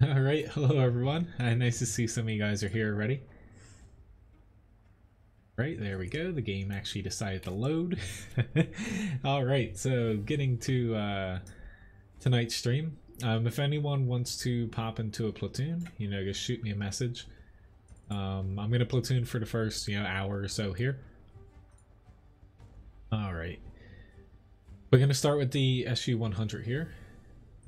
Alright, hello everyone. Nice to see some of you guys are here already. Right, there we go. The game actually decided to load. Alright, so getting to tonight's stream. If anyone wants to pop into a platoon, just shoot me a message. I'm going to platoon for the first, hour or so here. Alright. We're going to start with the SU-100 here.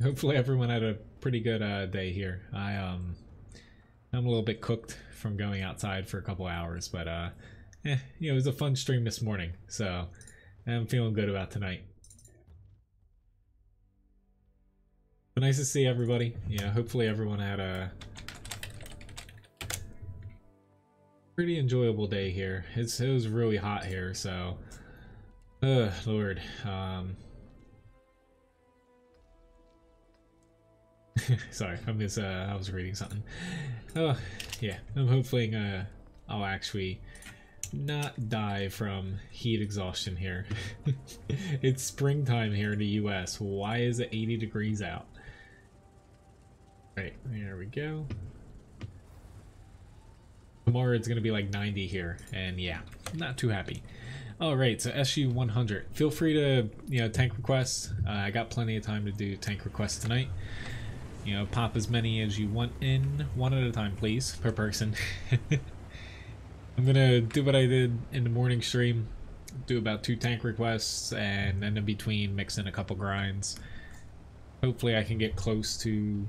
Hopefully everyone had a pretty good day here. I'm a little bit cooked from going outside for a couple hours, but it was a fun stream this morning, so I'm feeling good about tonight. But nice to see everybody. Hopefully everyone had a pretty enjoyable day here. It was really hot here, so Lord. Sorry, I was reading something. Oh, yeah, I'm hoping I'll actually not die from heat exhaustion here. It's springtime here in the US. Why is it 80 degrees out? Right, there we go. Tomorrow it's gonna be like 90 here, and yeah, not too happy. Alright, so SU-100. Feel free to, tank requests. I got plenty of time to do tank requests tonight. Pop as many as you want in, one at a time, please, per person. I'm gonna do what I did in the morning stream, do about 2 tank requests, and then in between mix in a couple grinds. Hopefully I can get close to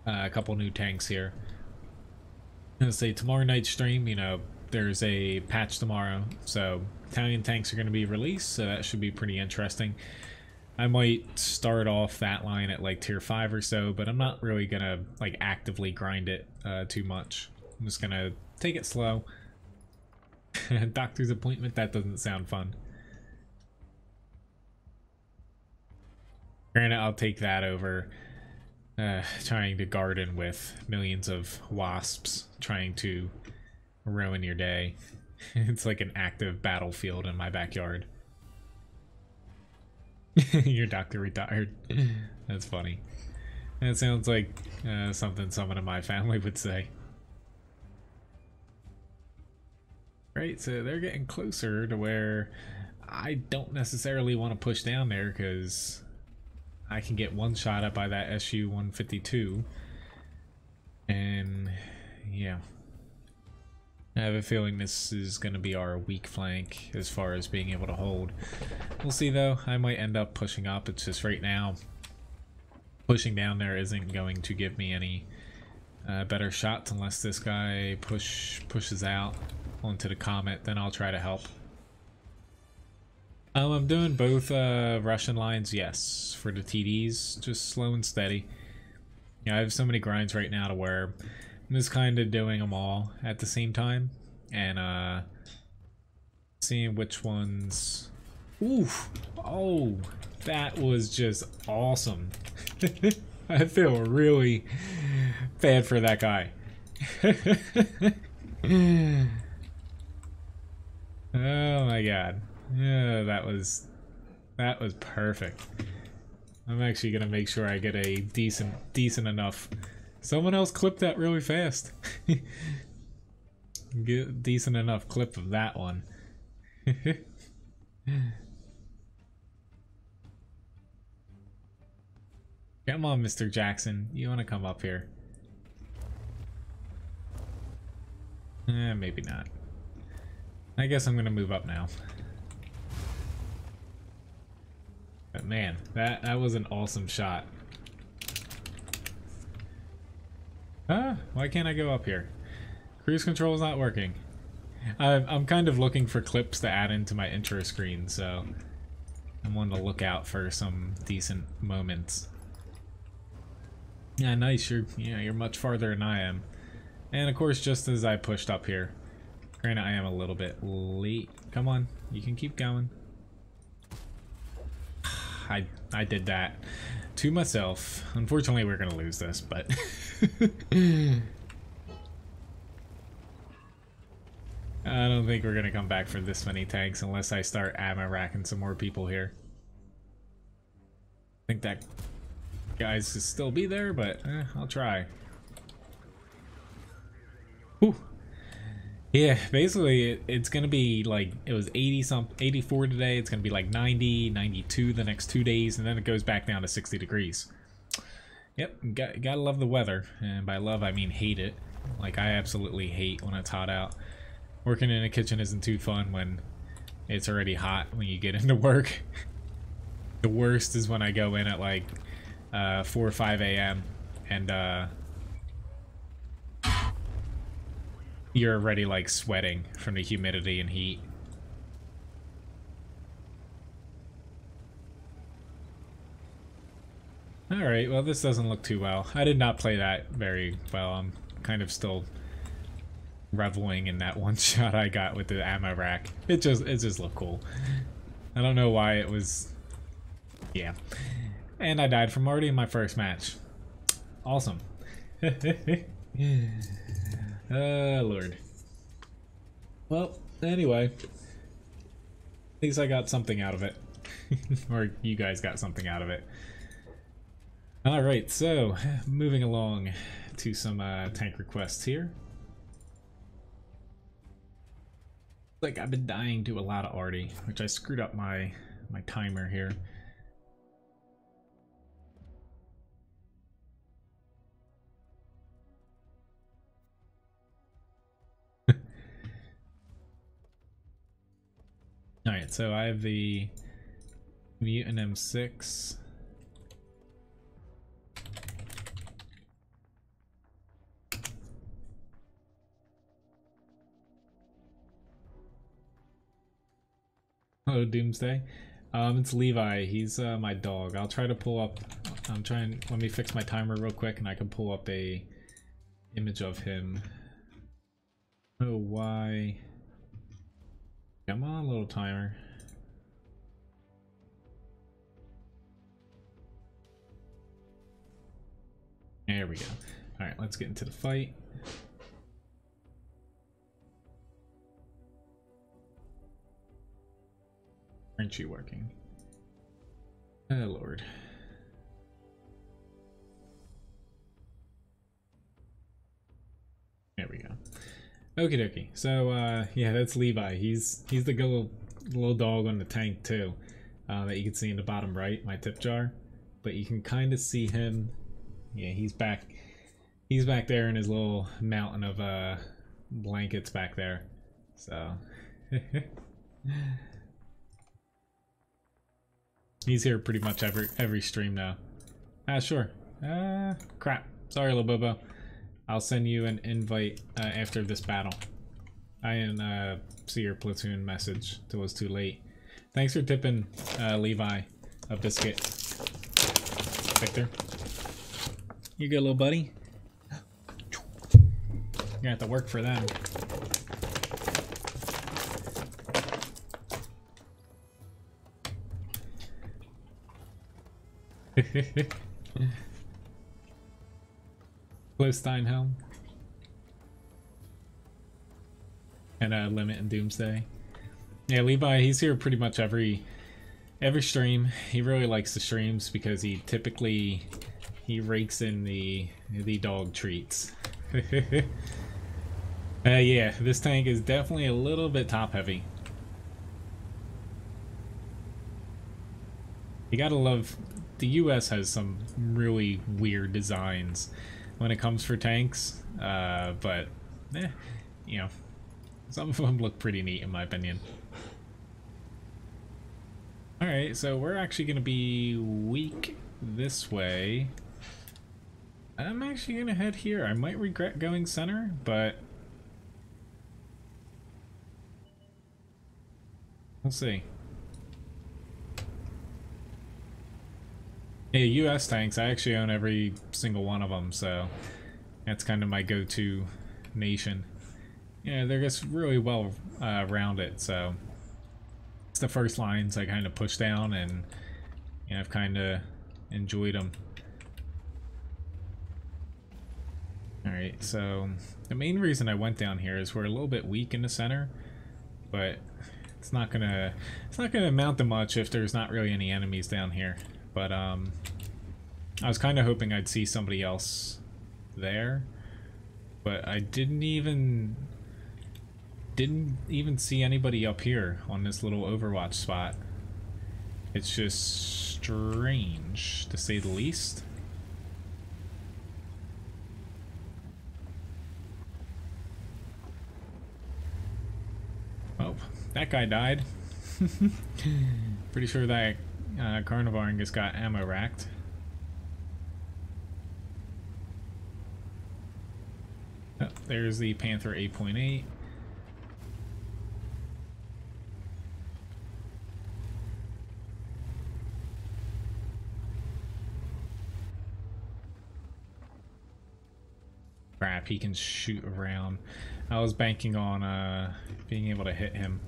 a couple new tanks here. I'm gonna say tomorrow night's stream, there's a patch tomorrow, so Italian tanks are gonna be released, so that should be pretty interesting. I might start off that line at like tier 5 or so, but I'm not really gonna like actively grind it too much. I'm just gonna take it slow. Doctor's appointment, that doesn't sound fun. Granted, I'll take that over trying to garden with millions of wasps trying to ruin your day. It's like an active battlefield in my backyard. Your doctor retired. That's funny. That sounds like something someone in my family would say. Right, so they're getting closer to where I don't necessarily want to push down there because I can get one shot at by that SU-152. And yeah, I have a feeling this is going to be our weak flank as far as being able to hold. We'll see though. I might end up pushing up. It's just right now pushing down there isn't going to give me any better shots unless this guy pushes out onto the Comet. Then I'll try to help. I'm doing both Russian lines, yes, for the TDs, just slow and steady. I have so many grinds right now to where I'm just kind of doing them all at the same time and seeing which ones. Oof! Oh, that was just awesome. I feel really bad for that guy. Oh my god. Yeah, that was perfect. I'm actually gonna make sure I get a decent enough. Someone else clipped that really fast. Get a decent enough clip of that one. Come on, Mr. Jackson. You want to come up here? Maybe not. I guess I'm gonna move up now. But man, that was an awesome shot. Why can't I go up here? Cruise control is not working. I'm kind of looking for clips to add into my intro screen, so I'm on the lookout for some decent moments. Yeah, nice. You're much farther than I am. And of course, just as I pushed up here. Granted, I am a little bit late. Come on, you can keep going. I did that to myself. Unfortunately, we're gonna lose this, but I don't think we're gonna come back for this many tanks unless I start ammo racking some more people here. I think that guys to still be there, but I'll try. Whew. Yeah, basically it's gonna be like, it was 84 today. It's gonna be like 90, 92 the next 2 days, and then it goes back down to 60 degrees. Yep, gotta love the weather, and by love I mean hate it. Like, I absolutely hate when it's hot out. Working in a kitchen isn't too fun when it's already hot when you get into work. The worst is when I go in at like 4 or 5 a.m. and you're already like sweating from the humidity and heat. Alright, well, this doesn't look too well. I did not play that very well. I'm kind of still reveling in that one shot I got with the ammo rack. It just looked cool. I don't know why it was... Yeah. And I died from already in my first match. Awesome. Lord. Well, anyway. At least I got something out of it. Or you guys got something out of it. Alright, so moving along to some tank requests here. Like, I've been dying to a lot of Artie, which I screwed up my timer here. Alright, so I have the Mutant M6. Oh, Doomsday. It's Levi. He's my dog. I'll try to pull up. Let me fix my timer real quick, and I can pull up a image of him. Oh, why? Come on, little timer. There we go. All right, let's get into the fight. Aren't you working? Oh, Lord. There we go. Okie dokie. So, yeah, that's Levi. He's the little dog on the tank, too. That you can see in the bottom right, my tip jar. But you can kind of see him. Yeah, he's back. He's back there in his little mountain of blankets back there. So... He's here pretty much every stream now. Sure. Crap. Sorry, little Bobo. I'll send you an invite after this battle. I didn't see your platoon message till it was too late. Thanks for tipping Levi a biscuit. Victor. You good, little buddy? You're gonna have to work for them. Close Steinhelm. And Limit and Doomsday. Yeah, Levi, he's here pretty much every stream. He really likes the streams because he rakes in the dog treats. Yeah, this tank is definitely a little bit top heavy. You gotta love, the US has some really weird designs when it comes for tanks, but you know, some of them look pretty neat in my opinion. Alright, so we're actually gonna be weak this way. I'm actually gonna head here. I might regret going center, but we'll see. Yeah, US tanks, I actually own every single one of them, so that's kind of my go-to nation. Yeah, they're just really well rounded, so it's the first lines I kind of push down, and you know, I've kind of enjoyed them. Alright, so the main reason I went down here is we're a little bit weak in the center, but it's not gonna amount to much if there's not really any enemies down here. But I was kind of hoping I'd see somebody else there, but I didn't even see anybody up here on this little Overwatch spot. It's just strange, to say the least. Oh, that guy died. Pretty sure that Carnivore just got ammo racked. Oh, there's the Panther 8.8. Crap, he can shoot around. I was banking on being able to hit him.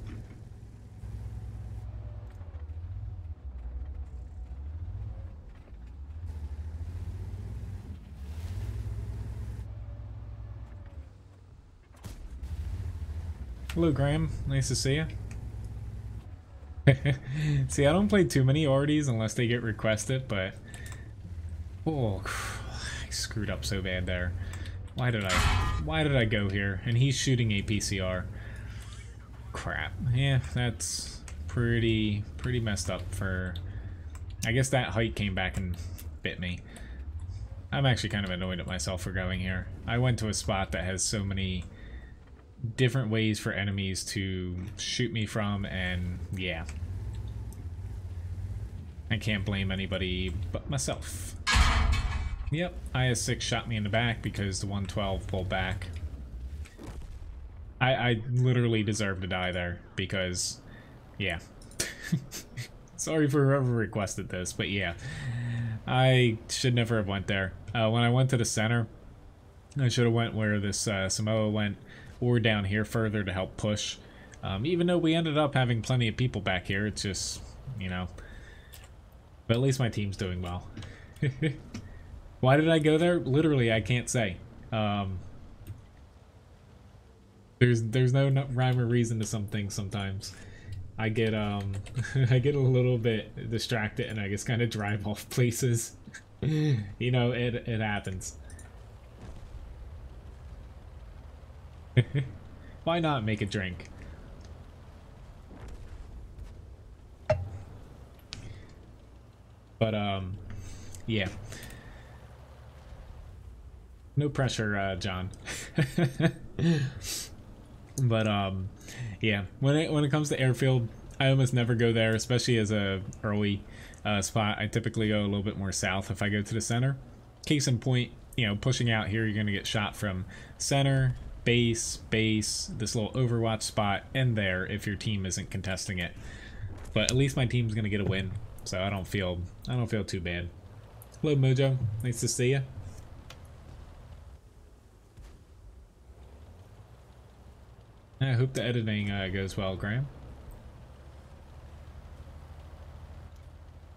Hello, Graham. Nice to see you. See, I don't play too many Arties unless they get requested, but... Oh, I screwed up so bad there. Why did I go here? And he's shooting a PCR. Crap. Yeah, that's pretty messed up for... I guess that height came back and bit me. I'm actually kind of annoyed at myself for going here. I went to a spot that has so many different ways for enemies to shoot me from, and yeah. I can't blame anybody but myself. Yep, IS-6 shot me in the back because the 112 pulled back. I literally deserve to die there because, yeah. Sorry for whoever requested this, but yeah. I should never have went there. When I went to the center, I should have went where this Samoa went, or down here further to help push. Even though we ended up having plenty of people back here, it's just, you know. But at least my team's doing well. Why did I go there? Literally, I can't say. There's no rhyme or reason to some things sometimes. I get I get a little bit distracted and I just kind of drive off places. You know, it happens. Why not make a drink? But yeah. No pressure, John. But yeah, when it comes to airfield, I almost never go there, especially as a early spot. I typically go a little bit more south if I go to the center. Case in point, you know, pushing out here, you're gonna get shot from center, base, this little Overwatch spot, and there if your team isn't contesting it. But at least my team's gonna get a win, so I don't feel too bad. Hello, Mojo. Nice to see you. I hope the editing goes well, Graham.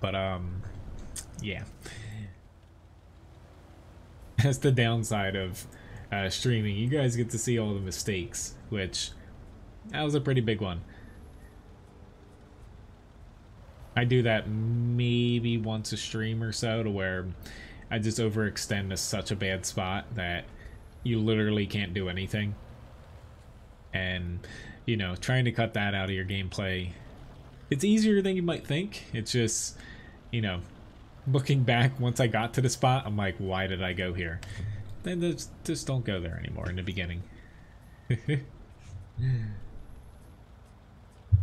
But yeah. That's the downside of streaming. You guys get to see all the mistakes, which that was a pretty big one. I do that maybe once a stream or so, to where I just overextend to such a bad spot that you literally can't do anything. And, you know, trying to cut that out of your gameplay, it's easier than you might think. It's just, you know, looking back, once I got to the spot, I'm like, why did I go here? Then just don't go there anymore in the beginning.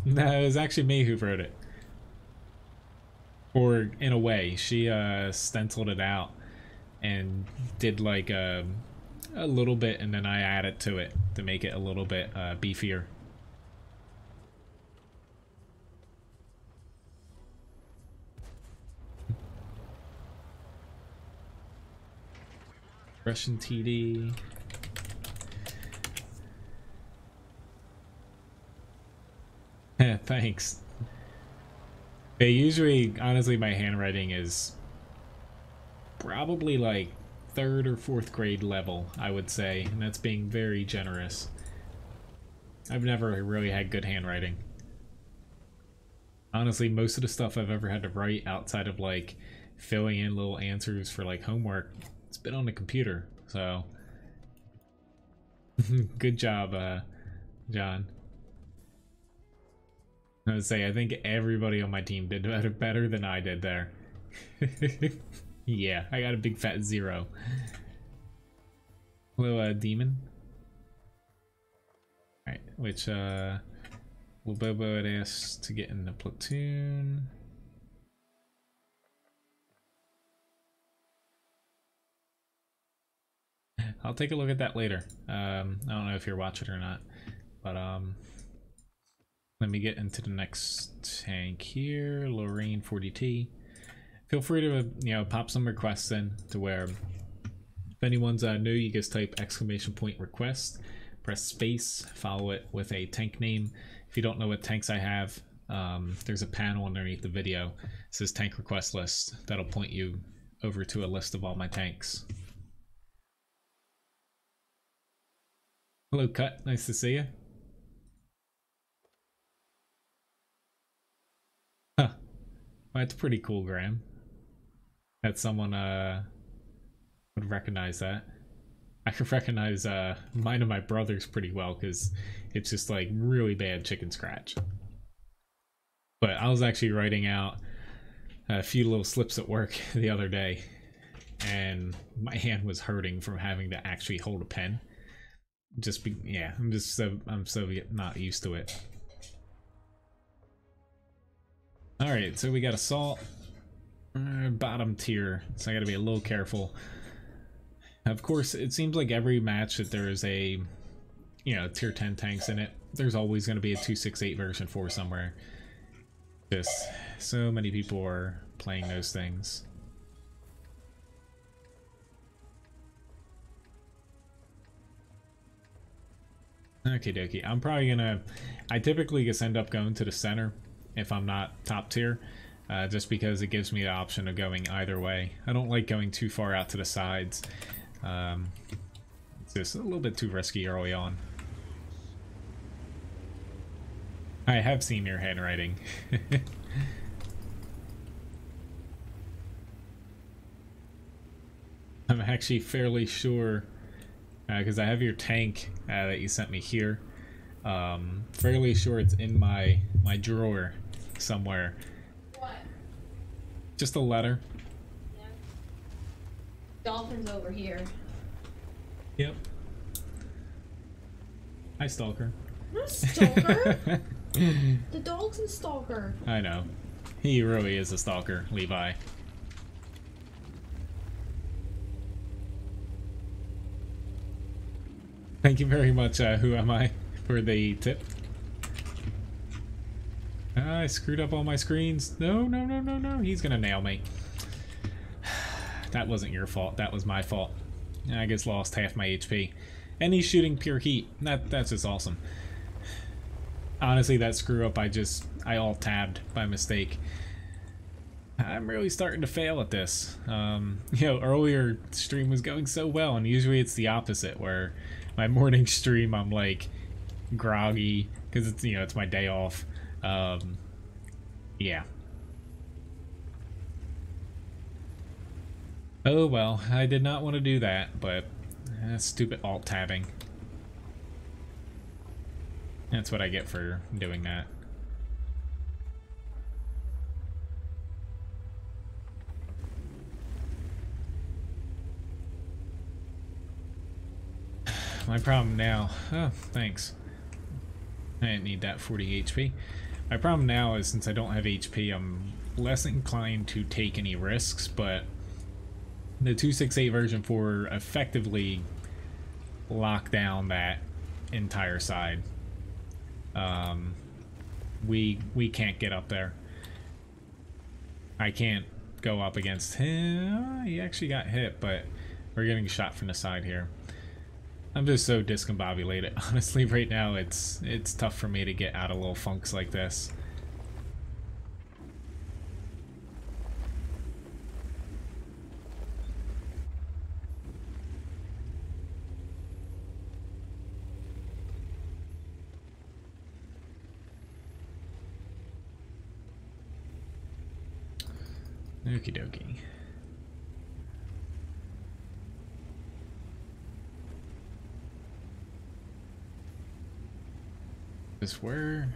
No, it was actually me who wrote it. Or, in a way, she stenciled it out and did like a little bit, and then I added to it to make it a little bit beefier. Russian TD. Thanks. Yeah, usually, honestly, my handwriting is probably like 3rd or 4th grade level, I would say, and that's being very generous. I've never really had good handwriting. Honestly, most of the stuff I've ever had to write outside of like filling in little answers for like homework. It's been on the computer, so good job, John. I would say I think everybody on my team did better than I did there. Yeah, I got a big fat 0. Hello, demon. Alright, which Bobo had asked to get in the platoon. I'll take a look at that later. I don't know if you're watching or not, but let me get into the next tank here. Lorraine 40T. Feel free to pop some requests in to where if anyone's new, you just type !request, press space, follow it with a tank name. If you don't know what tanks I have, there's a panel underneath the video. It says tank request list. That'll point you over to a list of all my tanks. Hello, Cut. Nice to see you. Huh. Well, that's pretty cool, Graham. That someone would recognize that. I could recognize mine and my brother's pretty well because it's just like really bad chicken scratch. But I was actually writing out a few little slips at work the other day, and my hand was hurting from having to actually hold a pen. I'm so not used to it. All right, so we got assault, bottom tier, so I got to be a little careful. Of course, it seems like every match that there is a, tier 10 tanks in it, there's always going to be a 268 version 4 somewhere. Just so many people are playing those things. Okay, dokie. I'm probably gonna. I typically just end up going to the center if I'm not top tier, just because it gives me the option of going either way. I don't like going too far out to the sides. It's just a little bit too risky early on. I have seen your handwriting. I'm actually fairly sure. Because I have your tank that you sent me here. Fairly sure it's in my drawer somewhere. What? Just a letter. Yeah. Dolphin's over here. Yep. Hi, Stalker. I'm not a stalker. The dog's a stalker. I know. He really is a stalker, Levi. Thank you very much, Who Am I, for the tip. I screwed up all my screens. No, no, no, no, no. He's gonna nail me. That wasn't your fault. That was my fault. I just lost half my HP. And he's shooting pure heat. That's just awesome. Honestly, that screw up, I alt-tabbed by mistake. I'm really starting to fail at this. Earlier stream was going so well, and usually it's the opposite, where my morning stream I'm like groggy because it's my day off. Yeah. Oh well, I did not want to do that, but stupid alt-tabbing. That's what I get for doing that. My problem now... Oh, thanks. I didn't need that 40 HP. My problem now is since I don't have HP, I'm less inclined to take any risks, but the 268 version 4 effectively locked down that entire side. We can't get up there. I can't go up against him. He actually got hit, but we're getting shot from the side here. I'm just so discombobulated. Honestly, right now it's tough for me to get out of little funks like this. Okie dokie. Is where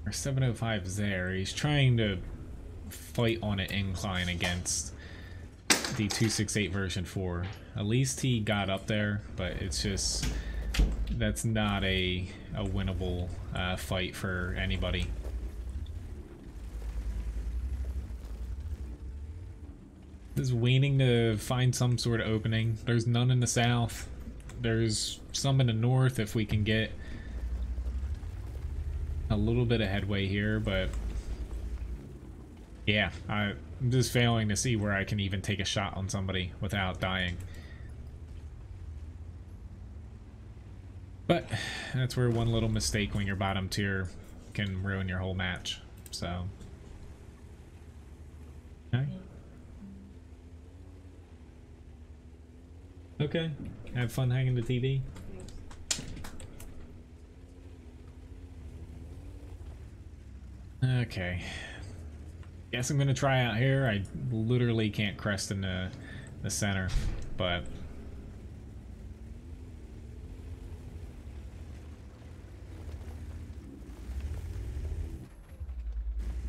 our 705 is there. He's trying to fight on an incline against the 268 version 4. At least he got up there, but it's just that's not a winnable fight for anybody. Just waiting to find some sort of opening. There's none in the south. There's some in the north if we can get a little bit of headway here, but yeah, I'm just failing to see where I can even take a shot on somebody without dying. But that's where one little mistake when you're bottom tier can ruin your whole match. So okay. Okay, have fun hanging the TV. Okay, guess I'm gonna try out here. I literally can't crest in the center, but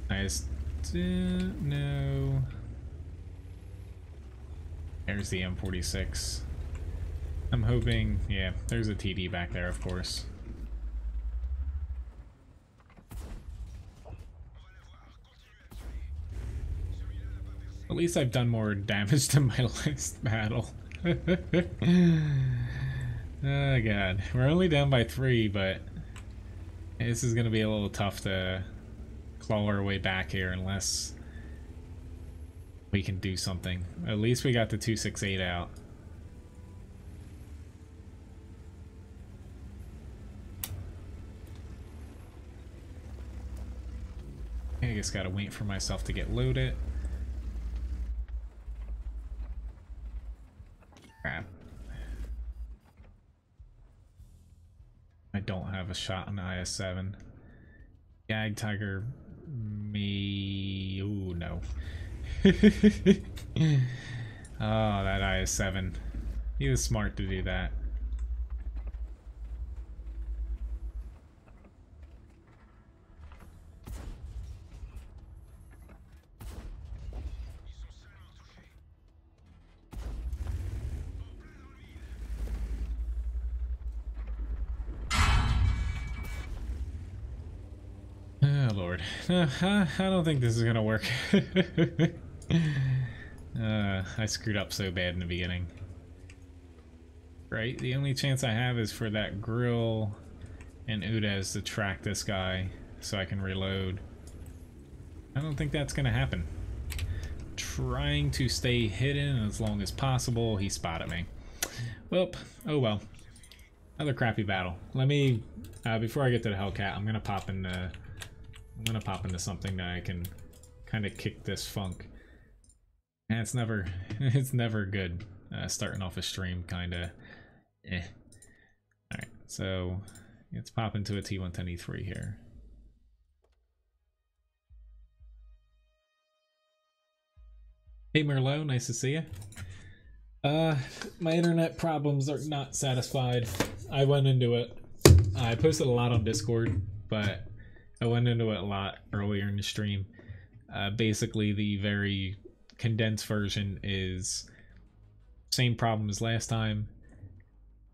I just no. There's the M46. I'm hoping, yeah, there's a TD back there, of course. At least I've done more damage than my last battle. Oh god, we're only down by 3, but this is gonna be a little tough to claw our way back here unless we can do something. At least we got the 268 out. I just gotta wait for myself to get loaded. Crap. I don't have a shot on the IS-7. Gag Tiger me. Ooh, no. Oh, that IS-7. He was smart to do that. Oh lord, I don't think this is gonna work. I screwed up so bad in the beginning. Right, the only chance I have is for that grill and Udez to track this guy so I can reload. I don't think that's gonna happen. Trying to stay hidden as long as possible. He spotted me. Well, oh well. Another crappy battle. Let me before I get to the Hellcat, I'm gonna pop into something that I can kind of kick this funk. And it's never good starting off a stream, kind of eh. Alright, so let's pop into a T110E3 here. Hey Merlot, nice to see you. My internet problems are not satisfied. I went into it. I posted a lot on Discord, but I went into it a lot earlier in the stream. Basically, the very condensed version is same problem as last time.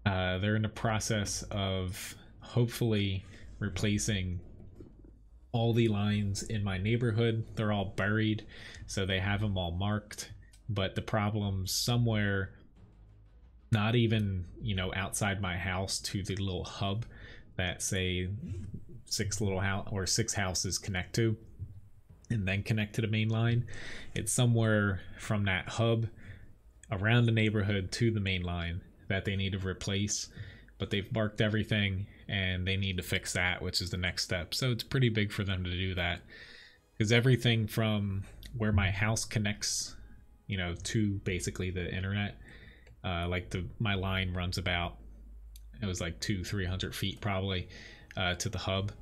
They're in the process of hopefully replacing all the lines in my neighborhood. They're all buried, so they have them all marked, but the problem's somewhere not even, you know, outside my house to the little hub that say six houses connect to and then connect to the main line. It's somewhere from that hub around the neighborhood to the main line that they need to replace, but they've marked everything and they need to fix that, which is the next step. So it's pretty big for them to do that, because everything from where my house connects, you know, to basically the internet, like my line runs about, it was like 200-300 feet probably to the hub.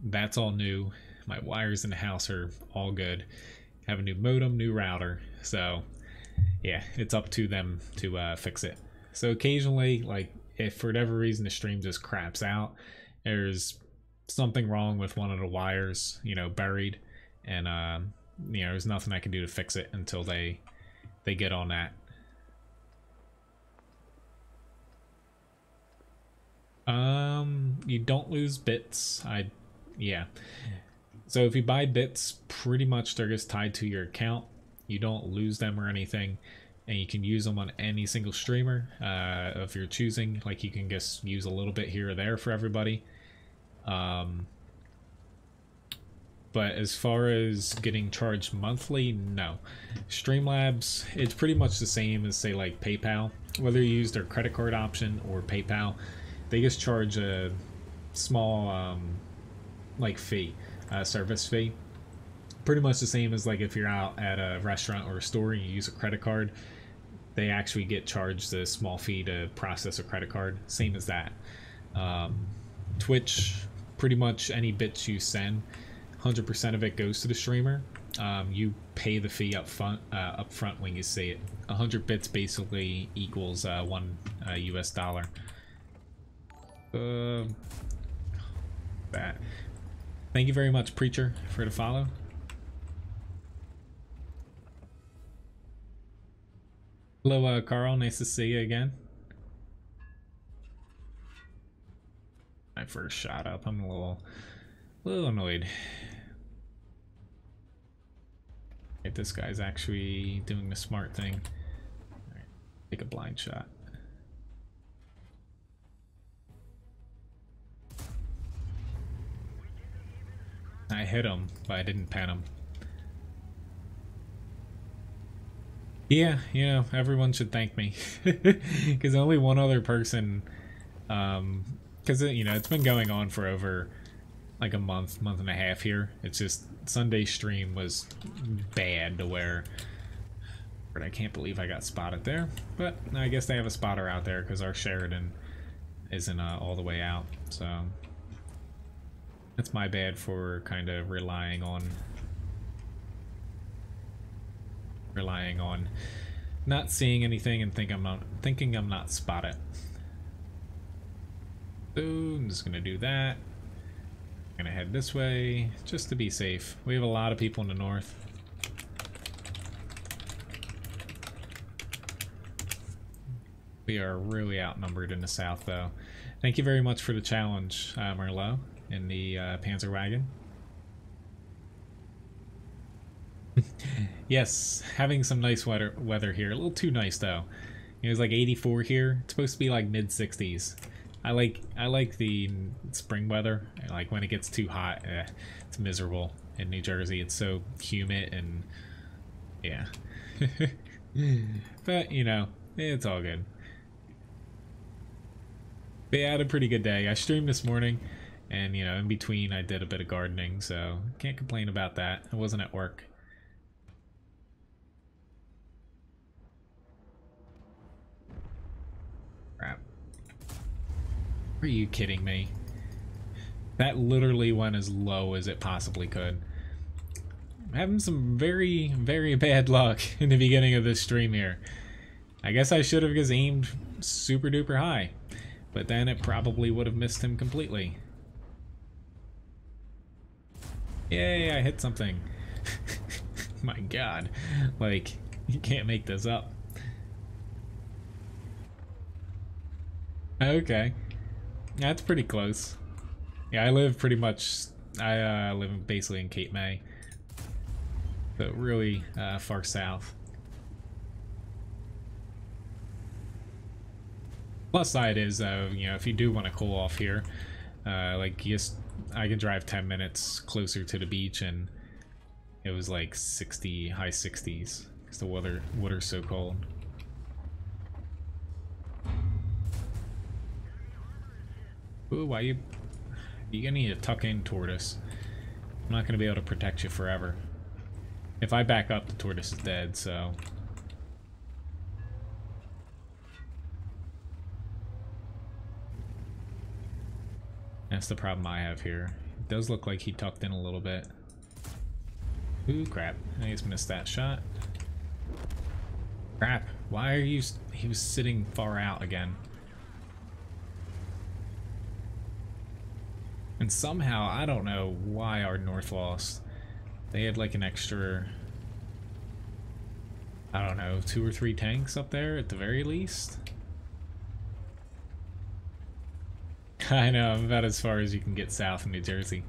That's all new. My wires in the house are all good. have a new modem, new router. So yeah, it's up to them to fix it. So occasionally, like if for whatever reason the stream just craps out, there's something wrong with one of the wires, you know, buried, and you know, there's nothing I can do to fix it until they get on that. You don't lose bits. Yeah. So if you buy bits, pretty much they're just tied to your account. You don't lose them or anything, and you can use them on any single streamer of your choosing. Like you can just use a little bit here or there for everybody. But as far as getting charged monthly, no. Streamlabs, it's pretty much the same as, say, like PayPal. Whether you use their credit card option or PayPal, they just charge a small like fee, service fee. Pretty much the same as like if you're out at a restaurant or a store and you use a credit card, they actually get charged a small fee to process a credit card. Same as that. Twitch, pretty much any bits you send, 100% of it goes to the streamer. You pay the fee up front when you see it. 100 bits basically equals $1 US. That. Thank you very much, Preacher, for the follow. Hello, Carl. Nice to see you again. My first shot up. I'm a little annoyed. Right, this guy's actually doing the smart thing. All right, take a blind shot. I hit him, but I didn't pen him. Yeah, you know, everyone should thank me. Because only one other person, because, you know, it's been going on for over like a month and a half here. It's just Sunday stream was bad to where, but I can't believe I got spotted there. But I guess they have a spotter out there because our Sheridan isn't all the way out. So that's my bad for kind of relying on not seeing anything and thinking I'm not spotted. So I'm just gonna do that. I'm gonna head this way just to be safe. We have a lot of people in the north. We are really outnumbered in the south, though. Thank you very much for the challenge, Merlot, in the Panzer wagon. Yes, having some nice weather here. A little too nice, though. It was like 84 here. It's supposed to be like mid 60s. I like the spring weather. Like when it gets too hot, it's miserable in New Jersey. It's so humid and yeah. But you know, it's all good. But yeah, I had a pretty good day. I streamed this morning, and you know, in between I did a bit of gardening, so can't complain about that. I wasn't at work. Crap. Are you kidding me? That literally went as low as it possibly could. I'm having some very, very bad luck in the beginning of this stream here. I guess I should have just aimed super duper high, but then it probably would have missed him completely. Yay, I hit something. My god. Like, you can't make this up. Okay. That's pretty close. Yeah, I live pretty much... I live basically in Cape May. So really far south. Plus side is, you know, if you do want to cool off here, like, yes, I can drive 10 minutes closer to the beach, and it was like 60, high 60s, because the water's so cold. Ooh, why you're gonna need to tuck in, tortoise. I'm not gonna be able to protect you forever. If I back up, the tortoise is dead, so... That's the problem I have here. It does look like he tucked in a little bit. Ooh, crap. I just missed that shot. Crap. Why are you... He was sitting far out again. And somehow, I don't know why our North lost. They had like an extra... I don't know, 2 or 3 tanks up there at the very least. I know, I'm about as far as you can get south in New Jersey.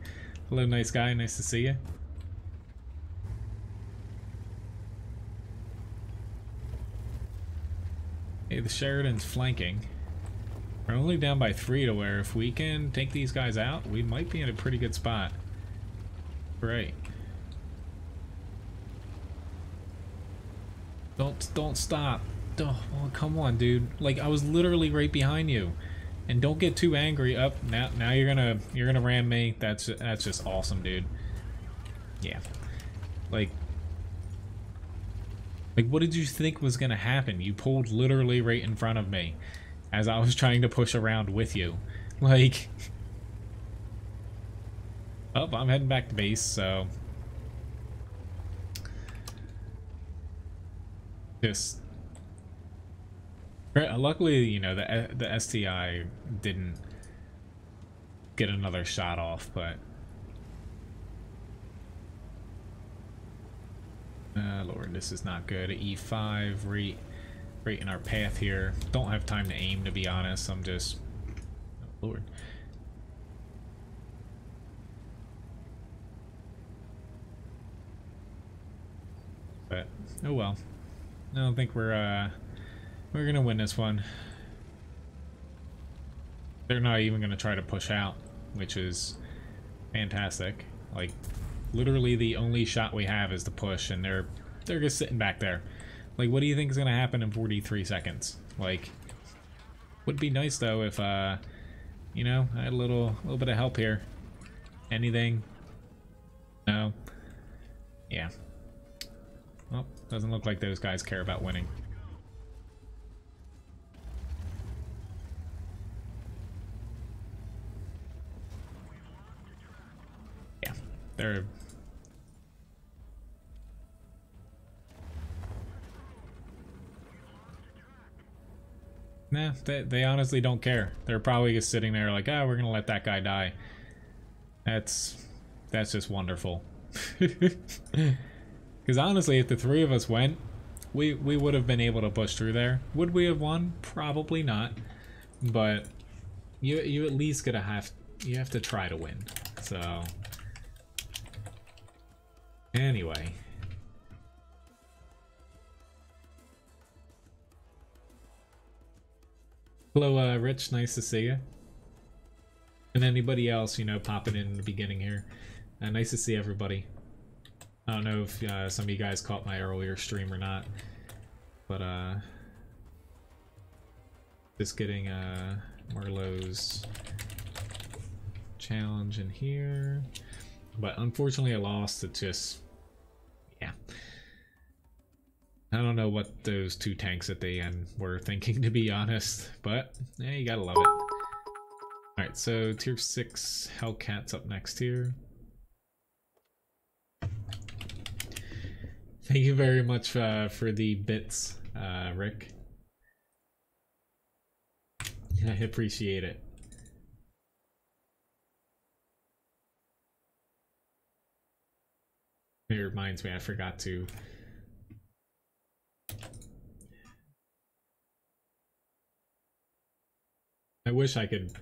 Hello, nice guy, nice to see you. Hey, the Sheridan's flanking. We're only down by 3 to where if we can take these guys out, we might be in a pretty good spot. Right. Don't stop. Oh, come on, dude. Like, I was literally right behind you. And don't get too angry. Up now you're gonna ram me. That's just awesome, dude. Yeah. Like what did you think was gonna happen? You pulled literally right in front of me as I was trying to push around with you. Like, oh, I'm heading back to base, so just luckily, you know, the STI didn't get another shot off, but Lord, this is not good. E5 right in our path here. Don't have time to aim, to be honest. I'm just, oh Lord. But oh well. I don't think we're gonna win this one. They're not even gonna try to push out, which is fantastic. Like, literally the only shot we have is the push, and they're just sitting back there. Like, what do you think is gonna happen in 43 seconds? Like, would be nice though if you know, I had a little bit of help here. Anything? No. Yeah. Well, doesn't look like those guys care about winning. Yeah, they're... Nah, they honestly don't care. They're probably just sitting there like, ah, we're gonna let that guy die. That's just wonderful. Because honestly, if the 3 of us went, we would have been able to push through there. Would we have won? Probably not. But you at least you have to try to win. So anyway. Hello, Rich. Nice to see you. And anybody else, you know, popping in the beginning here. Nice to see everybody. I don't know if some of you guys caught my earlier stream or not, but just getting Marlowe's challenge in here. But unfortunately I lost. It just, yeah. I don't know what those 2 tanks at the end were thinking, to be honest, but yeah, you gotta love it. Alright, so tier 6 Hellcat's up next here. Thank you very much for the bits, Rick. I appreciate it. It reminds me, I forgot to. I wish I could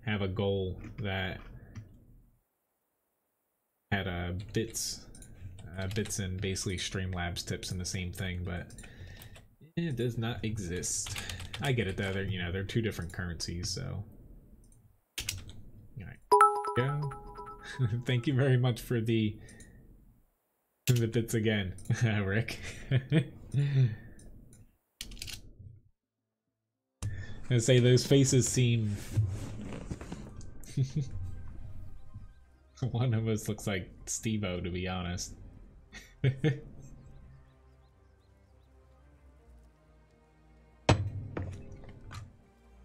have a goal that had bits and basically Streamlabs tips in the same thing, but it does not exist. I get it though, they're 2 different currencies, so. Alright, go. Thank you very much for the bits again, Rick. I say those faces seem. One of us looks like Steve-O, to be honest.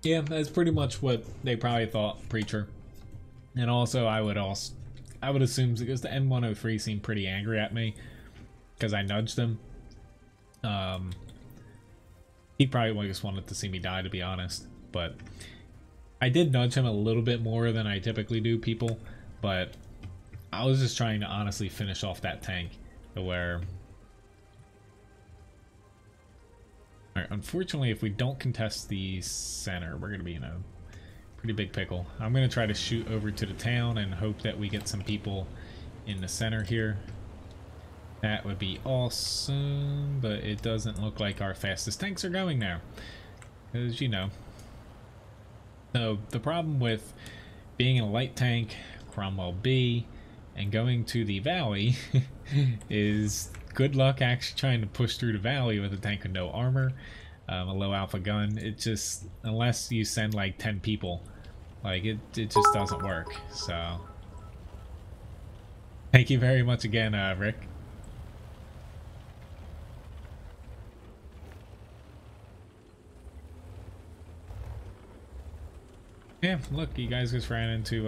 Yeah, that's pretty much what they probably thought, Preacher. And also, I would assume, because the N103 seemed pretty angry at me, because I nudged him. He probably just wanted to see me die, to be honest, but I did nudge him a little bit more than I typically do people, but I was just trying to honestly finish off that tank to where... Alright, unfortunately, if we don't contest the center, we're going to be in a pretty big pickle. I'm going to try to shoot over to the town and hope that we get some people in the center here. That would be awesome, but it doesn't look like our fastest tanks are going there. Because, you know. So, the problem with being a light tank, Cromwell B, and going to the valley is good luck actually trying to push through the valley with a tank with no armor, a low alpha gun. It just, unless you send like 10 people, like it just doesn't work. So, thank you very much again, Rick. Yeah, look, you guys just ran into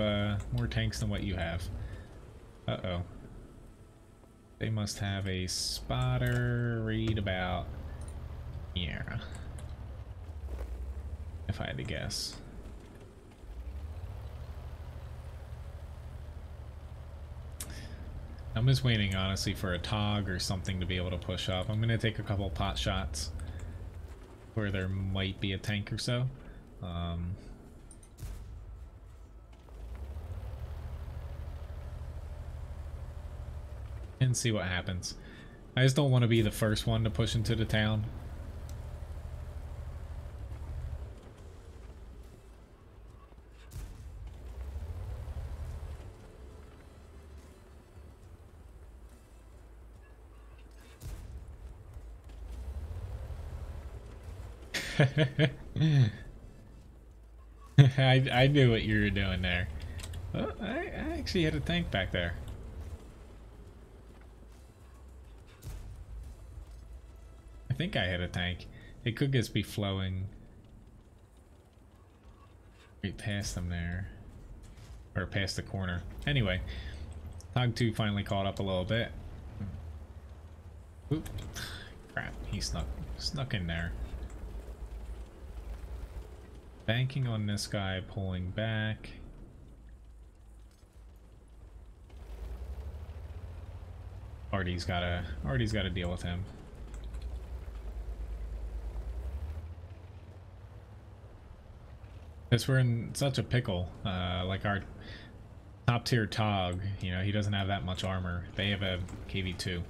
more tanks than what you have. Uh-oh. They must have a spotter right about here, if I had to guess. I'm just waiting, honestly, for a TOG or something to be able to push up. I'm going to take a couple pot shots where there might be a tank or so. And see what happens. I just don't want to be the first one to push into the town. I knew what you were doing there. Oh, I actually had a tank back there. I think I hit a tank. It could just be flowing right past them there. Or past the corner. Anyway, Tog 2 finally caught up a little bit. Oop. Crap, he snuck in there. Banking on this guy pulling back. Artie's gotta deal with him. Because we're in such a pickle, like our top tier Tog, you know, he doesn't have that much armor. They have a KV2,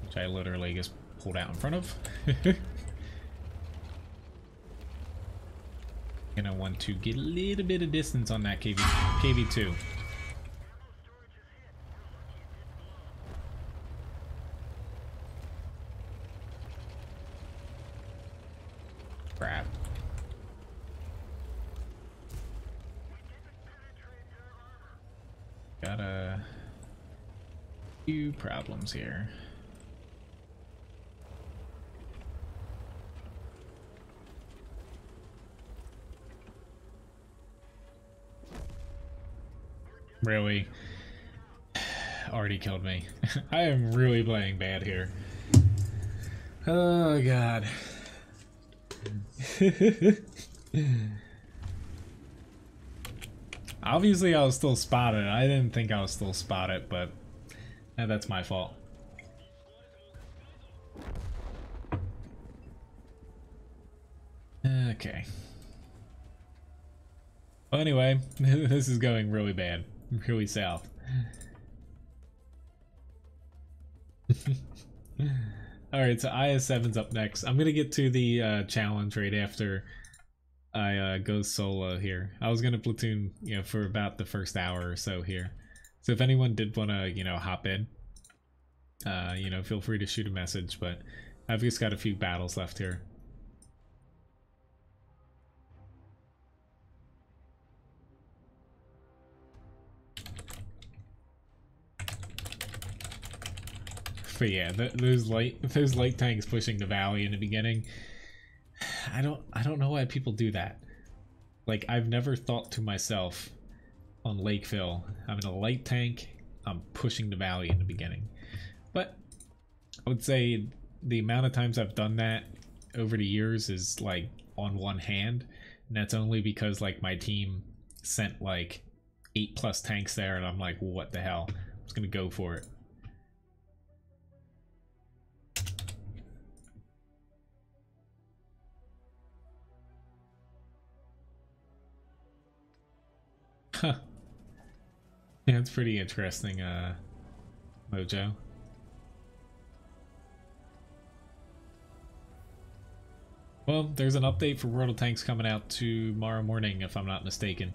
which I literally just pulled out in front of. Gonna want to get a little bit of distance on that KV2. Crap. Got a few problems here. Really? Already killed me. I am really playing bad here. Oh god. Obviously I was still spotted. I didn't think I was still spotted, but that's my fault. Okay. Well, anyway, this is going really bad. Really south. Alright, so IS7's up next. I'm gonna get to the challenge right after I go solo here. I was gonna platoon, you know, for about the first hour or so here. So if anyone did wanna, you know, hop in, you know, feel free to shoot a message, but I've just got a few battles left here. But yeah, those light tanks pushing the valley in the beginning, I don't know why people do that. Like, I've never thought to myself on Lakeville, I'm in a light tank, I'm pushing the valley in the beginning. But I would say the amount of times I've done that over the years is like on one hand, and that's only because like my team sent like 8+ tanks there, and I'm like, what the hell? I was gonna go for it. Huh. Yeah, it's pretty interesting, Mojo. Well, there's an update for World of Tanks coming out tomorrow morning, if I'm not mistaken.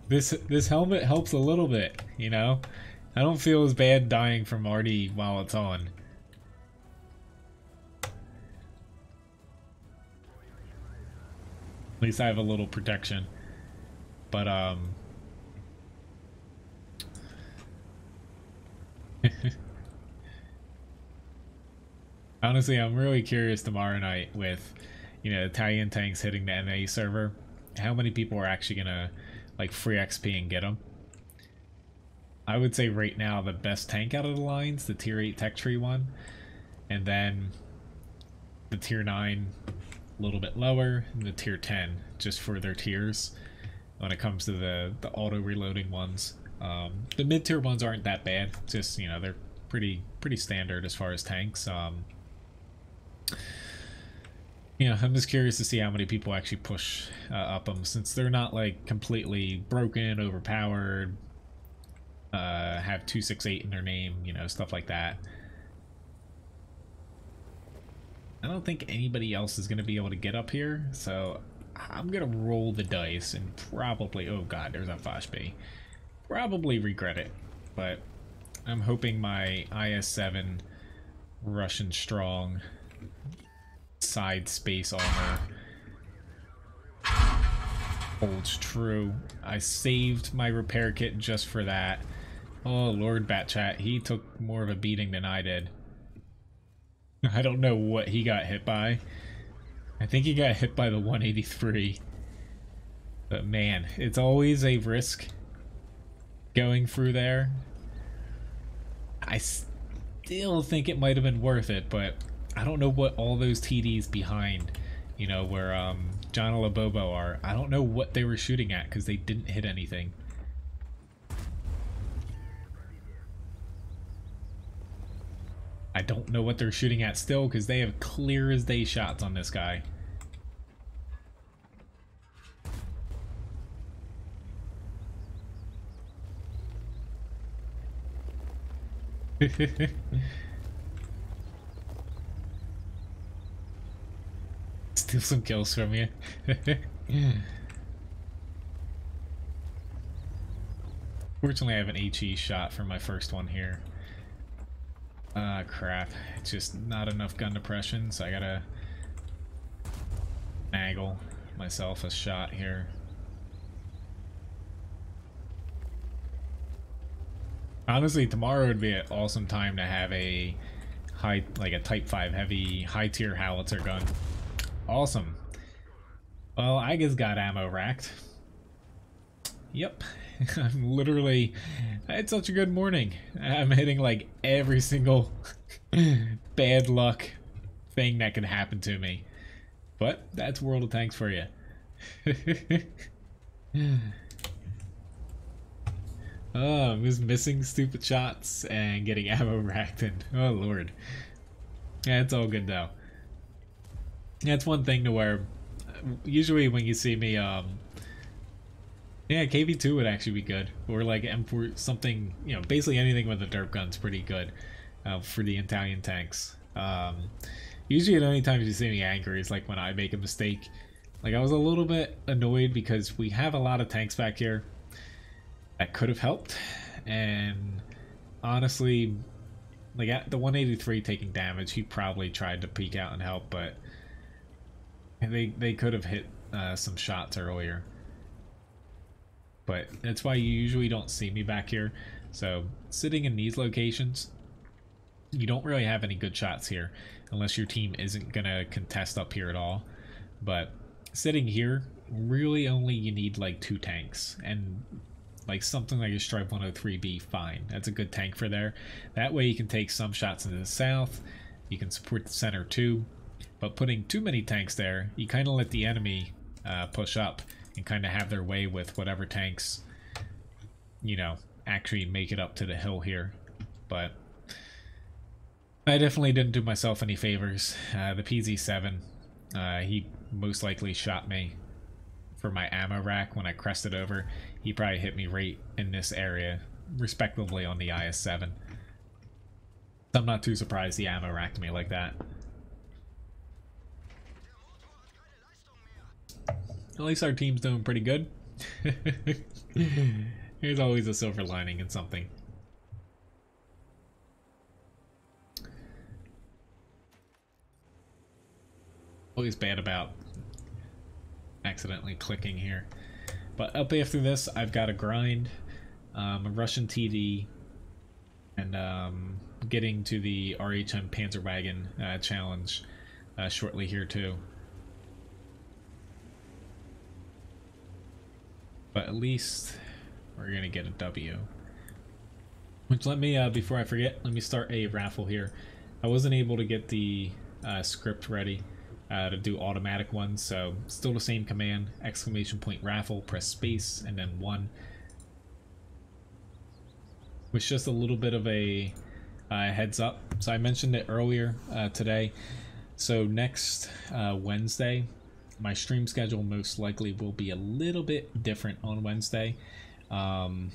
This helmet helps a little bit, you know? I don't feel as bad dying from Artie while it's on. At least I have a little protection. But, honestly, I'm really curious tomorrow night with, you know, Italian tanks hitting the NA server. How many people are actually gonna, like, free XP and get them? I would say right now the best tank out of the lines, the tier 8 tech tree one. And then the tier 9 a little bit lower, and the tier 10 just for their tiers when it comes to the auto reloading ones. The mid tier ones aren't that bad, just, you know, they're pretty standard as far as tanks. You know, I'm just curious to see how many people actually push up them, since they're not like completely broken, overpowered, have 268 in their name, you know, stuff like that. I don't think anybody else is going to be able to get up here, so I'm going to roll the dice and probably, oh god, there's that Fosh B. Probably regret it, but I'm hoping my IS-7 Russian Strong side space armor holds true. I saved my repair kit just for that. Oh Lord, Batchat, he took more of a beating than I did. I don't know what he got hit by. I think he got hit by the 183. But man, it's always a risk going through there. I still think it might have been worth it, but I don't know what all those TDs behind, you know, where John and Labobo are. I don't know what they were shooting at because they didn't hit anything. I don't know what they're shooting at still because they have clear as day shots on this guy. Steal some kills from you. Fortunately, I have an HE shot for my first one here. Ah, crap. It's just not enough gun depression, so I gotta angle myself a shot here. Honestly, tomorrow would be an awesome time to have a high, like a Type 5 heavy, high tier howitzer gun. Awesome. Well, I just got ammo racked. Yep. I'm literally, I had such a good morning. I'm hitting like every single bad luck thing that can happen to me. But that's World of Tanks for you. Oh, I'm just missing stupid shots and getting ammo racked in. Oh lord. Yeah, it's all good though. That's one thing to where usually when you see me yeah, KV2 would actually be good, or like M4, something, you know, basically anything with a derp gun's pretty good for the Italian tanks. Usually the only times you see me angry is like when I make a mistake. Like I was a little bit annoyed because we have a lot of tanks back here that could have helped, and honestly, like at the 183 taking damage, he probably tried to peek out and help, but they could have hit some shots earlier. But that's why you usually don't see me back here. So sitting in these locations, you don't really have any good shots here unless your team isn't gonna contest up here at all. But sitting here, really only you need like 2 tanks, and like something like a Stripe 103B, fine. That's a good tank for there. That way you can take some shots into the south. You can support the center too. But putting too many tanks there, you kind of let the enemy push up and kind of have their way with whatever tanks, you know, actually make it up to the hill here. But I definitely didn't do myself any favors. The PZ7, he most likely shot me for my ammo rack when I crested over. He probably hit me right in this area, respectively on the IS-7. So I'm not too surprised the ammo racked me like that. At least our team's doing pretty good. There's always a silver lining in something. Always bad about accidentally clicking here. But up after this, I've got a grind, a Russian TD, and getting to the RHM Panzerwagen challenge shortly here too. But at least we're gonna get a W. Which, let me before I forget, let me start a raffle here. I wasn't able to get the script ready to do automatic ones, so still the same command, !raffle, press space, and then 1. With just a little bit of a heads up. So I mentioned it earlier today. So next Wednesday, my stream schedule most likely will be a little bit different on Wednesday. Gonna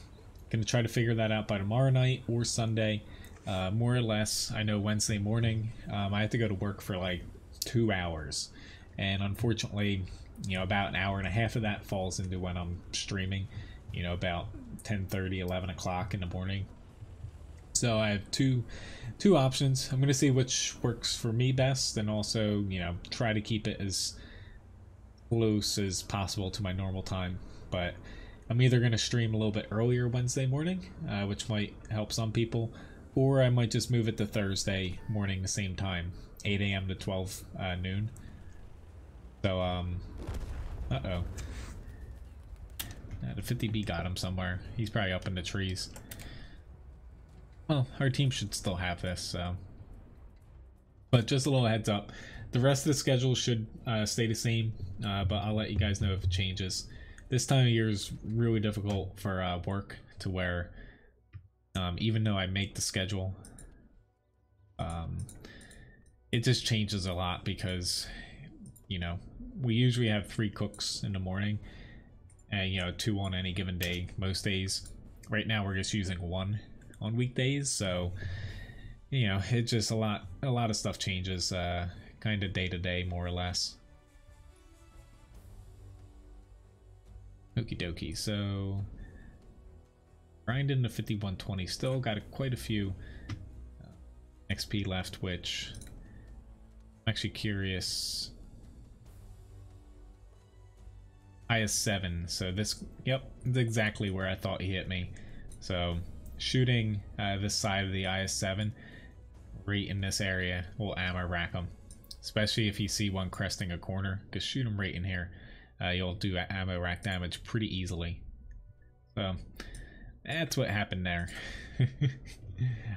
try to figure that out by tomorrow night or Sunday. More or less, I know Wednesday morning, I have to go to work for like 2 hours. And unfortunately, you know, about an hour and a half of that falls into when I'm streaming, you know, about 10:30, 11 o'clock in the morning. So I have two options. I'm gonna see which works for me best, and also, you know, try to keep it as close as possible to my normal time. But I'm either going to stream a little bit earlier Wednesday morning, which might help some people, or I might just move it to Thursday morning the same time, 8 a.m. to 12 noon. So, uh-oh. The 50B got him somewhere. He's probably up in the trees. Well, our team should still have this, so. But just a little heads up. The rest of the schedule should stay the same, but I'll let you guys know if it changes. This time of year is really difficult for work, to where even though I make the schedule, it just changes a lot because, you know, we usually have 3 cooks in the morning, and, you know, 2 on any given day most days. Right now we're just using 1 on weekdays, so, you know, it's just a lot of stuff changes kind of day to day, more or less. Okie dokie, so grinding the 5120, still got quite a few XP left, which I'm actually curious. IS-7, so this, yep, it's exactly where I thought he hit me. So shooting this side of the IS-7 right in this area will ammo rack him, especially if you see one cresting a corner. Just shoot him right in here. You'll do ammo rack damage pretty easily. So that's what happened there.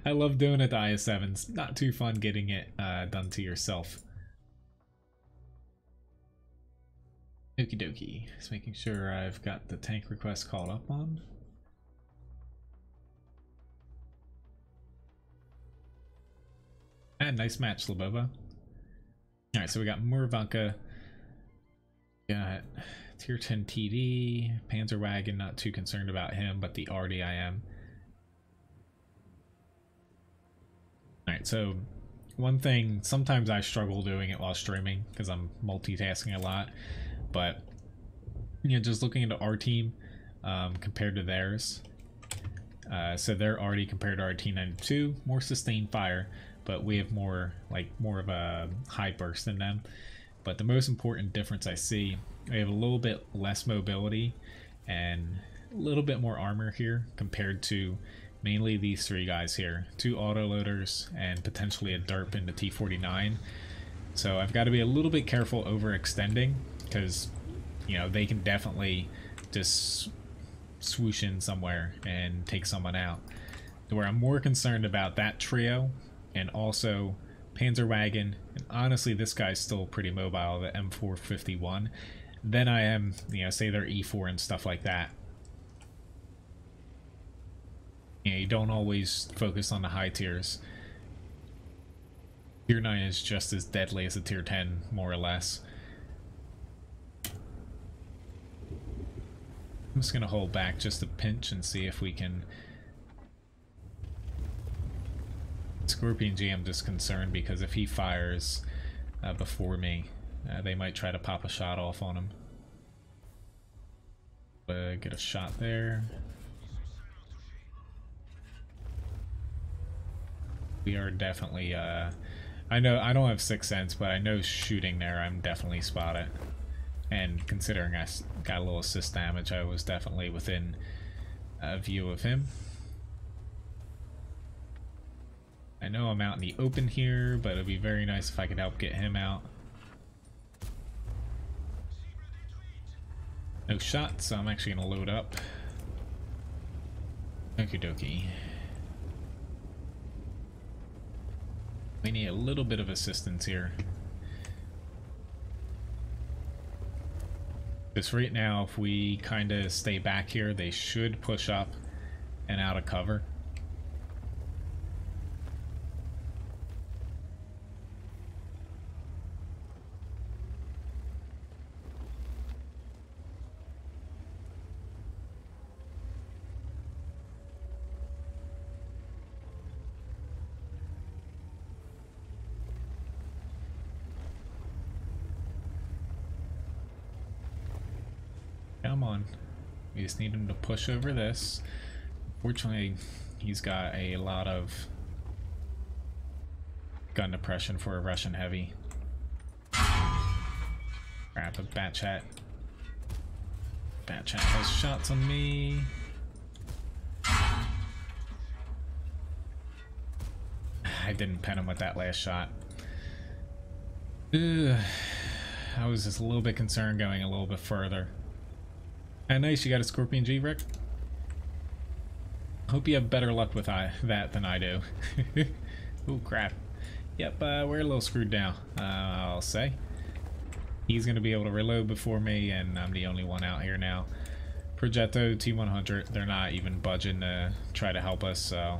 I love doing it to IS-7s. Not too fun getting it done to yourself. Okie dokie. Just making sure I've got the tank request called up on. And nice match, Slobova. Alright, so we got Murvanka. Got tier 10 TD, Panzerwagen, not too concerned about him, but the RD I am. Alright, so one thing, sometimes I struggle doing it while streaming because I'm multitasking a lot, but, you know, just looking into our team compared to theirs. So their RD compared to our T92, more sustained fire, but we have more of a high burst than them. But the most important difference I see, we have a little bit less mobility and a little bit more armor here compared to mainly these 3 guys here. 2 autoloaders and potentially a derp in the T49. So I've got to be a little bit careful overextending because, you know, they can definitely just swoosh in somewhere and take someone out. Where I'm more concerned about that trio and also Panzerwagen, and honestly this guy's still pretty mobile, the M451, than I am, you know, say their E4 and stuff like that. You know, you don't always focus on the high tiers. Tier 9 is just as deadly as a tier 10, more or less. I'm just gonna hold back just a pinch and see if we can... Scorpion G, I'm just concerned because if he fires before me, they might try to pop a shot off on him. Get a shot there. We are definitely, I know I don't have Sixth Sense, but I know shooting there I'm definitely spot it. And considering I got a little assist damage, I was definitely within view of him. I know I'm out in the open here, but it'd be very nice if I could help get him out. No shots, so I'm actually gonna load up. Okie dokie. We need a little bit of assistance here. Because right now, if we kind of stay back here, they should push up and out of cover. Come on. We just need him to push over this. Fortunately, he's got a lot of gun depression for a Russian heavy. Crap, a Batchat. Batchat has shots on me. I didn't pen him with that last shot. Ugh. I was just a little bit concerned going a little bit further. Ah, nice, you got a Scorpion G, Rick? Hope you have better luck with that than I do. Ooh, crap. Yep, we're a little screwed now, I'll say. He's going to be able to reload before me, and I'm the only one out here now. Progetto, T100, they're not even budging to try to help us, so...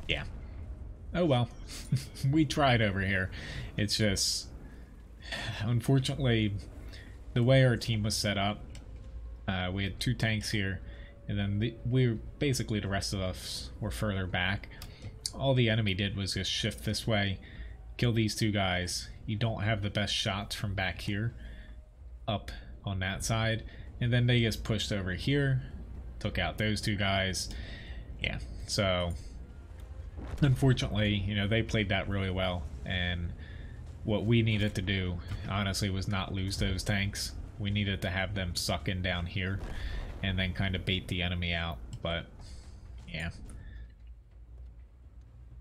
yeah. Oh well. We tried over here. It's just... unfortunately, the way our team was set up, we had 2 tanks here, and then basically the rest of us were further back. All the enemy did was just shift this way, kill these 2 guys. You don't have the best shots from back here, up on that side, and then they just pushed over here, took out those 2 guys. Yeah, so unfortunately, you know, they played that really well, and what we needed to do, honestly, was not lose those tanks. We needed to have them suck in down here and then kind of bait the enemy out. But, yeah.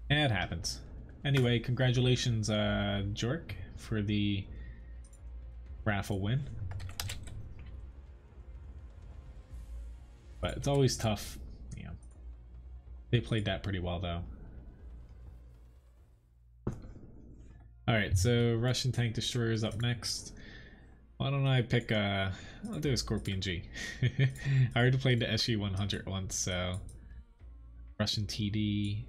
It happens. Anyway, congratulations, Jork, for the raffle win. But it's always tough. You know, they played that pretty well, though. Alright, so Russian tank destroyers up next. Why don't I pick I'll do a Scorpion G. I already played the SG-100 once, so Russian TD.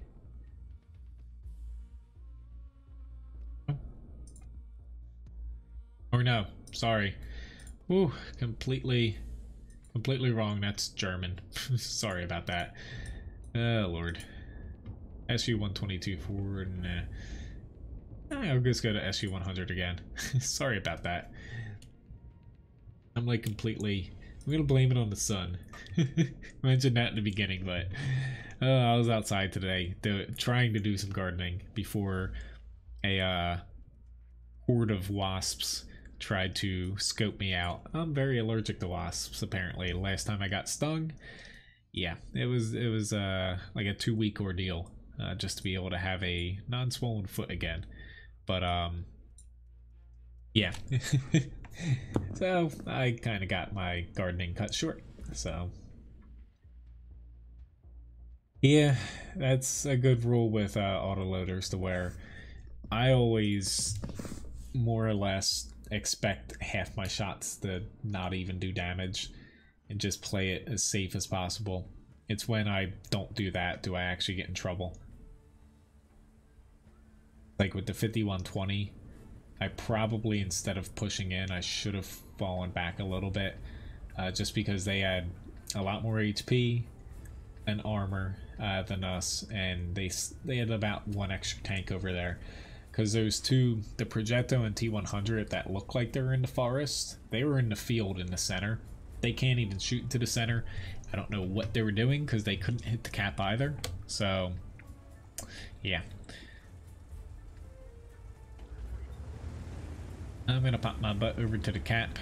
Oh. Or no, sorry. Ooh, completely wrong. That's German. Sorry about that. Oh Lord. SG-122 forward. Nah. I'll just go to SU-100 again. Sorry about that. I'm like completely... I'm gonna blame it on the sun. I mentioned that in the beginning, but I was outside today trying to do some gardening before a horde of wasps tried to scope me out. I'm very allergic to wasps, apparently. Last time I got stung, yeah, it was like a 2-week ordeal just to be able to have a non-swollen foot again. But yeah, So I kind of got my gardening cut short. So yeah, that's a good rule with autoloaders to where I always more or less expect half my shots to not even do damage and just play it as safe as possible. It's when I don't do that do I actually get in trouble. Like with the 5120, I probably, instead of pushing in, I should have fallen back a little bit, just because they had a lot more HP and armor than us, and they had about one extra tank over there. Because those two, the Progetto and T100 that look like they're in the forest, they were in the field in the center. They can't even shoot into the center. I don't know what they were doing because they couldn't hit the cap either. So, yeah. I'm gonna pop my butt over to the cap.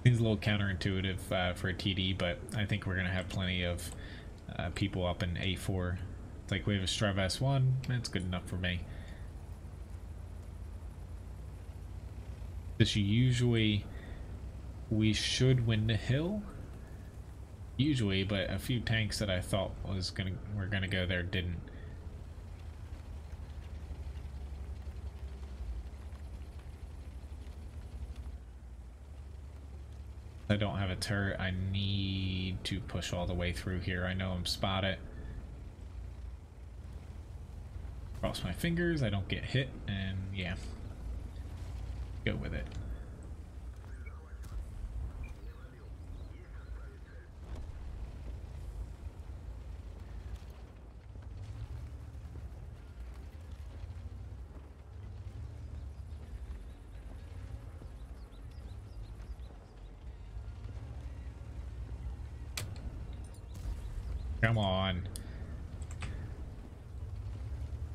Seems a little counterintuitive for a TD, but I think we're gonna have plenty of people up in A4. It's like we have a Strav S1, that's good enough for me. This usually, we should win the hill. Usually, but a few tanks that I thought were gonna go there didn't. I don't have a turret. I need to push all the way through here. I know I'm spotted. Cross my fingers, I don't get hit, and yeah. Go with it. Come on.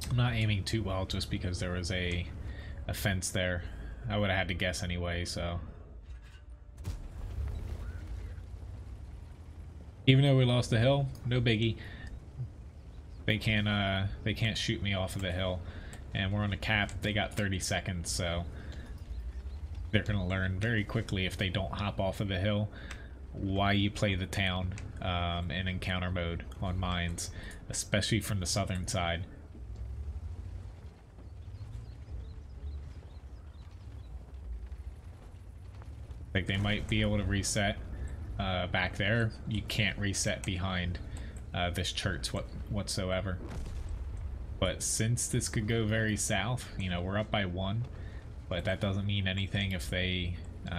I'm not aiming too well just because there was a fence there. I would have had to guess anyway, so. Even though we lost the hill, no biggie. They can't shoot me off of the hill. And we're on the cap, they got 30 seconds, so they're gonna learn very quickly if they don't hop off of the hill why you play the town in encounter mode on mines, especially from the southern side. Like they might be able to reset back there. You can't reset behind this church whatsoever. But since this could go very south, you know, we're up by 1, but that doesn't mean anything if they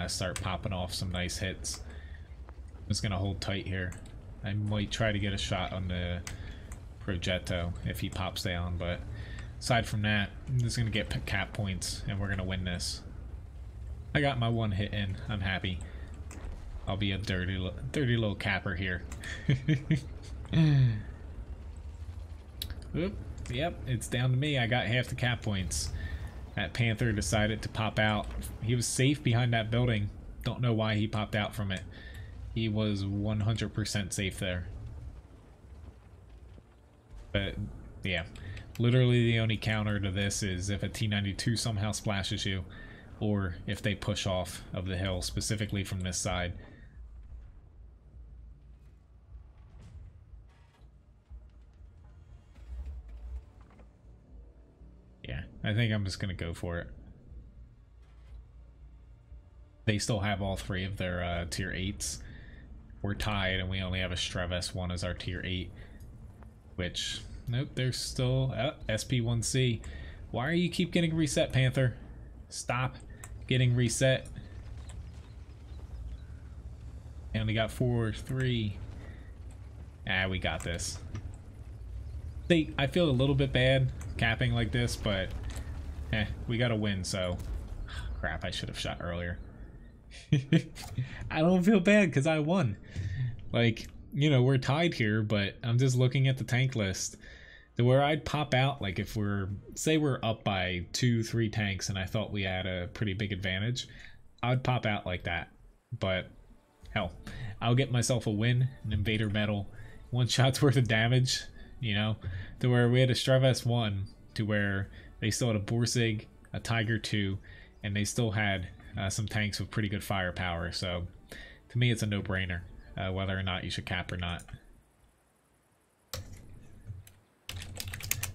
start popping off some nice hits. I'm just gonna hold tight here. I might try to get a shot on the Progetto if he pops down, but aside from that, I'm just gonna get cap points and we're gonna win this. I got my 1 hit in. I'm happy. I'll be a dirty little capper here. Oop. Yep, it's down to me. I got half the cap points. That Panther decided to pop out. He was safe behind that building. Don't know why he popped out from it. He was 100% safe there. But, yeah. Literally the only counter to this is if a T-92 somehow splashes you, or if they push off of the hill, specifically from this side. Yeah, I think I'm just gonna go for it. They still have all 3 of their tier 8s. We're tied and we only have a Strav S1 as our tier 8. Which, nope, there's still SP1C. Why are you keep getting reset, Panther? Stop getting reset. I only got 4, 3. Ah, we got this. I feel a little bit bad capping like this, but we gotta win, so crap, I should have shot earlier. I don't feel bad because I won. Like, you know, we're tied here, but I'm just looking at the tank list to where I'd pop out, like if say we're up by 2, 3 tanks and I thought we had a pretty big advantage, I'd pop out like that. But hell, I'll get myself a win, an invader medal, 1 shot's worth of damage, you know, to where we had a Strav S1 to where they still had a Borsig, a Tiger 2, and they still had some tanks with pretty good firepower. So to me, it's a no-brainer whether or not you should cap or not.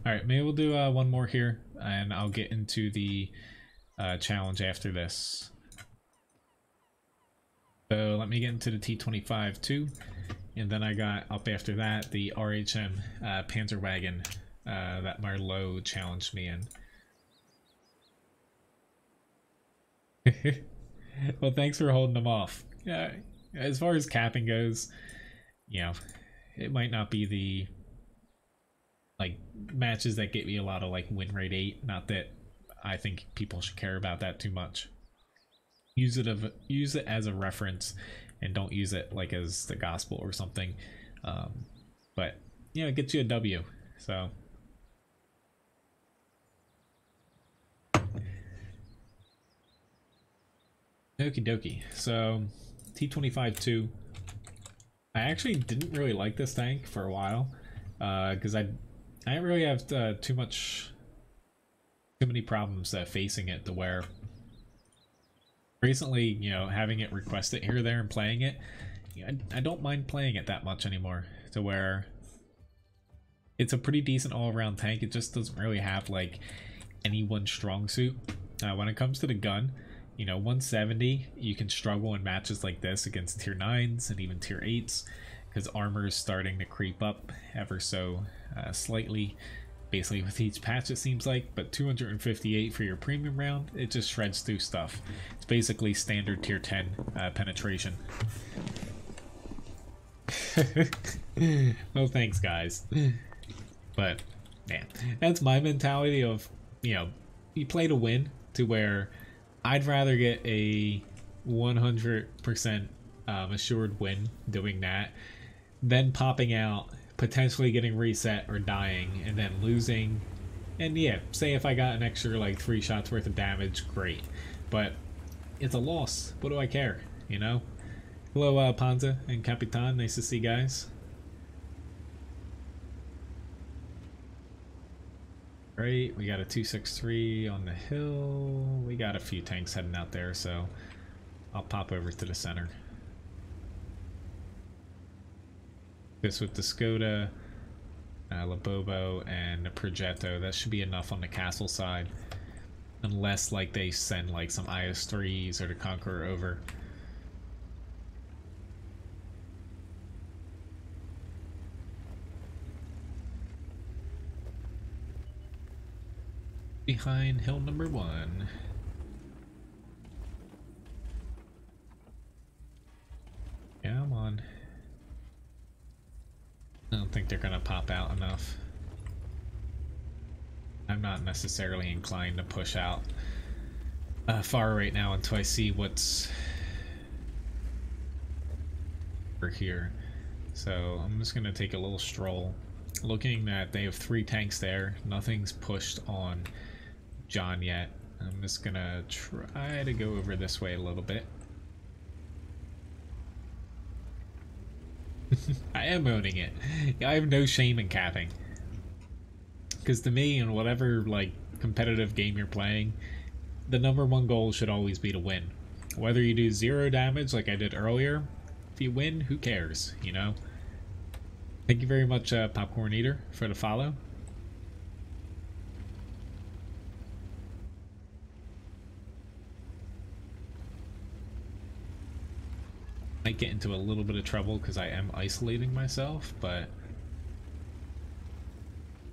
All right, maybe we'll do one more here, and I'll get into the challenge after this. So let me get into the T-25 too, and then I got up after that the RHM Panzer Wagon that Marlowe challenged me in. Well, thanks for holding them off. Yeah, as far as capping goes, you know, it might not be the like matches that get me a lot of like win rate 8. Not that I think people should care about that too much. Use it as a reference, and don't use it like as the gospel or something. But you know, it gets you a W. So okie dokie. So T-25-2. I actually didn't really like this tank for a while because I didn't really have too many problems facing it, to where recently, you know, having it requested here or there and playing it, you know, I don't mind playing it that much anymore, to where it's a pretty decent all-around tank. It just doesn't really have like any one strong suit. When it comes to the gun, you know, 170, you can struggle in matches like this against tier 9s and even tier 8s, because armor is starting to creep up ever so slightly, basically with each patch it seems like. But 258 for your premium round, it just shreds through stuff. It's basically standard tier 10 penetration. Well, thanks guys. But yeah, that's my mentality of, you know, you play to win, to where I'd rather get a 100% assured win doing that than popping out, potentially getting reset or dying, and then losing. And yeah, say if I got an extra like 3 shots worth of damage, great, but it's a loss. What do I care, you know? Hello Panza and Capitan, nice to see you guys. Right, we got a 263 on the hill. We got a few tanks heading out there, so I'll pop over to the center. This with the Skoda, Labobo, and the Progetto. That should be enough on the castle side, unless like they send like some IS-3s or the Conqueror over. Behind hill number 1. Come on. I don't think they're gonna pop out enough. I'm not necessarily inclined to push out far right now until I see what's over here. So I'm just gonna take a little stroll. Looking at, they have 3 tanks there. Nothing's pushed on John yet. I'm just gonna try to go over this way a little bit. I am owning it. I have no shame in capping, because to me, in whatever like competitive game you're playing, the #1 goal should always be to win. Whether you do 0 damage like I did earlier, if you win, who cares, you know? Thank you very much, Popcorn Eater, for the follow. Might get into a little bit of trouble because I am isolating myself, but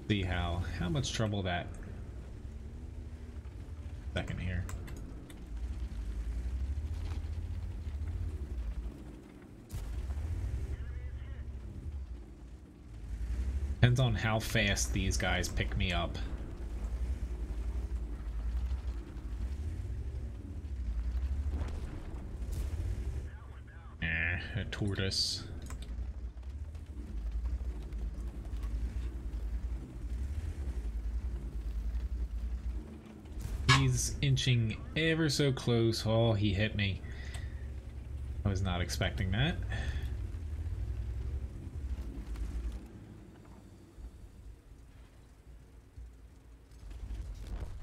see how much trouble that second here. Depends on how fast these guys pick me up. A tortoise. He's inching ever so close. Oh, he hit me. I was not expecting that.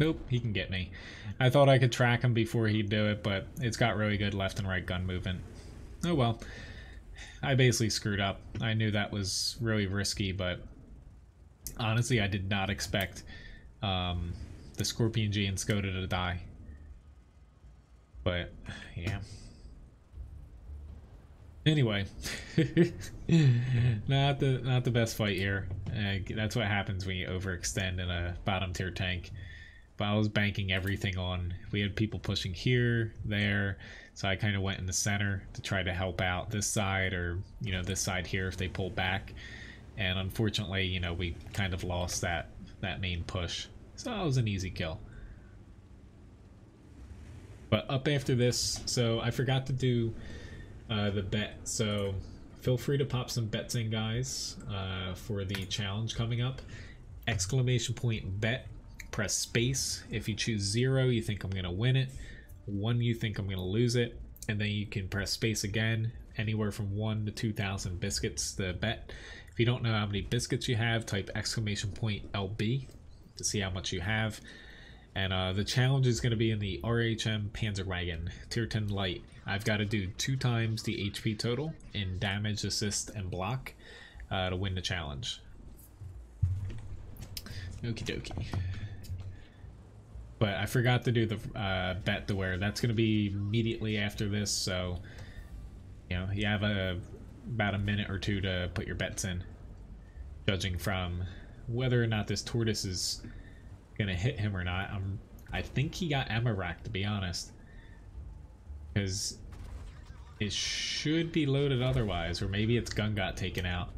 Nope, he can get me. I thought I could track him before he'd do it, but it's got really good left and right gun movement. Oh well. I basically screwed up. I knew that was really risky, but honestly I did not expect the Scorpion G and Skoda to die. But yeah. Anyway, not the best fight here. That's what happens when you overextend in a bottom tier tank. But I was banking everything on. We had people pushing here, there, so I kind of went in the center to try to help out this side, or you know, this side here if they pull back. And unfortunately, you know, we kind of lost that main push. So it was an easy kill. But up after this, so I forgot to do the bet, so feel free to pop some bets in, guys, for the challenge coming up. Exclamation point bet, press space. If you choose 0, you think I'm gonna win it. 1, you think I'm gonna lose it, and then you can press space again. Anywhere from 1 to 2,000 biscuits the bet. If you don't know how many biscuits you have, type exclamation point LB to see how much you have. And the challenge is going to be in the RHM Panzerwagen Tier 10 Light. I've got to do 2 times the HP total in damage, assist, and block to win the challenge. Okie dokie. But I forgot to do the bet to where that's going to be immediately after this, so you know, you have about a minute or 2 to put your bets in, judging from whether or not this tortoise is gonna hit him or not. I think he got Amarak, to be honest, because it should be loaded otherwise, or maybe its gun got taken out.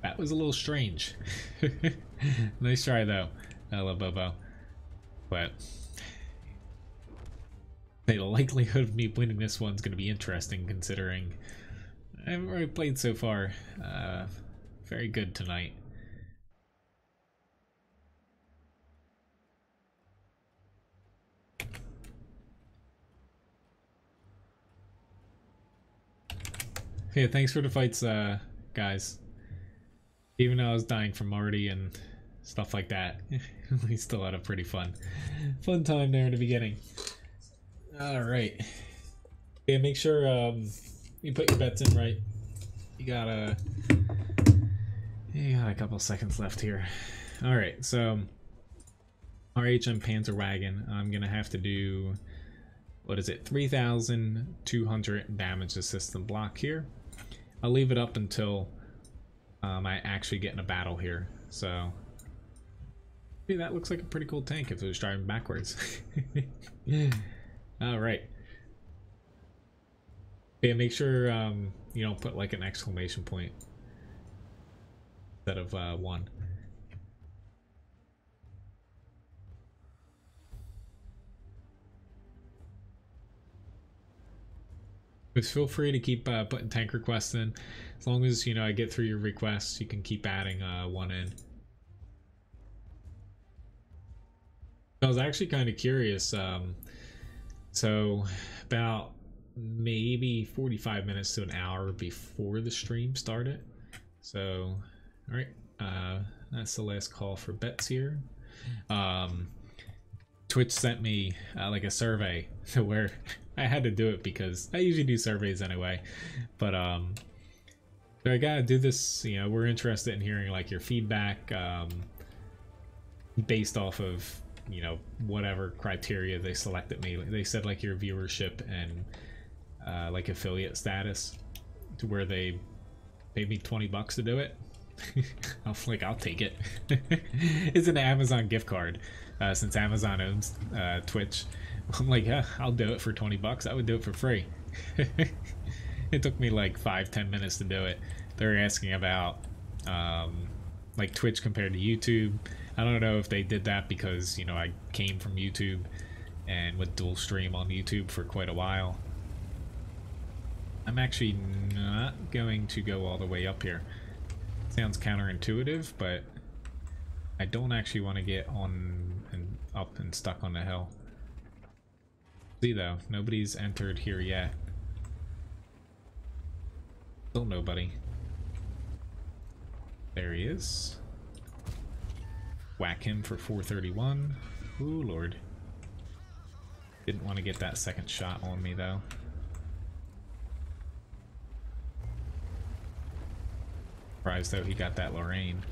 That was a little strange. Nice try though, Ella Bobo. But the likelihood of me winning this one's gonna be interesting, considering I haven't really played so far. Very good tonight. Okay, thanks for the fights, guys. Even though I was dying from Marty and stuff like that, we still had a pretty fun time there in the beginning. Alright. Yeah, make sure you put your bets in right. You got a couple seconds left here. Alright, so RHM Panzerwagen, I'm gonna have to do, what is it, 3,200 damage, assist, and block here. I'll leave it up until I actually get in a battle here. So, hey, that looks like a pretty cool tank if it was driving backwards. Alright. Yeah, make sure you don't put like an exclamation point instead of 1. Just feel free to keep putting tank requests in. As long as, you know, I get through your requests, you can keep adding 1 in. I was actually kind of curious. So about maybe 45 minutes to an hour before the stream started. So, all right, that's the last call for bets here. Twitch sent me like a survey where I had to do it because I usually do surveys anyway, but so I gotta do this. You know, we're interested in hearing like your feedback based off of, you know, whatever criteria they selected me. They said like your viewership and like affiliate status, to where they paid me $20 to do it. I was like, I'll take it. It's an Amazon gift card, since Amazon owns Twitch. I'm like, yeah, I'll do it for $20. I would do it for free. It took me like 5-10 minutes to do it. They're asking about like Twitch compared to YouTube. I don't know if they did that because, you know, I came from YouTube and would dual stream on YouTube for quite a while. I'm actually not going to go all the way up here. Sounds counterintuitive, but I don't actually want to get on and up and stuck on the hill. See though, nobody's entered here yet. Still nobody. There he is. Whack him for 431. Ooh, Lord. Didn't want to get that second shot on me, though. Surprised, though, he got that Lorraine.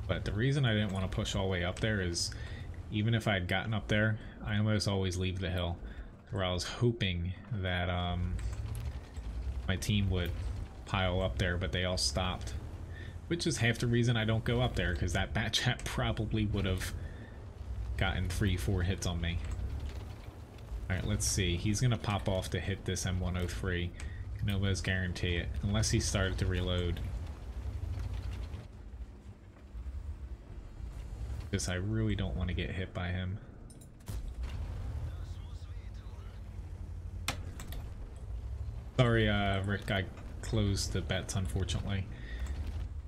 But the reason I didn't want to push all the way up there is, even if I had gotten up there, I almost always leave the hill. Where I was hoping that my team would pile up there, but they all stopped. Which is half the reason I don't go up there, because that bat chat probably would have gotten 3-4 hits on me. Alright, let's see. He's going to pop off to hit this M103. Can almost guarantee it, unless he started to reload. Because I really don't want to get hit by him. Sorry, Rick, I closed the bets, unfortunately.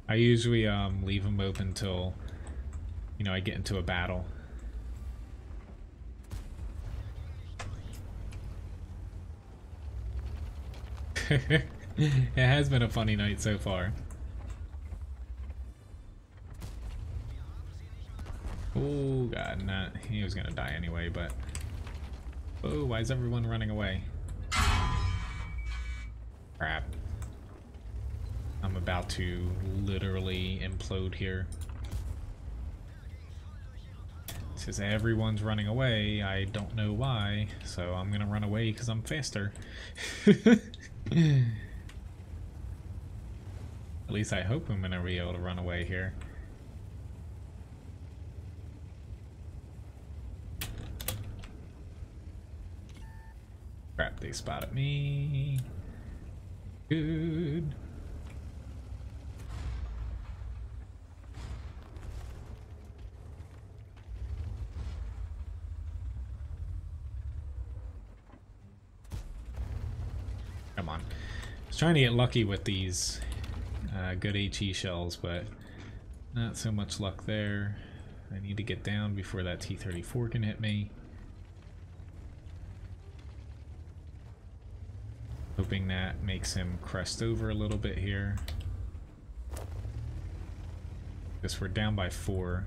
I usually leave them open till, you know, I get into a battle. It has been a funny night so far. Oh god, nah, he was gonna die anyway, but... Oh, why is everyone running away? Crap. I'm about to literally implode here. Since everyone's running away, I don't know why, so I'm gonna run away because I'm faster. At least I hope I'm gonna be able to run away here. Crap, they spotted me. Good. Come on. I was trying to get lucky with these good HE shells, but not so much luck there. I need to get down before that T-34 can hit me. Hoping that makes him crest over a little bit here. Because we're down by 4.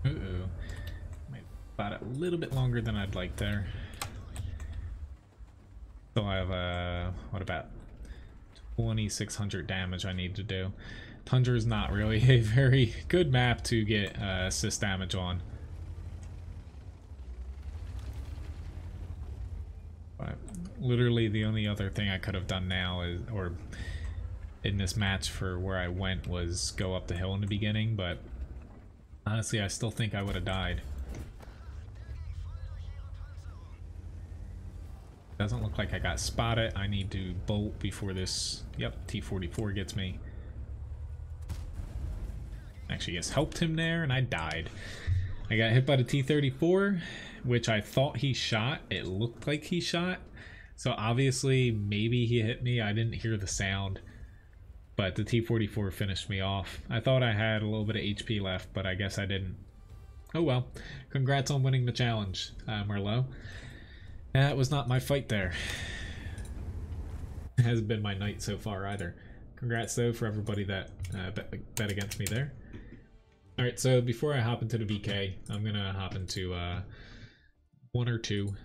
Uh-oh. Might bought it a little bit longer than I'd like there. So I have, what about 2,600 damage I need to do. Tundra is not really a very good map to get assist damage on. But literally the only other thing I could have done now is, or in this match for where I went, was go up the hill in the beginning, but honestly, I still think I would have died. Doesn't look like I got spotted. I need to bolt before this, yep, T-44 gets me. Actually just helped him there and I died. I got hit by the T-34, which I thought he shot. It looked like he shot. So obviously maybe he hit me. I didn't hear the sound. But the T-44 finished me off. I thought I had a little bit of HP left, but I guess I didn't. Oh well. Congrats on winning the challenge, Merlot. That was not my fight there. It hasn't been my night so far either. Congrats though for everybody that bet against me there. Alright, so before I hop into the VK, I'm gonna hop into one or two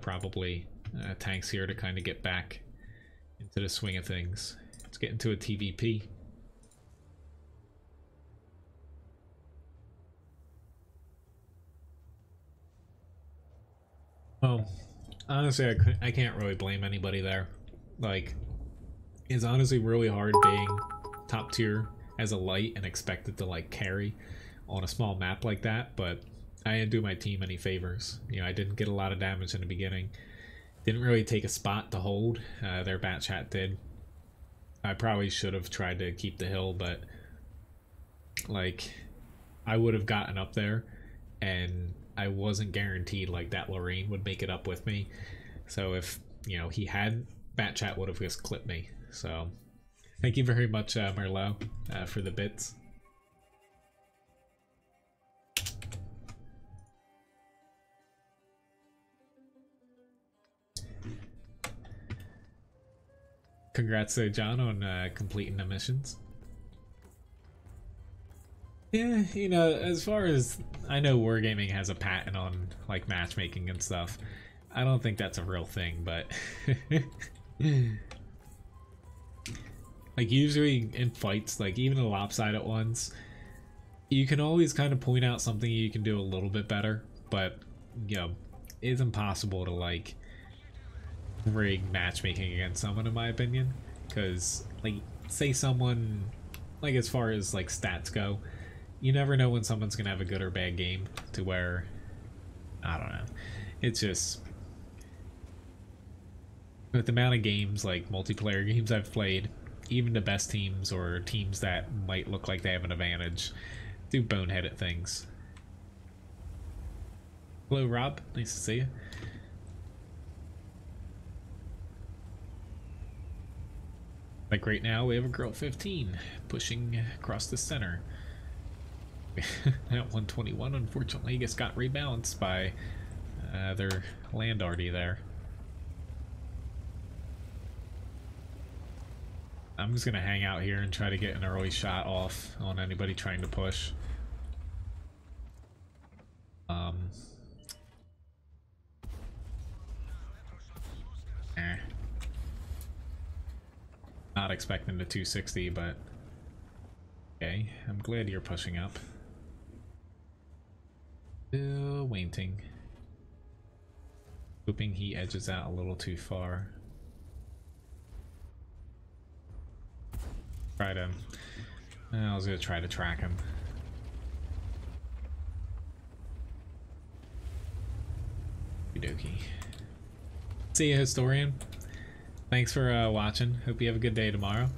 probably tanks here to kind of get back into the swing of things. Let's get into a TVP. Well, honestly, I can't really blame anybody there. Like, it's honestly really hard being top tier as a light and expected to like carry on a small map like that, but I didn't do my team any favors. You know, I didn't get a lot of damage in the beginning. Didn't really take a spot to hold. Their bat chat did. I probably should have tried to keep the hill, but like I would have gotten up there and I wasn't guaranteed like that Lorraine would make it up with me. So if, you know, he had, Bat Chat would have just clipped me. So thank you very much, Merlot, for the bits. Congrats to John on completing the missions. Yeah, you know, as far as I know, Wargaming has a patent on like matchmaking and stuff. I don't think that's a real thing, but like usually in fights, like even the lopsided ones, you can always kind of point out something you can do a little bit better, but you know, it's impossible to like rig matchmaking against someone, in my opinion, because like say someone, like as far as like stats go, you never know when someone's gonna have a good or bad game, to where I don't know, it's just with the amount of games, like multiplayer games I've played, even the best teams or teams that might look like they have an advantage do boneheaded things. Hello Rob, nice to see you. Like right now, we have a girl 15 pushing across the center. At 121, unfortunately, just got rebalanced by their land arty there. I'm just gonna hang out here and try to get an early shot off on anybody trying to push. Not expecting the 260, but okay, I'm glad you're pushing up. Still waiting. Hoping he edges out a little too far. I was gonna try to track him. Okey-dokey. See you, Historian. Thanks for watching. Hope you have a good day tomorrow.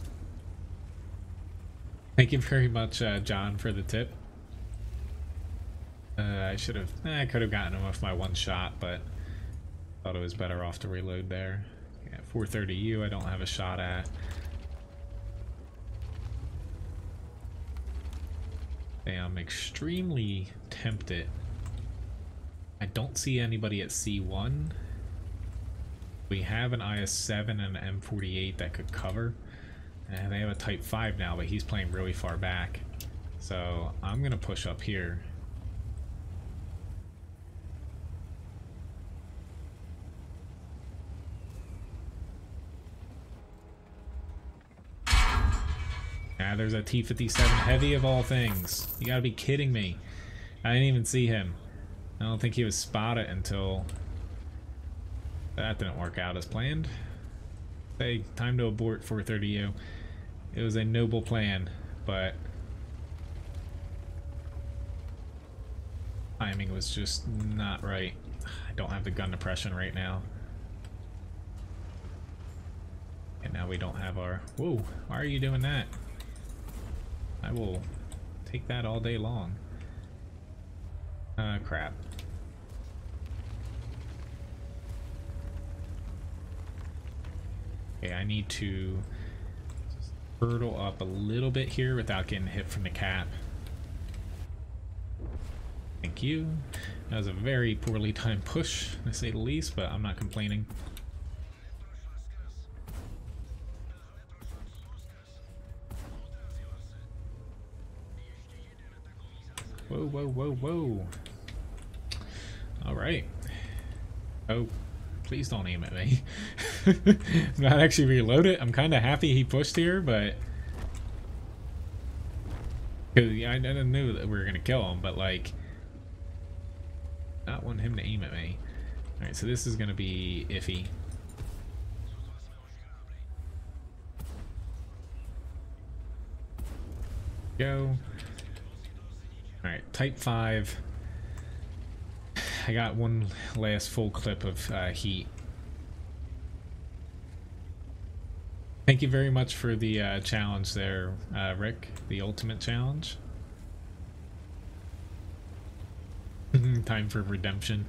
Thank you very much, John, for the tip. I could have gotten him with my one shot, but thought it was better off to reload there. Yeah, 430U I don't have a shot at. I'm extremely tempted. I don't see anybody at C1. We have an IS-7 and an M48 that could cover. And they have a Type 5 now, but he's playing really far back. So I'm gonna push up here. Ah, there's a T-57 heavy of all things. You gotta be kidding me. I didn't even see him. I don't think he was spotted until... That didn't work out as planned. Hey, time to abort 430U. It was a noble plan, but... timing was just not right. I don't have the gun depression right now. And now we don't have our... Whoa, why are you doing that? I will take that all day long. Crap. Okay, I need to hurdle up a little bit here without getting hit from the cap. Thank you. That was a very poorly timed push, to say the least, but I'm not complaining. Whoa, whoa, whoa, whoa. Alright. Oh, please don't aim at me. Not actually reload it. I'm kind of happy he pushed here, but... Cause I knew that we were going to kill him, but like... not want him to aim at me. Alright, so this is going to be iffy. Go. Alright, Type 5. I got one last full clip of heat. Thank you very much for the challenge there, Rick. The ultimate challenge. Time for redemption.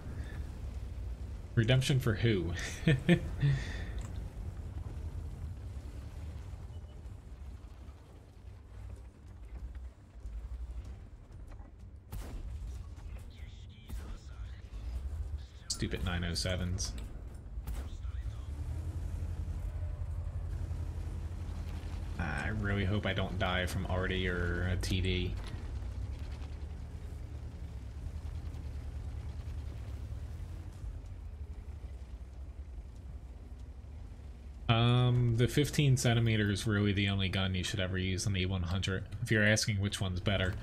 Redemption for who? Stupid 907s. I really hope I don't die from Artie or a TD. The 15 centimeter is really the only gun you should ever use on the E100. If you're asking which one's better,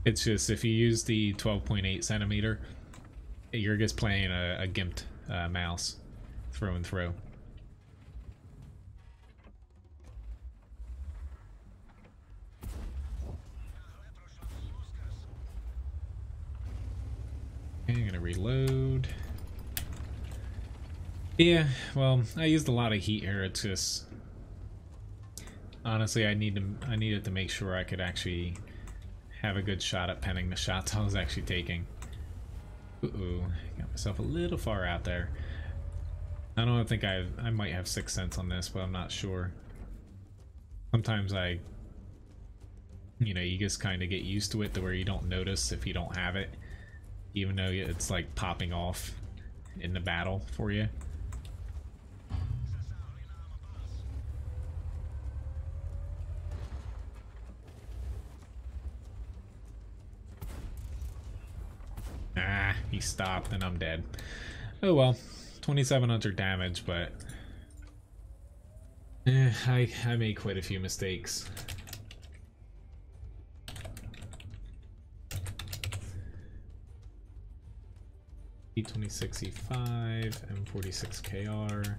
it's just if you use the 12.8 centimeter, you're just playing a gimped mouse through and through. Okay, I'm gonna reload. Yeah, well, I used a lot of heat here. It's just honestly, I needed to make sure I could actually have a good shot at penning the shots I was actually taking. Uh-oh, got myself a little far out there. I don't think I might have 6th sense on this, but I'm not sure. Sometimes you just kind of get used to it to where you don't notice if you don't have it, even though it's like popping off in the battle for you. Ah, he stopped and I'm dead. Oh well, 2,700 damage, but I made quite a few mistakes. E26E5, M46KR,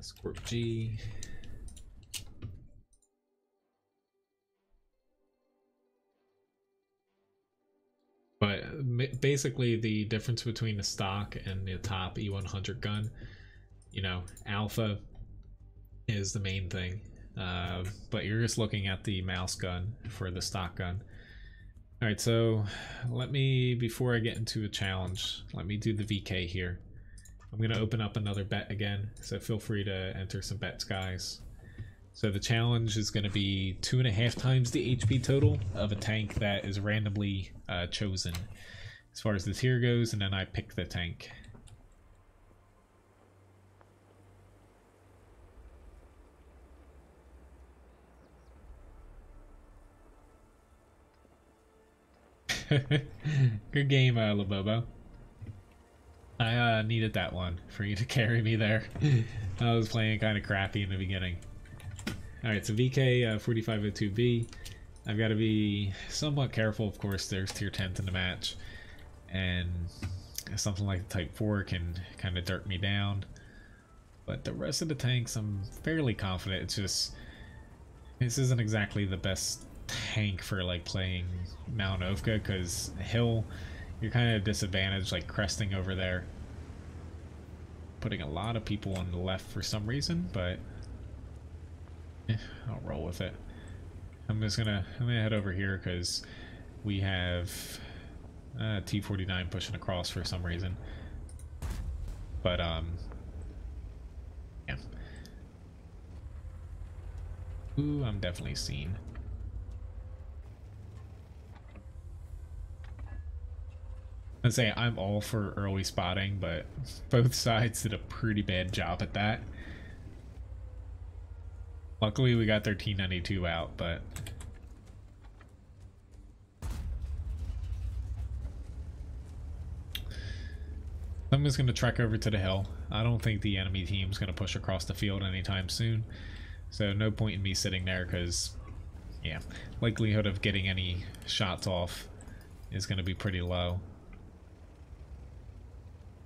Squirt G. But basically the difference between the stock and the top E100 gun, alpha is the main thing, but you're just looking at the mouse gun for the stock gun. Alright, so before I get into a challenge, let me do the VK here. I'm going to open up another bet again, so feel free to enter some bets, guys. So the challenge is going to be 2.5 times the HP total of a tank that is randomly chosen as far as the tier goes, and then I pick the tank. Good game, Labobo. I needed that one for you to carry me there. I was playing kind of crappy in the beginning. Alright, so VK 4502B. I've got to be somewhat careful, of course. There's tier 10s in the match, and something like the Type 4 can kind of dirt me down. But the rest of the tanks, I'm fairly confident. It's just, this isn't exactly the best tank for like playing Mount Ofka, because hill, you're kind of disadvantaged, like cresting over there. Putting a lot of people on the left for some reason, but I'll roll with it. I'm gonna head over here because we have T49 pushing across for some reason. But yeah. Ooh, I'm definitely seen. I'd say I'm all for early spotting, but both sides did a pretty bad job at that. Luckily we got their T92 out, but I'm just going to trek over to the hill. I don't think the enemy team's going to push across the field anytime soon, so no point in me sitting there because, yeah, likelihood of getting any shots off is going to be pretty low.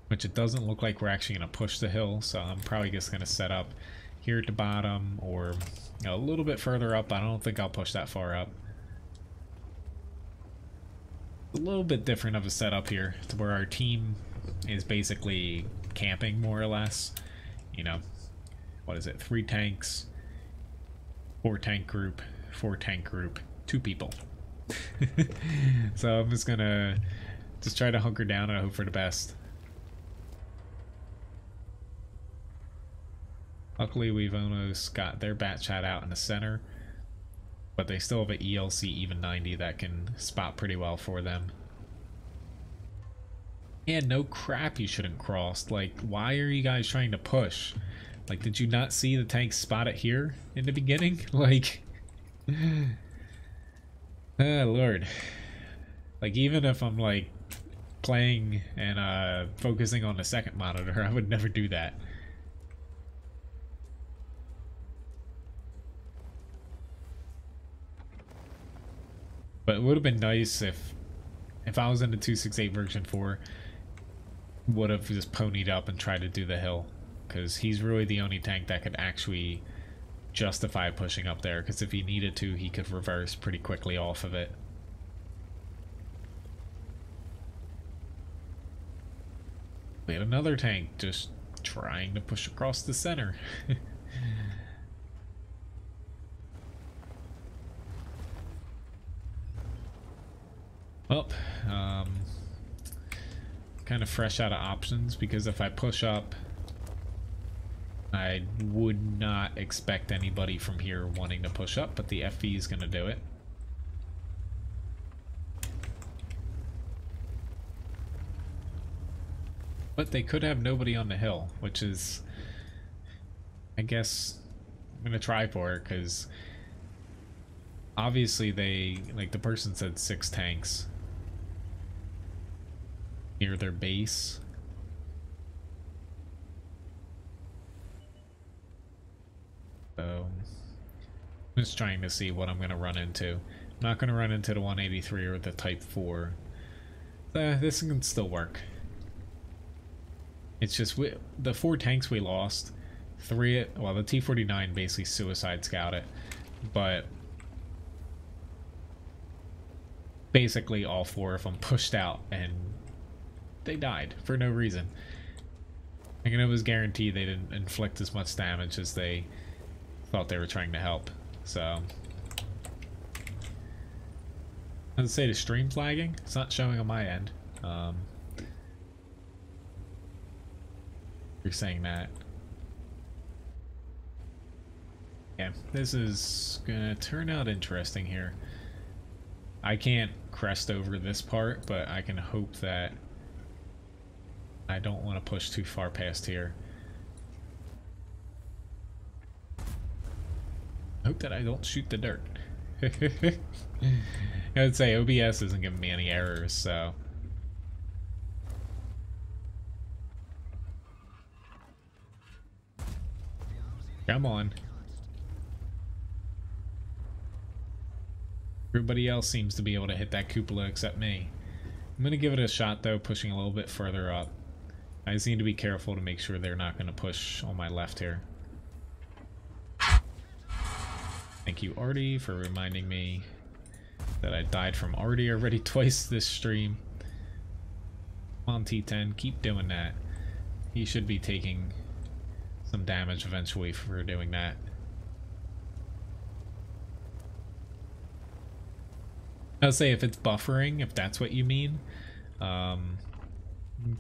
Which it doesn't look like we're actually going to push the hill, so I'm probably just going to set up here at the bottom or a little bit further up. I don't think I'll push that far up. A little bit different of a setup here to where our team is basically camping more or less. You know, what is it? 3 tanks, 4 tank group, 4 tank group, 2 people. So I'm just gonna try to hunker down and hope for the best. Luckily, we've almost got their bat chat out in the center, but they still have an ELC even 90 that can spot pretty well for them. And no crap, you shouldn't cross. Like, why are you guys trying to push? Like, did you not see the tank spot it here in the beginning? Like, oh Lord. Like, even if I'm like playing and focusing on the second monitor, I would never do that. But it would have been nice if I was in the 268 version 4, would have just ponied up and tried to do the hill, because he's really the only tank that could actually justify pushing up there, because if he needed to, he could reverse pretty quickly off of it. We had another tank just trying to push across the center. Well, kind of fresh out of options, because if I push up, I would not expect anybody from here wanting to push up, but the FV is going to do it. But they could have nobody on the hill, which is, I guess, I'm going to try for it, because obviously they, like the person said 6 tanks near their base. So I'm just trying to see what I'm going to run into. I'm not going to run into the 183 or the Type 4. This can still work. It's just the 4 tanks we lost, 3, well, the T-49 basically suicide scouted, but basically all 4 of them pushed out and they died for no reason. I think it was guaranteed they didn't inflict as much damage as they thought they were trying to help. So I'd say the stream's lagging. It's not showing on my end. You're saying that. Yeah, this is gonna turn out interesting here. I can't crest over this part, but I can hope that I don't want to push too far past here. Hope that I don't shoot the dirt. I would say OBS isn't giving me any errors, so. Come on. Everybody else seems to be able to hit that cupola except me. I'm going to give it a shot though, pushing a little bit further up. I just need to be careful to make sure they're not going to push on my left here. Thank you, Artie, for reminding me that I died from Artie already twice this stream. Come on, T10, keep doing that. He should be taking some damage eventually for doing that. I'll say if it's buffering, if that's what you mean,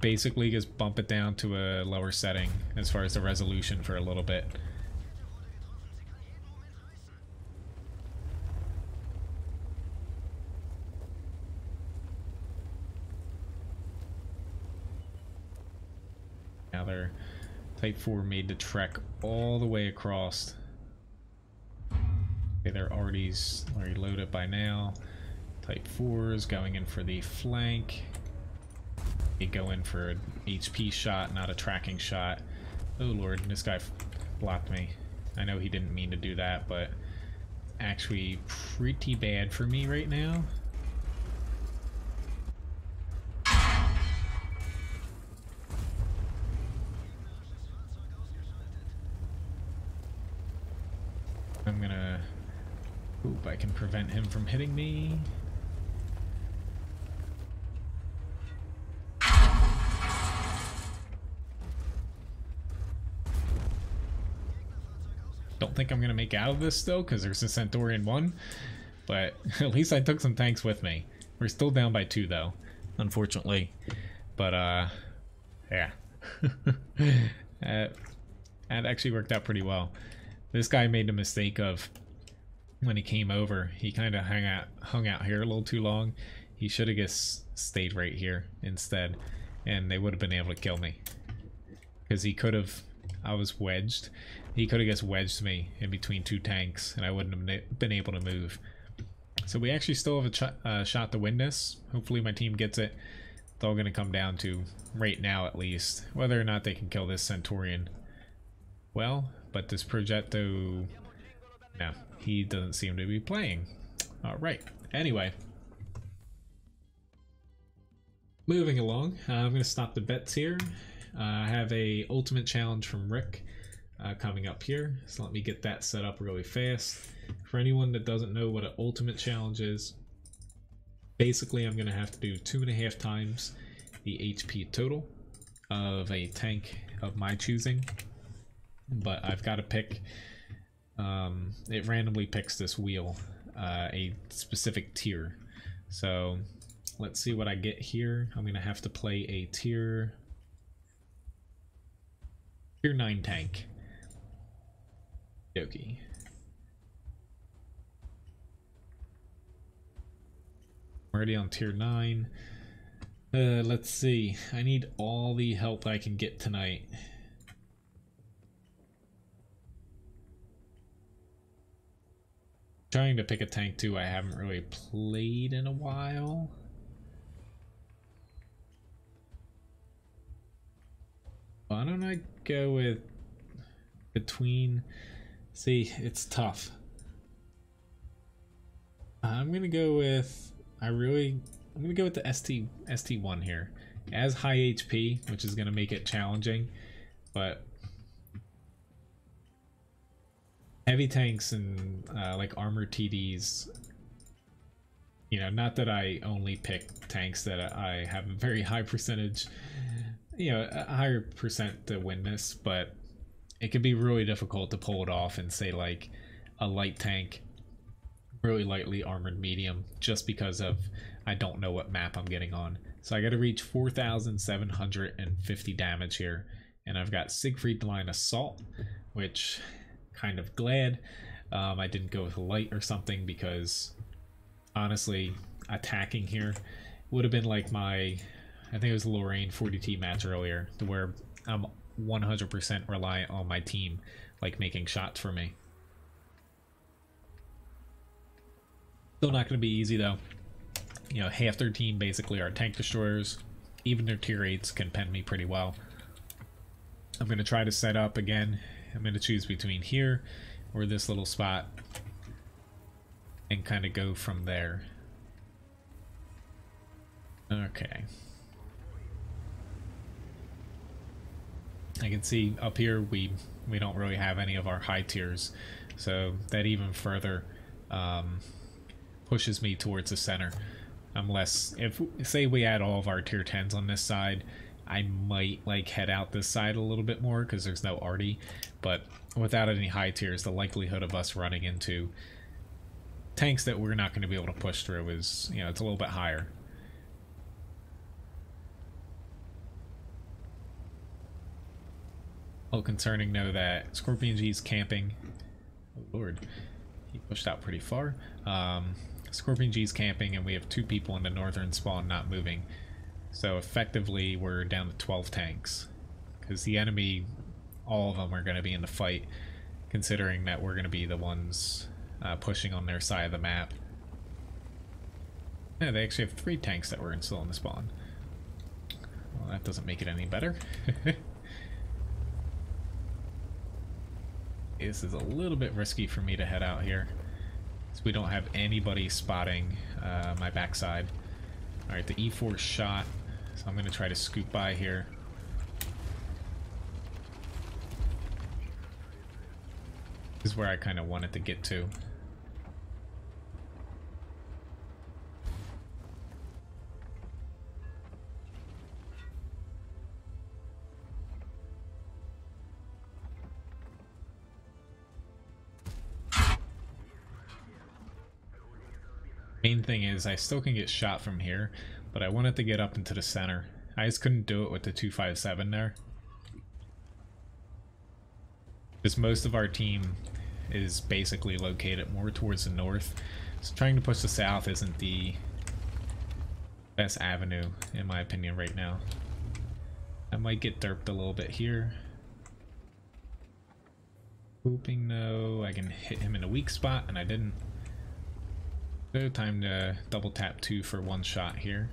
basically just bump it down to a lower setting as far as the resolution for a little bit. Now they're Type 4 made the trek all the way across. Okay, they're already loaded by now. Type 4 is going in for the flank. They go in for an HP shot, not a tracking shot. Oh lord, this guy blocked me. I know he didn't mean to do that, but actually pretty bad for me right now. I'm gonna hope I can prevent him from hitting me. Don't think I'm gonna make out of this still, because there's a Centaurian 1. But at least I took some tanks with me. We're still down by 2 though, unfortunately. But yeah. That actually worked out pretty well. This guy made the mistake of, when he came over, he kind of hung out here a little too long. He should have just stayed right here instead, and they would have been able to kill me. Because he could have, I was wedged. He could have just wedged me in between 2 tanks, and I wouldn't have been able to move. So we actually still have a shot to win this. Hopefully my team gets it. It's all going to come down to, right now at least, whether or not they can kill this Centurion. Well, but this Progetto, no, he doesn't seem to be playing. Alright, anyway. Moving along, I'm going to stop the bets here. I have a ultimate challenge from Rick coming up here, so let me get that set up really fast. For anyone that doesn't know what an ultimate challenge is, basically I'm going to have to do 2.5 times the HP total of a tank of my choosing, but I've got to pick, it randomly picks this wheel, a specific tier. So let's see what I get here. I'm going to have to play a tier 9 tank. Dokie. Already on tier 9. Let's see. I need all the help I can get tonight. Trying to pick a tank too I haven't really played in a while. Why don't I go with between? See, it's tough. I'm gonna go with I'm gonna go with the ST1 here. It has high HP, which is gonna make it challenging, but heavy tanks and like armored TDs, you know, not that I only pick tanks that I have a very high percentage, you know, a higher percent to win this, but it can be really difficult to pull it off and say like a light tank, really lightly armored medium, just because of I don't know what map I'm getting on. So I got to reach 4,750 damage here, and I've got Siegfried Line Assault, which kind of glad I didn't go with a light or something, because honestly attacking here would have been like my, I think it was Lorraine 40T match earlier, to where I'm 100% reliant on my team like making shots for me. Still not going to be easy though. You know, half their team basically are tank destroyers. Even their tier 8s can pen me pretty well. I'm going to try to set up again. I'm going to choose between here or this little spot and kind of go from there. Okay. I can see up here we don't really have any of our high tiers, so that even further pushes me towards the center. Unless, if say we add all of our tier 10s on this side, I might like head out this side a little bit more because there's no arty, but without any high tiers, the likelihood of us running into tanks that we're not going to be able to push through is, you know, it's a little bit higher. Well, concerning though that Scorpion G's camping. Oh lord, he pushed out pretty far. Scorpion G's camping, and we have 2 people in the northern spawn not moving. So effectively we're down to 12 tanks. Because the enemy, all of them are going to be in the fight, considering that we're going to be the ones pushing on their side of the map. Yeah, they actually have 3 tanks that were still in the spawn. Well, that doesn't make it any better. This is a little bit risky for me to head out here, so we don't have anybody spotting my backside. Alright, the E4 shot, so I'm going to try to scoop by here. This is where I kind of wanted to get to. Main thing is I still can get shot from here, but I wanted to get up into the center. I just couldn't do it with the 257 there. Because most of our team is basically located more towards the north. So trying to push the south isn't the best avenue, in my opinion, right now. I might get derped a little bit here. Hoping, no, I can hit him in a weak spot, and I didn't. So time to double tap 2 for 1 shot here.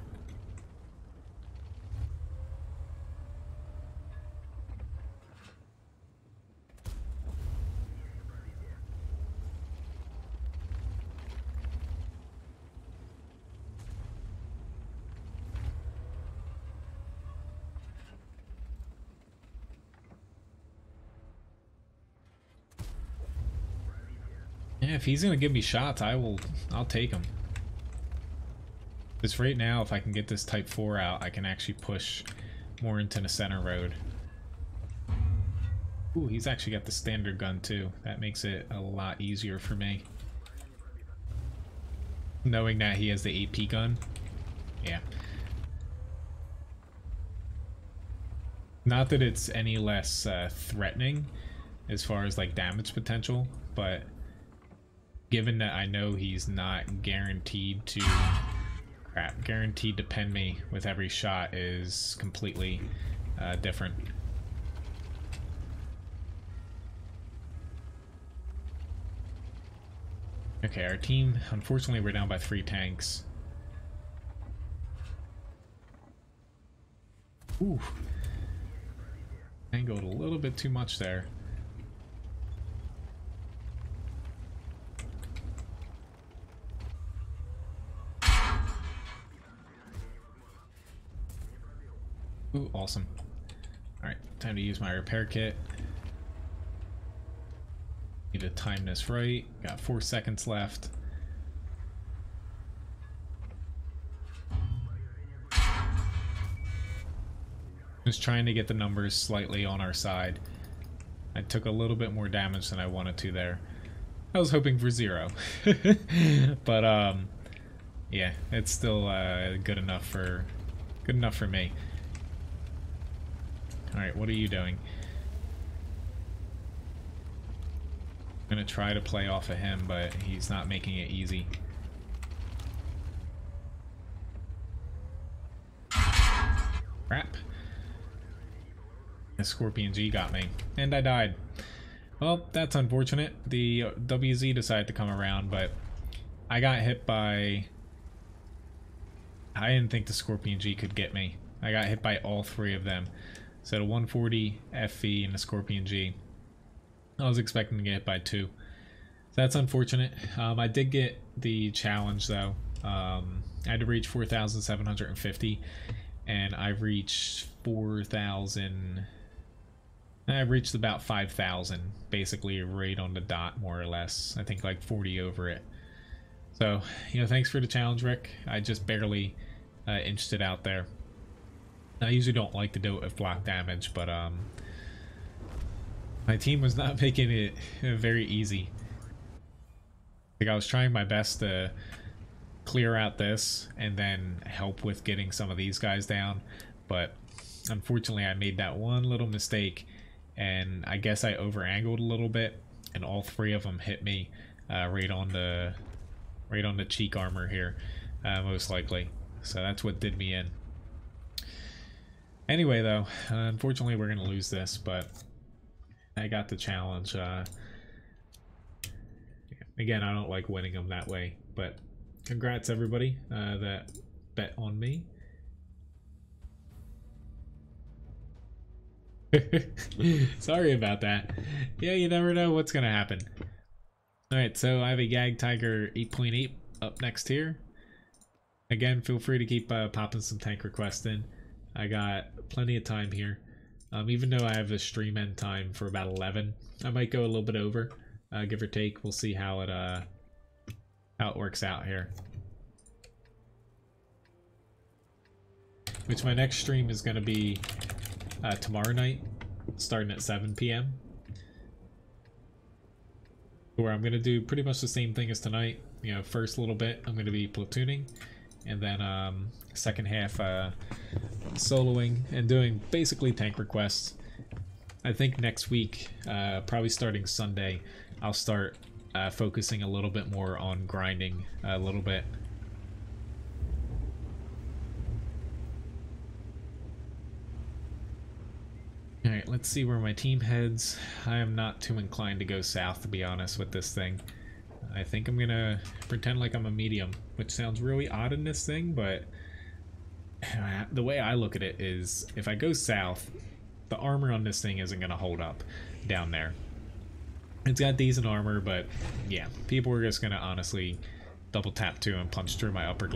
Yeah, if he's gonna give me shots, I'll take him. Because right now, if I can get this Type 4 out, I can actually push more into the center road. Ooh, he's actually got the standard gun too. That makes it a lot easier for me. Knowing that he has the AP gun. Yeah. Not that it's any less threatening as far as like damage potential, but given that I know he's not guaranteed to guaranteed to pen me with every shot is completely different. Okay, our team, unfortunately we're down by 3 tanks. Ooh. Angled a little bit too much there. Ooh, awesome. Alright, time to use my repair kit. Need to time this right. Got 4 seconds left. Just trying to get the numbers slightly on our side. I took a little bit more damage than I wanted to there. I was hoping for 0. But yeah, it's still good enough for me. Alright, what are you doing? I'm gonna try to play off of him, but he's not making it easy. Crap. The Scorpion G got me, and I died. Well, that's unfortunate. The WZ decided to come around, but I got hit by... I didn't think the Scorpion G could get me. I got hit by all 3 of them. So the 140, FV, and the Scorpion G. I was expecting to get hit by 2. So that's unfortunate. I did get the challenge though. I had to reach 4,750, and I reached 4,000. I reached about 5,000, basically right on the dot, more or less. I think like 40 over it. So, you know, thanks for the challenge, Rick. I just barely inched it out there. I usually don't like to do it with block damage, but my team was not making it very easy. Like, I was trying my best to clear out this and then help with getting some of these guys down, but unfortunately I made that one little mistake, and I guess I over angled a little bit, and all 3 of them hit me right on the cheek armor here, most likely. So that's what did me in. Anyway, though, unfortunately we're gonna lose this, but I got the challenge. Again, I don't like winning them that way, but congrats everybody that bet on me. Sorry about that. Yeah, you never know what's gonna happen. Alright, so I have a Gag Tiger 8.8 up next here. Again, feel free to keep popping some tank requests in. I got plenty of time here. Even though I have a stream end time for about 11, I might go a little bit over, give or take. We'll see how it works out here. Which my next stream is going to be tomorrow night, starting at 7 p.m. Where I'm going to do pretty much the same thing as tonight. first little bit I'm going to be platooning, and then second half soloing and doing basically tank requests. I think next week, probably starting Sunday, I'll start focusing a little bit more on grinding a little bit. Alright, let's see where my team heads. I am not too inclined to go south, to be honest, with this thing. I think I'm gonna pretend like I'm a medium, which sounds really odd in this thing, but the way I look at it is, if I go south, the armor on this thing isn't gonna hold up down there. It's got decent armor, but yeah, people are just gonna honestly double tap 2 and punch through my upper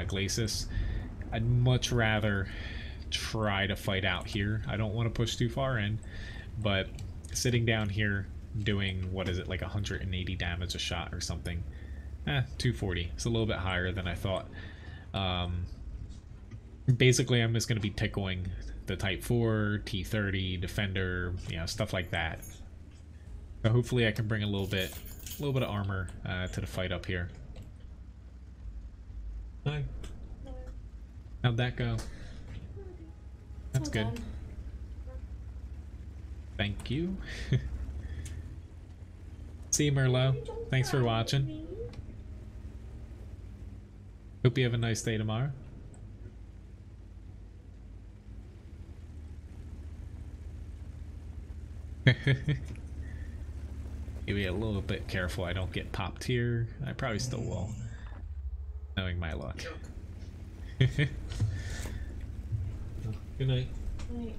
glacis. I'd much rather try to fight out here. I don't want to push too far in, but sitting down here doing, what is it, like 180 damage a shot or something. 240. It's a little bit higher than I thought. Basically, I'm just going to be tickling the Type 4, T30, Defender, stuff like that. So hopefully I can bring a little bit of armor to the fight up here. Hi. How'd that go? That's good. Thank you. See you, Merlot. Thanks for watching. Hope you have a nice day tomorrow. Be a little bit careful I don't get popped here. I probably still will, knowing my luck. Good night. Right.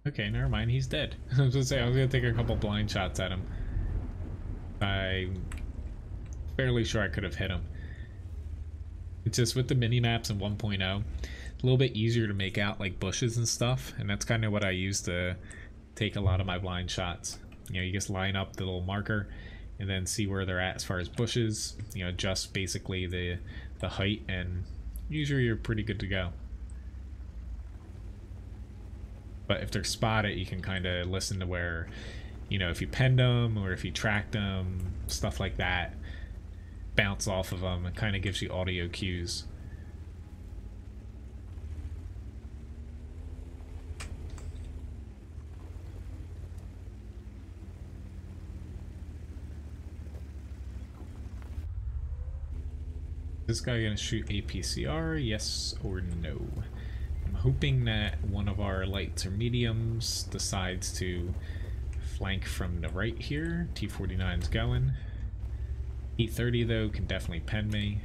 Okay, never mind. He's dead. I was gonna say I was gonna take a couple blind shots at him. I'm fairly sure I could have hit him. It's just with the mini maps in 1.0, a little bit easier to make out like bushes and stuff, and that's kind of what I use to take a lot of my blind shots. You just line up the little marker and then see where they're at as far as bushes, adjust basically the height, and usually you're pretty good to go. But if they're spotted, you can kind of listen to where, if you penned them or if you tracked them, stuff like that, bounce off of them. It kind of gives you audio cues. Is this guy gonna shoot APCR? Yes or no? I'm hoping that one of our lights or mediums decides to flank from the right here. T49's going. T30 though can definitely pen me.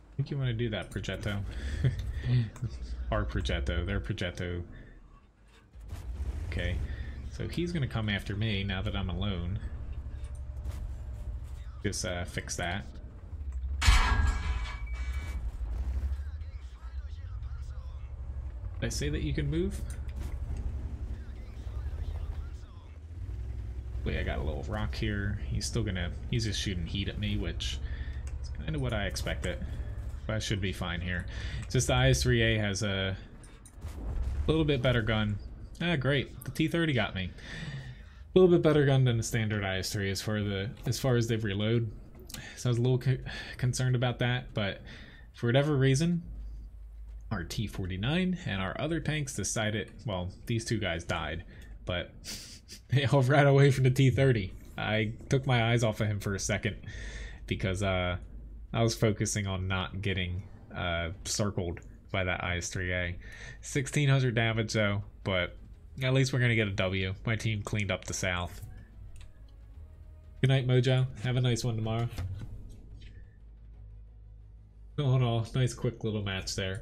I think you want to do that, Progetto. Our Progetto, their Progetto. Okay, so he's gonna come after me now that I'm alone. Just fix that. Did I say that you can move? Wait, I got a little rock here. He's just shooting heat at me, which is kind of what I expected. But I should be fine here. It's just the IS-3A has a little bit better gun. Ah, great. The T30 got me. A little bit better gun than the standard IS-3 as far as they reload. So I was a little concerned about that, but for whatever reason, our T49 and our other tanks decided, well, these two guys died, but they all ran away from the T30. I took my eyes off of him for a second because I was focusing on not getting circled by that IS-3A. 1600 damage though, but at least we're going to get a W. My team cleaned up the south. Good night, Mojo. Have a nice one tomorrow. Oh no, nice quick little match there.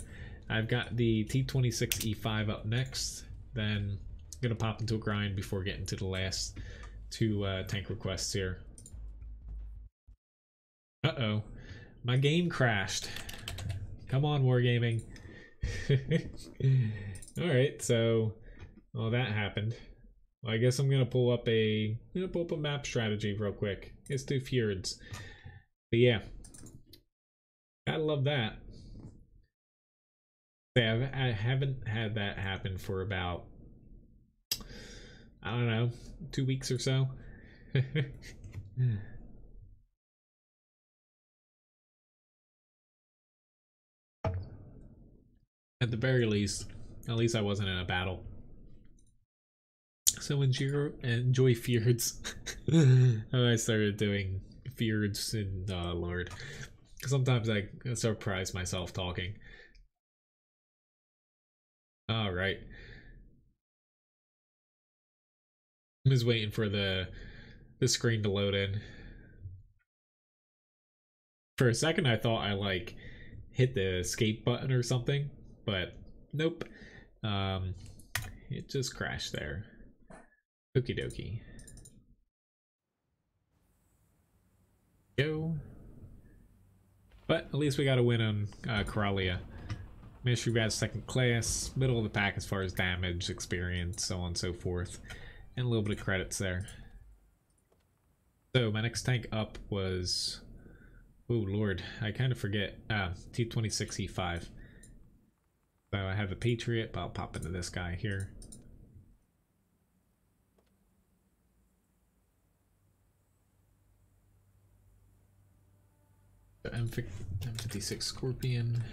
I've got the T26E5 up next, then I'm going to pop into a grind before getting to the last two tank requests here. Uh-oh. My game crashed. Come on, Wargaming. Alright, so... well, that happened. Well, I guess I'm gonna pull up a map strategy real quick. Let's do fjords. But yeah. Gotta love that. I haven't had that happen for about, I don't know, 2 weeks or so. At the very least, at least I wasn't in a battle. So enjoy fjords. I started doing fjords and Lord. Sometimes I surprise myself talking. All right. I'm just waiting for the screen to load in. For a second, I thought I like hit the escape button or something, but nope. It just crashed there. Okie dokie. Go. But at least we got a win on Coralia. Ministry Badge second class, middle of the pack as far as damage, experience, so on and so forth. And a little bit of credits there. So my next tank up was... oh lord, I kind of forget. T26 E5. So I have a Patriot, but I'll pop into this guy here. M56 Scorpion.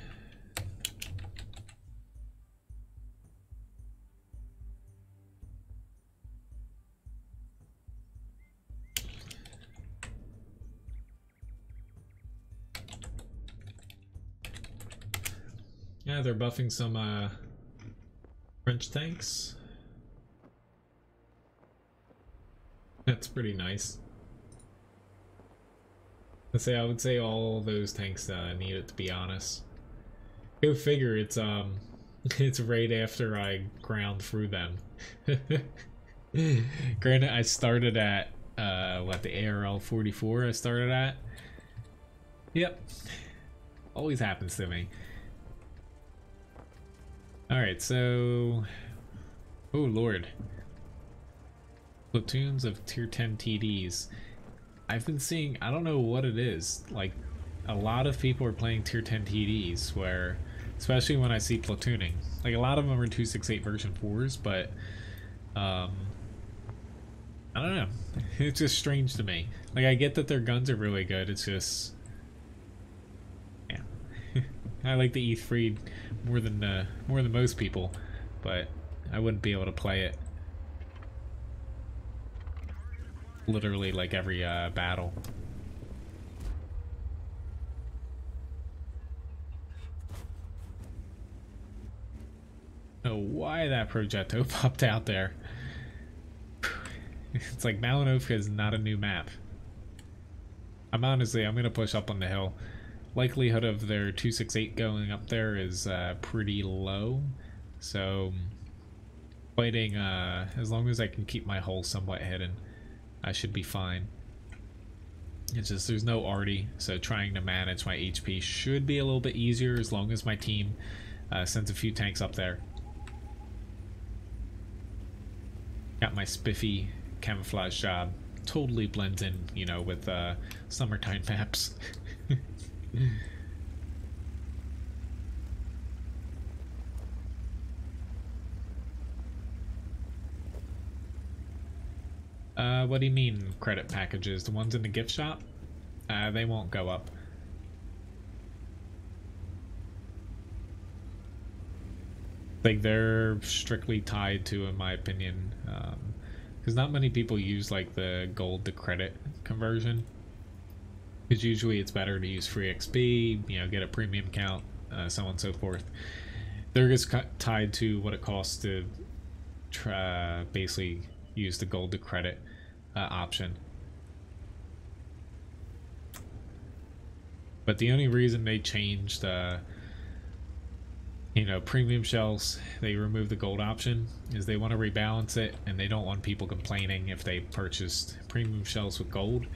Yeah, they're buffing some French tanks. That's pretty nice. I would say all those tanks need it, to be honest. Go figure, it's it's right after I ground through them. Granted, I started at what, the ARL 44 I started at. Yep. Always happens to me. Alright, so... oh lord. Platoons of tier 10 TDs. I've been seeing, I don't know what it is, like a lot of people are playing tier 10 TDs where, especially when I see platooning, like a lot of them are 268 version 4s, but I don't know, it's just strange to me. Like I get that their guns are really good, it's just, yeah. I like the E3 more than most people, but I wouldn't be able to play it literally like every battle. Oh, why that Progetto popped out there? It's like Malinov is not a new map. I'm gonna push up on the hill. Likelihood of their 268 going up there is pretty low, so fighting as long as I can keep my hull somewhat hidden, I should be fine. It's just there's no arty, so trying to manage my HP should be a little bit easier as long as my team sends a few tanks up there. Got my spiffy camouflage job. Totally blends in, you know, with summertime maps. What do you mean credit packages? The ones in the gift shop? They won't go up. Like they're strictly tied to, in my opinion, because not many people use like the gold to credit conversion. Because usually it's better to use free XP, you know, get a premium count, so on and so forth. They're just tied to what it costs to basically use the gold to credit option. But the only reason they changed, you know, premium shells, they removed the gold option, is they want to rebalance it, and they don't want people complaining if they purchased premium shells with gold.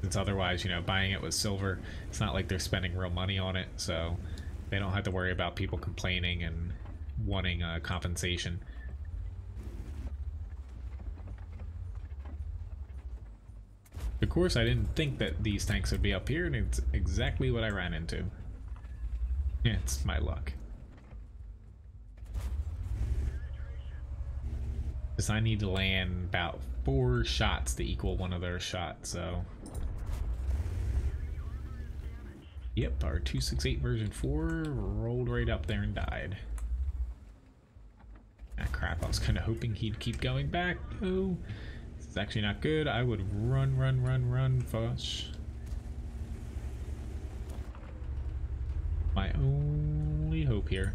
since otherwise, you know, buying it with silver, it's not like they're spending real money on it, so they don't have to worry about people complaining and wanting compensation. Of course, I didn't think that these tanks would be up here, and it's exactly what I ran into. Yeah, it's my luck. Because I need to land about 4 shots to equal one of their shots, so... Yep, our 268 version 4 rolled right up there and died. Ah, crap, I was kind of hoping he'd keep going back. No, this is actually not good. I would run, Fosh. My only hope here.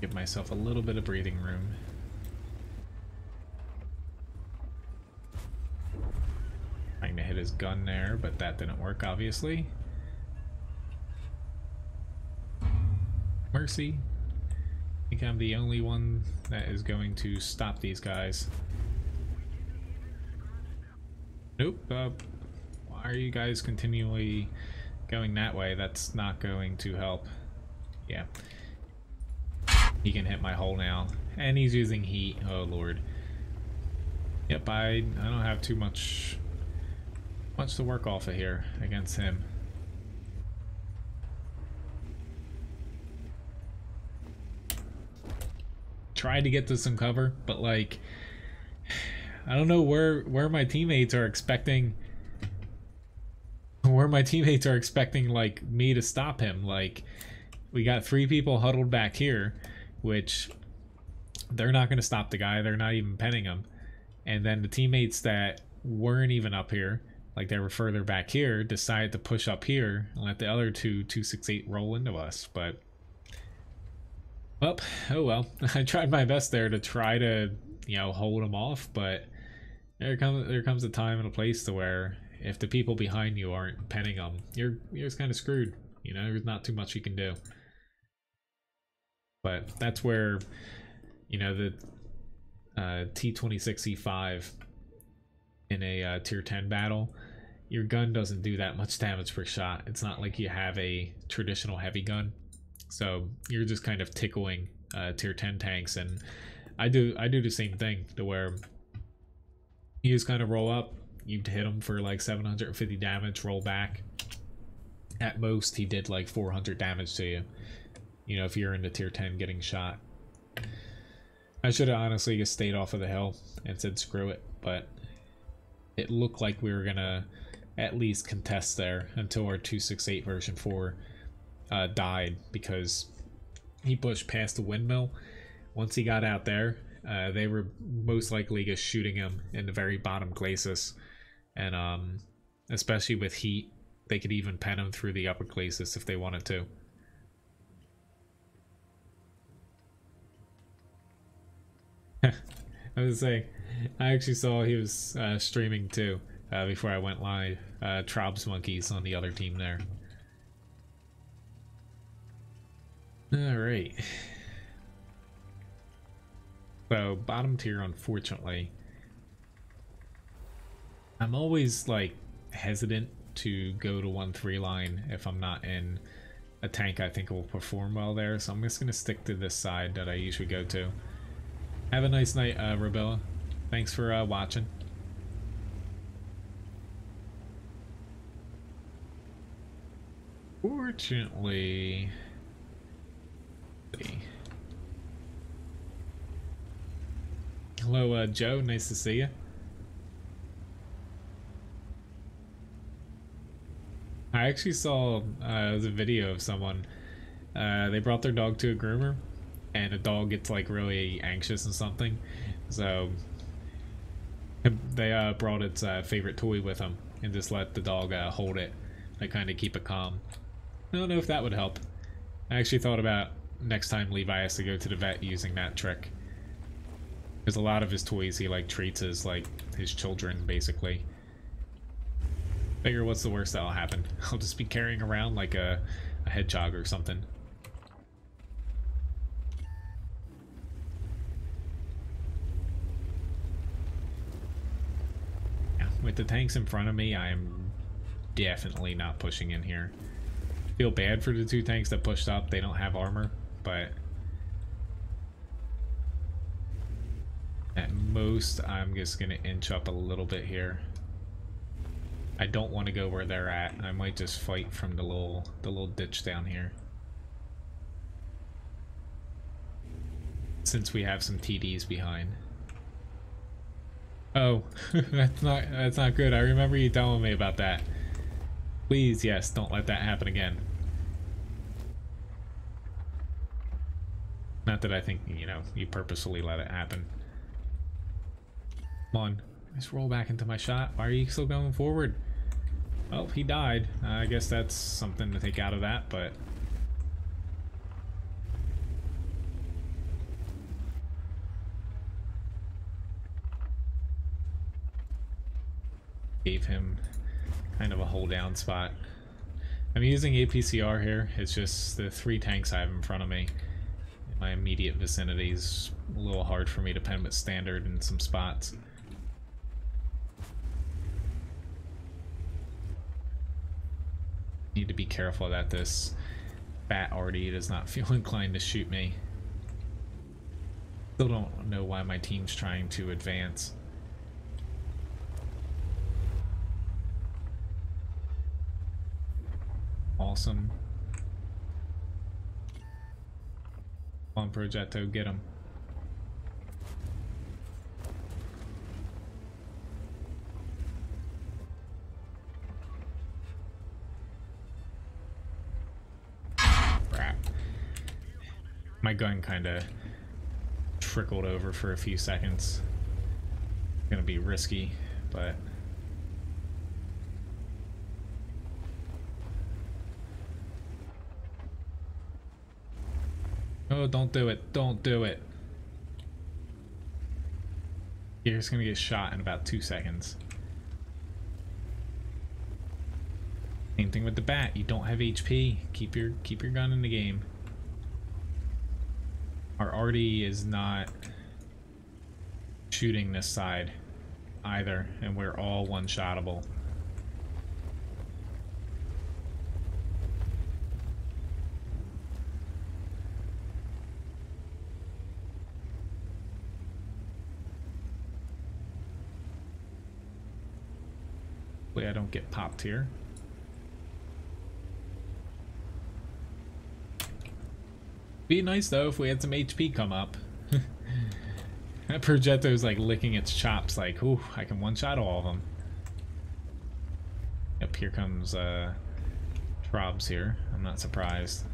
Give myself a little bit of breathing room. Trying to hit his gun there, but that didn't work, obviously. Mercy. I think I'm the only one that is going to stop these guys. Nope. Why are you guys continually going that way? That's not going to help. Yeah. He can hit my hull now. And he's using heat. Oh, Lord. Yep, I don't have too much to work off of here against him. Tried to get to some cover, but like I don't know where my teammates are expecting like me to stop him. Like, we got 3 people huddled back here, which they're not going to stop the guy. They're not even penning him. And then the teammates that weren't even up here, like they were further back here, decided to push up here and let the other 268 roll into us. But well, oh well. I tried my best there to try to, you know, hold them off, but there comes a time and a place to where if the people behind you aren't penning them, you're just kind of screwed. You know, there's not too much you can do. But that's where, you know, the T26E5 in a tier 10 battle, your gun doesn't do that much damage per shot. It's not like you have a traditional heavy gun, so you're just kind of tickling tier 10 tanks. And I do the same thing, to where you just kind of roll up, you hit him for like 750 damage, roll back. At most, he did like 400 damage to you. You know, if you're into tier 10 getting shot. I should have honestly just stayed off of the hill and said screw it, but it looked like we were gonna at least contest there until our 268 version 4 died, because he pushed past the windmill. Once he got out there, they were most likely just shooting him in the very bottom glacis, and especially with heat, they could even pen him through the upper glacis if they wanted to. I was saying, I actually saw he was streaming too before I went live. Trobs Monkeys on the other team there. Alright. So, bottom tier, unfortunately. I'm always like hesitant to go to 1-3 line if I'm not in a tank I think will perform well there, so I'm just gonna stick to this side that I usually go to. Have a nice night, Rebella. Thanks for watching. Fortunately, let's see. Hello, Joe. Nice to see you. I actually saw the video of someone. They brought their dog to a groomer, and the dog gets like really anxious and something, so they brought its favorite toy with them and just let the dog hold it to kind of keep it calm. I don't know if that would help. I actually thought about next time Levi has to go to the vet using that trick, because a lot of his toys he like treats as like his children basically. Figure what's the worst that'll happen? I'll just be carrying around like a hedgehog or something. with the tanks in front of me, I am definitely not pushing in here. Feel bad for the 2 tanks that pushed up. They don't have armor, but at most I'm just gonna inch up a little bit here. I don't want to go where they're at. I might just fight from the little ditch down here, since we have some TDs behind. Oh, that's not good. I remember you telling me about that. Please, yes, don't let that happen again. Not that I think, you know, you purposefully let it happen. Come on, let's roll back into my shot. Why are you still going forward? Well, he died. I guess that's something to take out of that, but gave him kind of a hold down spot. I'm using APCR here. It's just the 3 tanks I have in front of me in my immediate vicinity is a little hard for me to pen with standard in some spots. Need to be careful that this fat RD does not feel inclined to shoot me. Still don't know why my team's trying to advance. Awesome. Come on, Progetto, get him. Crap. My gun kind of trickled over for a few seconds. Gonna be risky, but oh, don't do it. Don't do it. You're just gonna get shot in about 2 seconds. Same thing with the bat. You don't have HP. Keep your gun in the game. Our RD is not shooting this side either, and we're all one-shottable. I don't get popped here. Be nice though if we had some HP come up. That Progetto's like licking its chops like, ooh, I can one-shot all of them. Yep, here comes Trobs here. I'm not surprised.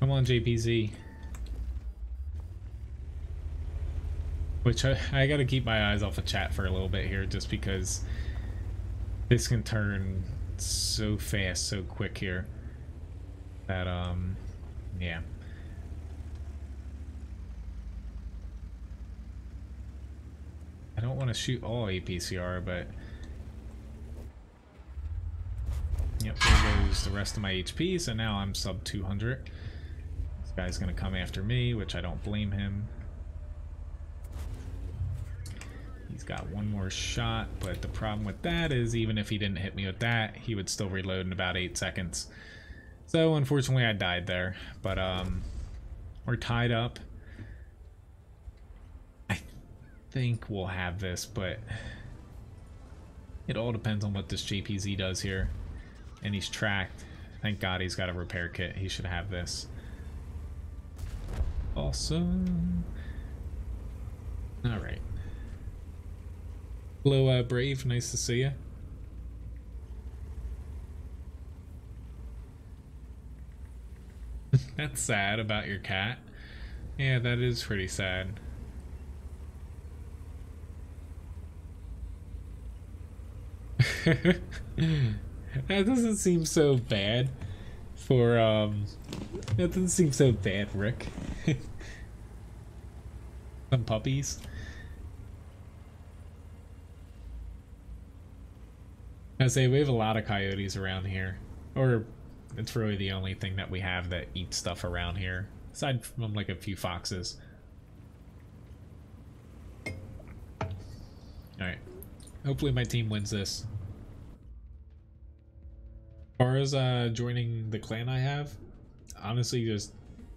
Come on, JPZ. Which I gotta keep my eyes off of chat for a little bit here, just because this can turn so fast, so quick here. That, yeah. I don't want to shoot all APCR, but yep, there goes the rest of my HP, so now I'm sub 200. This guy's gonna come after me, which I don't blame him. He's got one more shot, but the problem with that is even if he didn't hit me with that, he would still reload in about 8 seconds. So unfortunately I died there, but we're tied up. I think we'll have this, but it all depends on what this JPZ does here. And he's tracked. Thank God he's got a repair kit. He should have this. Awesome. All right. Hello, Brave. Nice to see you. That's sad about your cat. Yeah, that is pretty sad. That doesn't seem so bad for, that doesn't seem so bad, Rick. Some puppies. I say we have a lot of coyotes around here, or it's really the only thing that we have that eats stuff around here, aside from like a few foxes. All right, hopefully my team wins this. As far as joining the clan I have, honestly, just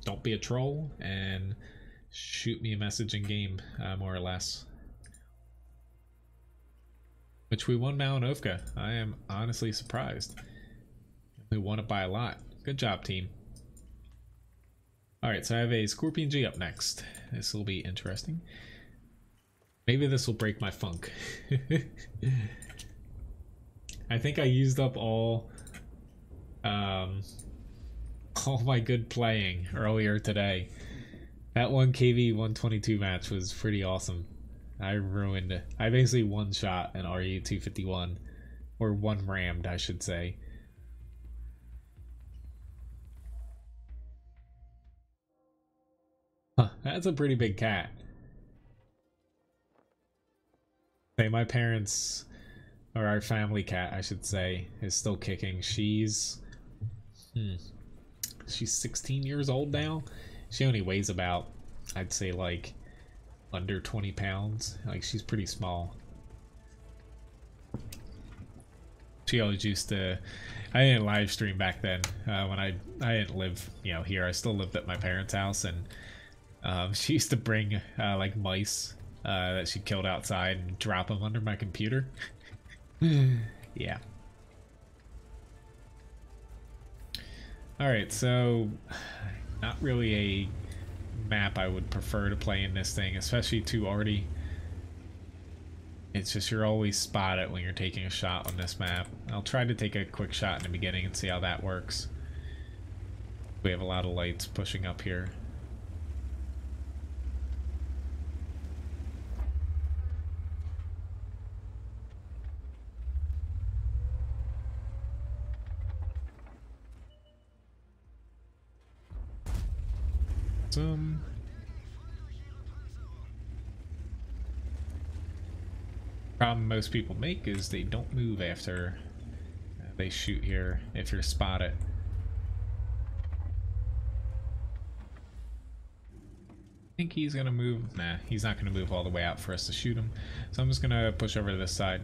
don't be a troll and shoot me a message in game, more or less. Which we won Malinovka. I am honestly surprised. We won it by a lot. Good job, team. Alright, so I have a Scorpion G up next. This will be interesting. Maybe this will break my funk. I think I used up all my good playing earlier today. That one KV 122 match was pretty awesome. I basically one shot an RE 251, or one rammed, I should say. Huh, that's a pretty big cat. Say my parents, or our family cat, I should say, is still kicking. She's 16 years old now. She only weighs about, I'd say, like under 20 pounds. Like, she's pretty small. She always used to, I didn't live stream back then, when I didn't live, here. I still lived at my parents' house, and she used to bring like mice that she killed outside and drop them under my computer. Yeah. Alright, so not really a map I would prefer to play in this thing, especially 2 Arty. It's just you're always spotted when you're taking a shot on this map. I'll try to take a quick shot in the beginning and see how that works. We have a lot of lights pushing up here. Problem most people make is they don't move after they shoot here if you're spotted. I think he's gonna move. Nah, he's not gonna move all the way out for us to shoot him, so I'm just gonna push over to this side.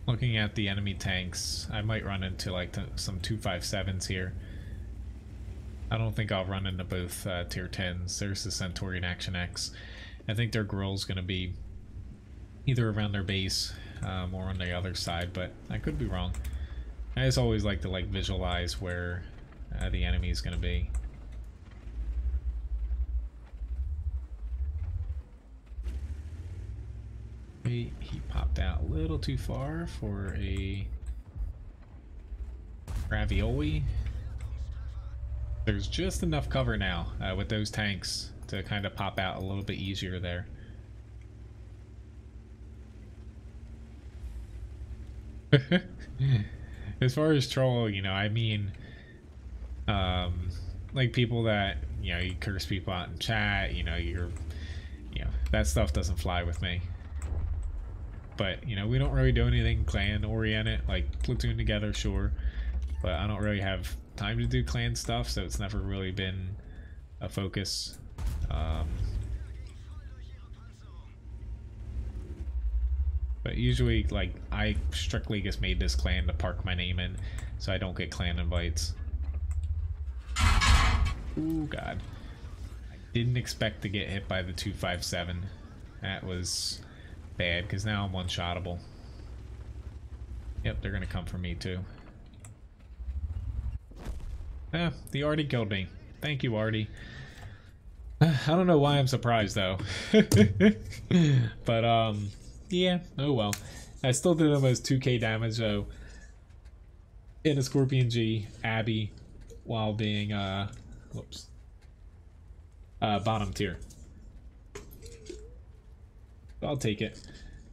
Looking at the enemy tanks, I might run into like some 257s here. I don't think I'll run into both tier 10s. There's the Centaurian Action X. I think their grill's gonna be either around their base or on the other side, but I could be wrong. I just always like to visualize where the enemy is gonna be. He popped out a little too far for a ravioli. There's just enough cover now with those tanks to kind of pop out a little bit easier there. As far as troll, I mean, like people that, you curse people out in chat, that stuff doesn't fly with me. But, we don't really do anything clan oriented, like platoon together, sure. But I don't really have time to do clan stuff, so it's never really been a focus. But usually, I strictly just made this clan to park my name in, so I don't get clan invites. Ooh, God. I didn't expect to get hit by the 257. That was bad, because now I'm one-shottable. Yep, they're gonna come for me too. Ah, the Arty killed me. Thank you, Arty. I don't know why I'm surprised though. But yeah, oh well. I still did almost 2k damage though in a Scorpion G Abby while being whoops, bottom tier. I'll take it.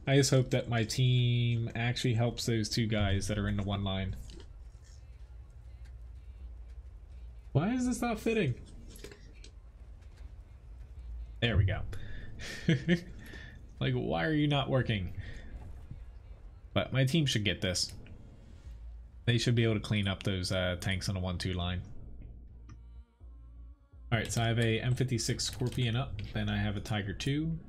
I just hope that my team actually helps those two guys that are in the one line. Why is this not fitting? There we go. Like, why are you not working? But my team should get this. They should be able to clean up those tanks on a 1-2 line. Alright, so I have a M56 Scorpion up, then I have a Tiger 2.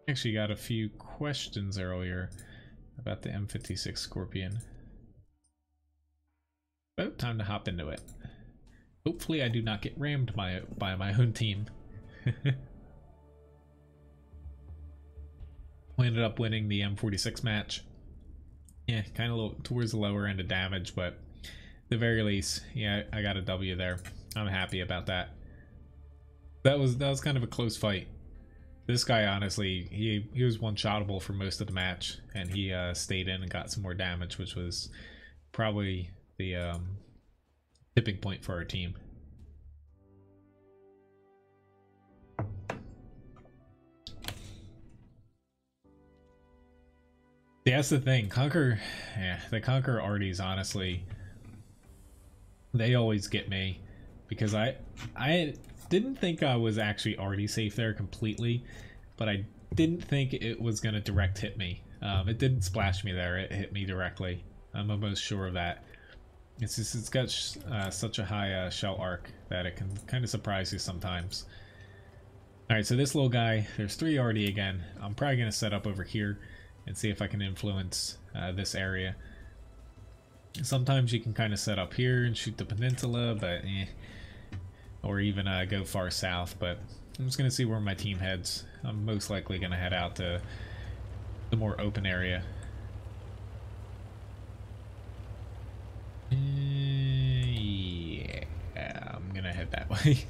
Actually got a few questions earlier about the M56 Scorpion. Oh, time to hop into it. Hopefully I do not get rammed by my own team. We ended up winning the M46 match. Yeah, kind of towards the lower end of damage, but at the very least, yeah, I got a W there. I'm happy about that. That was kind of a close fight. This guy, honestly, he was one-shottable for most of the match, and he stayed in and got some more damage, which was probably the tipping point for our team. Yeah, that's the thing. The Conquer arties, honestly, they always get me, because I didn't think I was actually already safe there completely, but I didn't think it was going to direct hit me. It didn't splash me there, it hit me directly. I'm almost sure of that. It's just, it's got such a high shell arc that it can kind of surprise you sometimes. Alright, so this little guy, there's 3 RD again. I'm probably going to set up over here and see if I can influence this area. Sometimes you can kind of set up here and shoot the peninsula, but or even go far south, but I'm just gonna see where my team heads. I'm most likely gonna head out to the more open area. Yeah, I'm gonna head that way.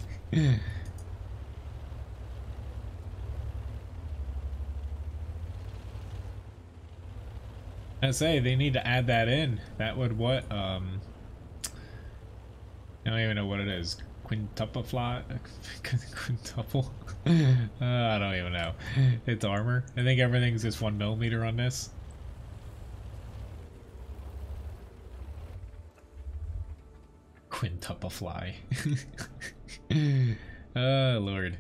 I say they need to add that in. That would what? I don't even know what it is. Quintuple fly? Quintuple? I don't even know. It's armor. I think everything's just 1mm on this. Quintuple fly. Oh Lord.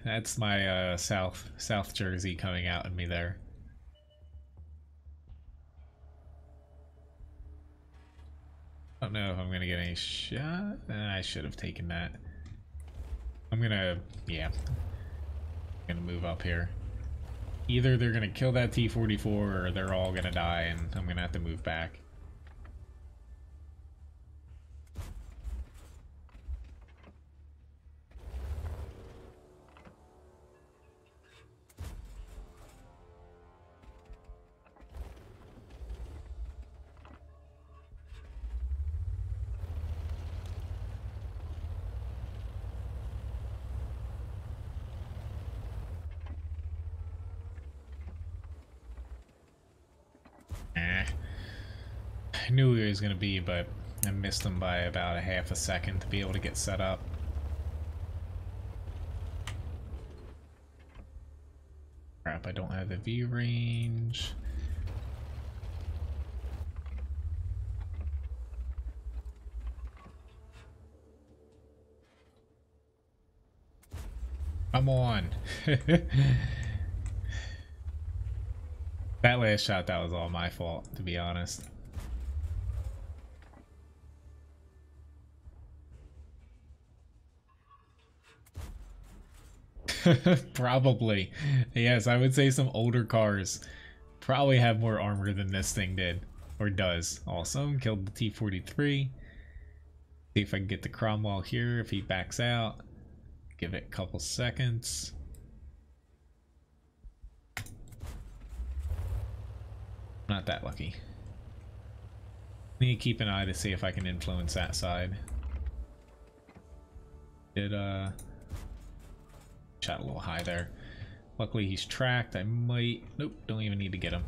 That's my South Jersey coming out in me there. I don't know if I'm gonna get any shot. I should have taken that. I'm gonna move up here. Either they're gonna kill that T-44 or they're all gonna die and I'm gonna have to move back. I knew he was going to be, but I missed him by about a half a second to be able to get set up. Crap, I don't have the view range. Come on. That last shot, that was all my fault, to be honest. Probably. Yes, I would say some older cars probably have more armor than this thing did, or does. Also, killed the T-43. See if I can get the Cromwell here if he backs out. Give it a couple seconds. Not that lucky. Need to keep an eye to see if I can influence that side. Did shot a little high there. Luckily he's tracked. I might... Nope, don't even need to get him.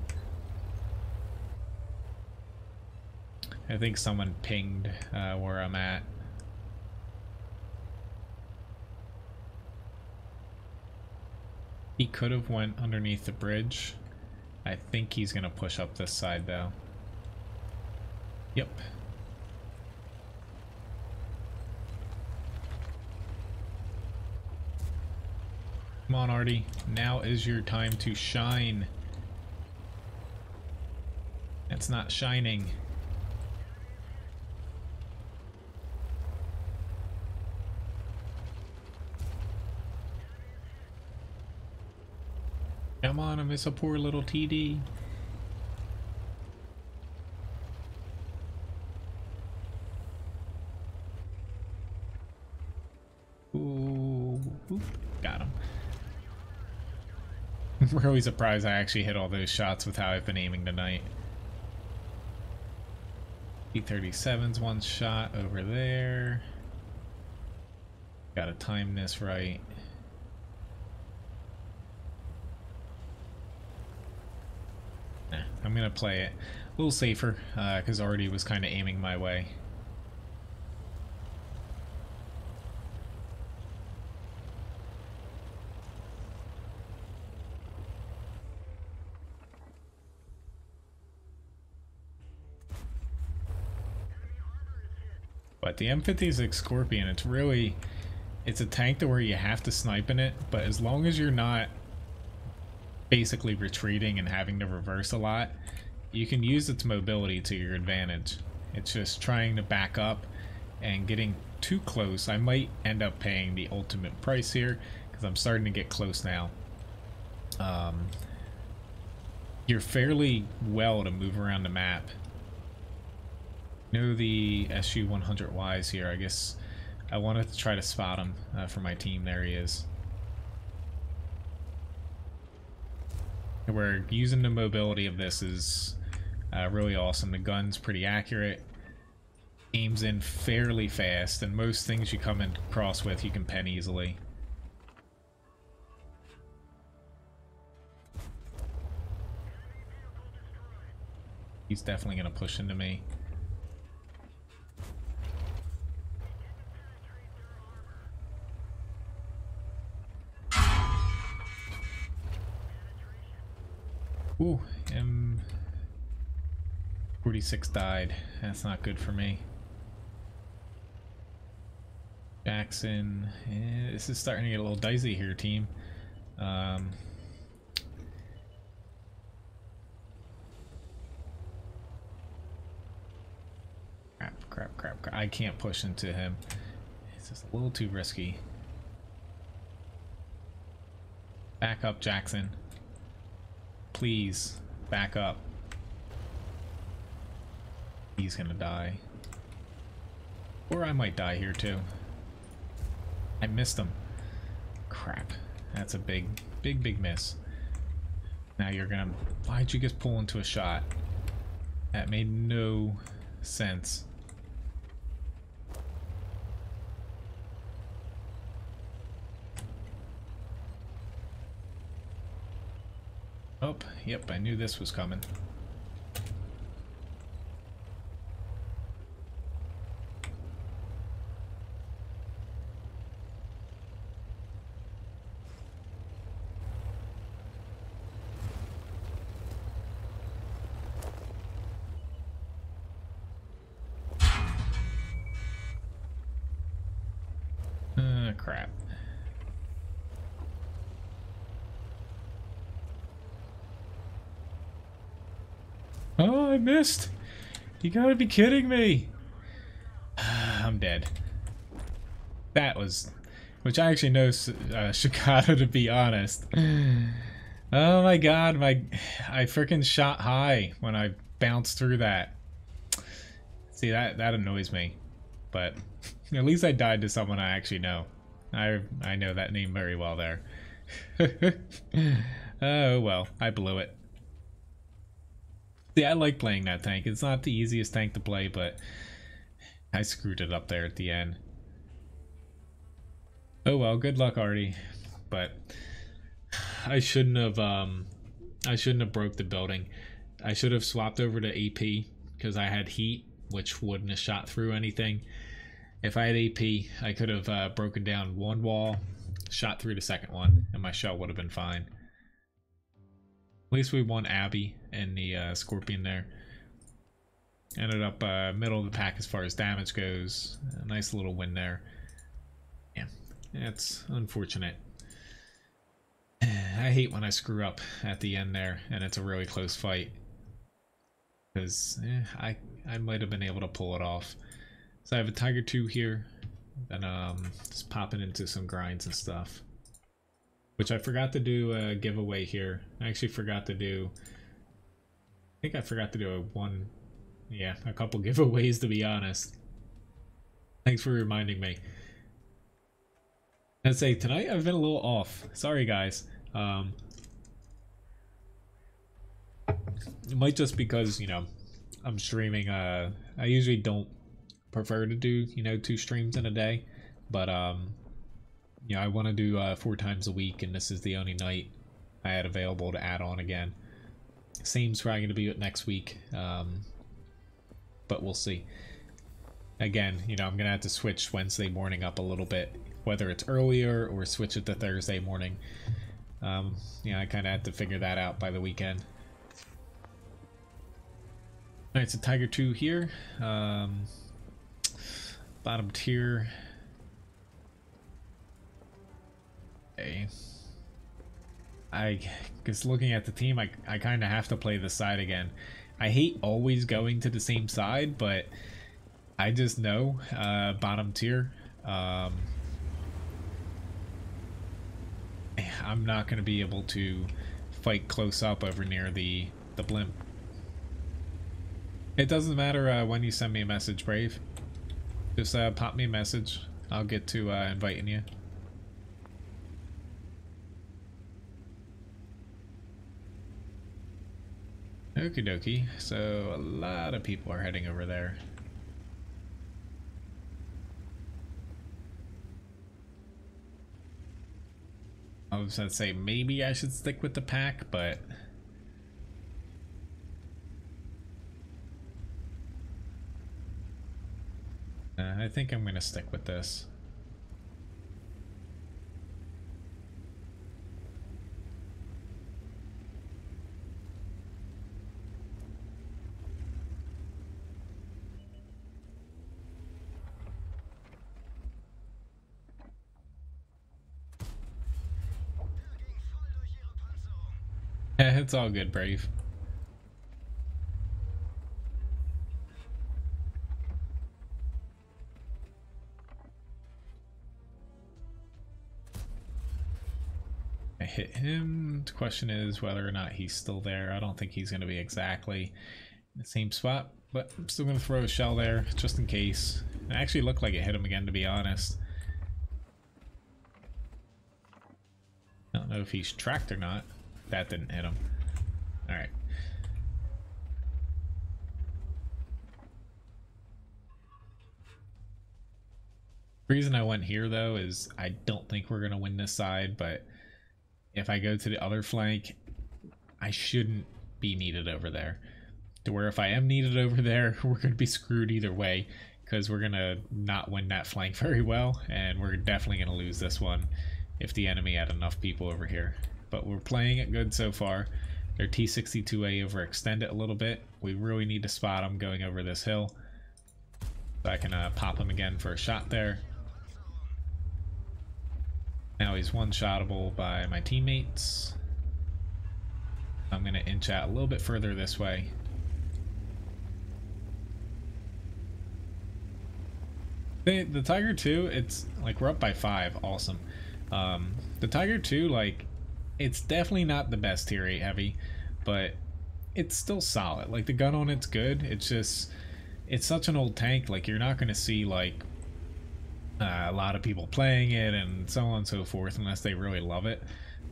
I think someone pinged where I'm at. He could have went underneath the bridge. I think he's gonna push up this side though. Yep. Come on, Artie. Now is your time to shine. It's not shining. Come on, I miss a poor little TD. Ooh, got him. I'm really surprised I actually hit all those shots with how I've been aiming tonight. P-37's one shot over there. Gotta time this right. I'm gonna play it a little safer because Artie was kind of aiming my way. But the M56 Scorpion, it's a tank to where you have to snipe in it, but as long as you're not basically retreating and having to reverse a lot, you can use its mobility to your advantage. It's just trying to back up and getting too close. I might end up paying the ultimate price here because I'm starting to get close now. You're fairly well to move around the map. Know the SU-100Ys here. I guess I wanted to try to spot him for my team. There he is. Where using the mobility of this is really awesome. The gun's pretty accurate, aims in fairly fast, and most things you come in across with you can pen easily. He's definitely going to push into me. Ooh, M46 died. That's not good for me. Jackson. This is starting to get a little dicey here, team. Crap. I can't push into him. It's just a little too risky. Back up, Jackson. Please, back up. He's gonna die. Or I might die here too. I missed him. Crap. That's a big miss. Now you're gonna... Why'd you just pull into a shot? That made no sense. Oh, yep, I knew this was coming. Crap. Oh, I missed. You gotta be kidding me. I'm dead. That was... Which I actually know Chicago, to be honest. Oh my god, I freaking shot high when I bounced through that. See, that annoys me. But at least I died to someone I actually know. I know that name very well there. Oh well, I blew it. See, I like playing that tank. It's not the easiest tank to play, but I screwed it up there at the end. Oh well, good luck, Artie. But I shouldn't have broke the building. I should have swapped over to AP because I had heat, which wouldn't have shot through anything. If I had AP, I could have broken down one wall, Shot through the second one, and my shell would have been fine. At least we won Abby and the Scorpion there. Ended up middle of the pack as far as damage goes. A nice little win there. Yeah, it's unfortunate. I hate when I screw up at the end there and it's a really close fight. Because I might have been able to pull it off. So I have a Tiger 2 here. And just popping into some grinds and stuff. Which I forgot to do a giveaway here. I actually forgot to do... I think I forgot to do a couple giveaways, to be honest. Thanks for reminding me. I'd say tonight I've been a little off. Sorry guys. It might just because, you know, I'm streaming. I usually don't prefer to do, you know, 2 streams in a day, but you know, I want to do 4 times a week, and this is the only night I had available to add on again. Same's probably going to be next week, but we'll see. Again, you know, I'm gonna have to switch Wednesday morning up a little bit, whether it's earlier or switch it to Thursday morning. Yeah, I kind of had to figure that out by the weekend. Alright, so Tiger 2 here. Bottom tier. Okay. Because looking at the team, I kind of have to play this side again. I hate always going to the same side, but I just know bottom tier. I'm not going to be able to fight close up over near the blimp. It doesn't matter when you send me a message, Brave. Just pop me a message. I'll get to inviting you. Okie dokie. So a lot of people are heading over there. I was gonna say maybe I should stick with the pack, but I think I'm gonna stick with this. Yeah, it's all good, Brave. I hit him. The question is whether or not he's still there. I don't think he's going to be exactly in the same spot, but I'm still going to throw a shell there just in case. It actually looked like it hit him again, to be honest. I don't know if he's tracked or not. That didn't hit him. Alright. The reason I went here, though, is I don't think we're going to win this side, but if I go to the other flank, I shouldn't be needed over there. To where if I am needed over there, we're going to be screwed either way, because we're going to not win that flank very well, and we're definitely going to lose this one if the enemy had enough people over here. But we're playing it good so far. Their T-62A overextended a little bit. We really need to spot him going over this hill. So I can pop him again for a shot there. Now he's one-shottable by my teammates. I'm going to inch out a little bit further this way. The Tiger 2, it's like we're up by 5. Awesome. The Tiger 2, like, it's definitely not the best tier 8 heavy, but it's still solid. Like, the gun on it's good. It's just, it's such an old tank. Like, you're not going to see, like, a lot of people playing it and so on and so forth unless they really love it.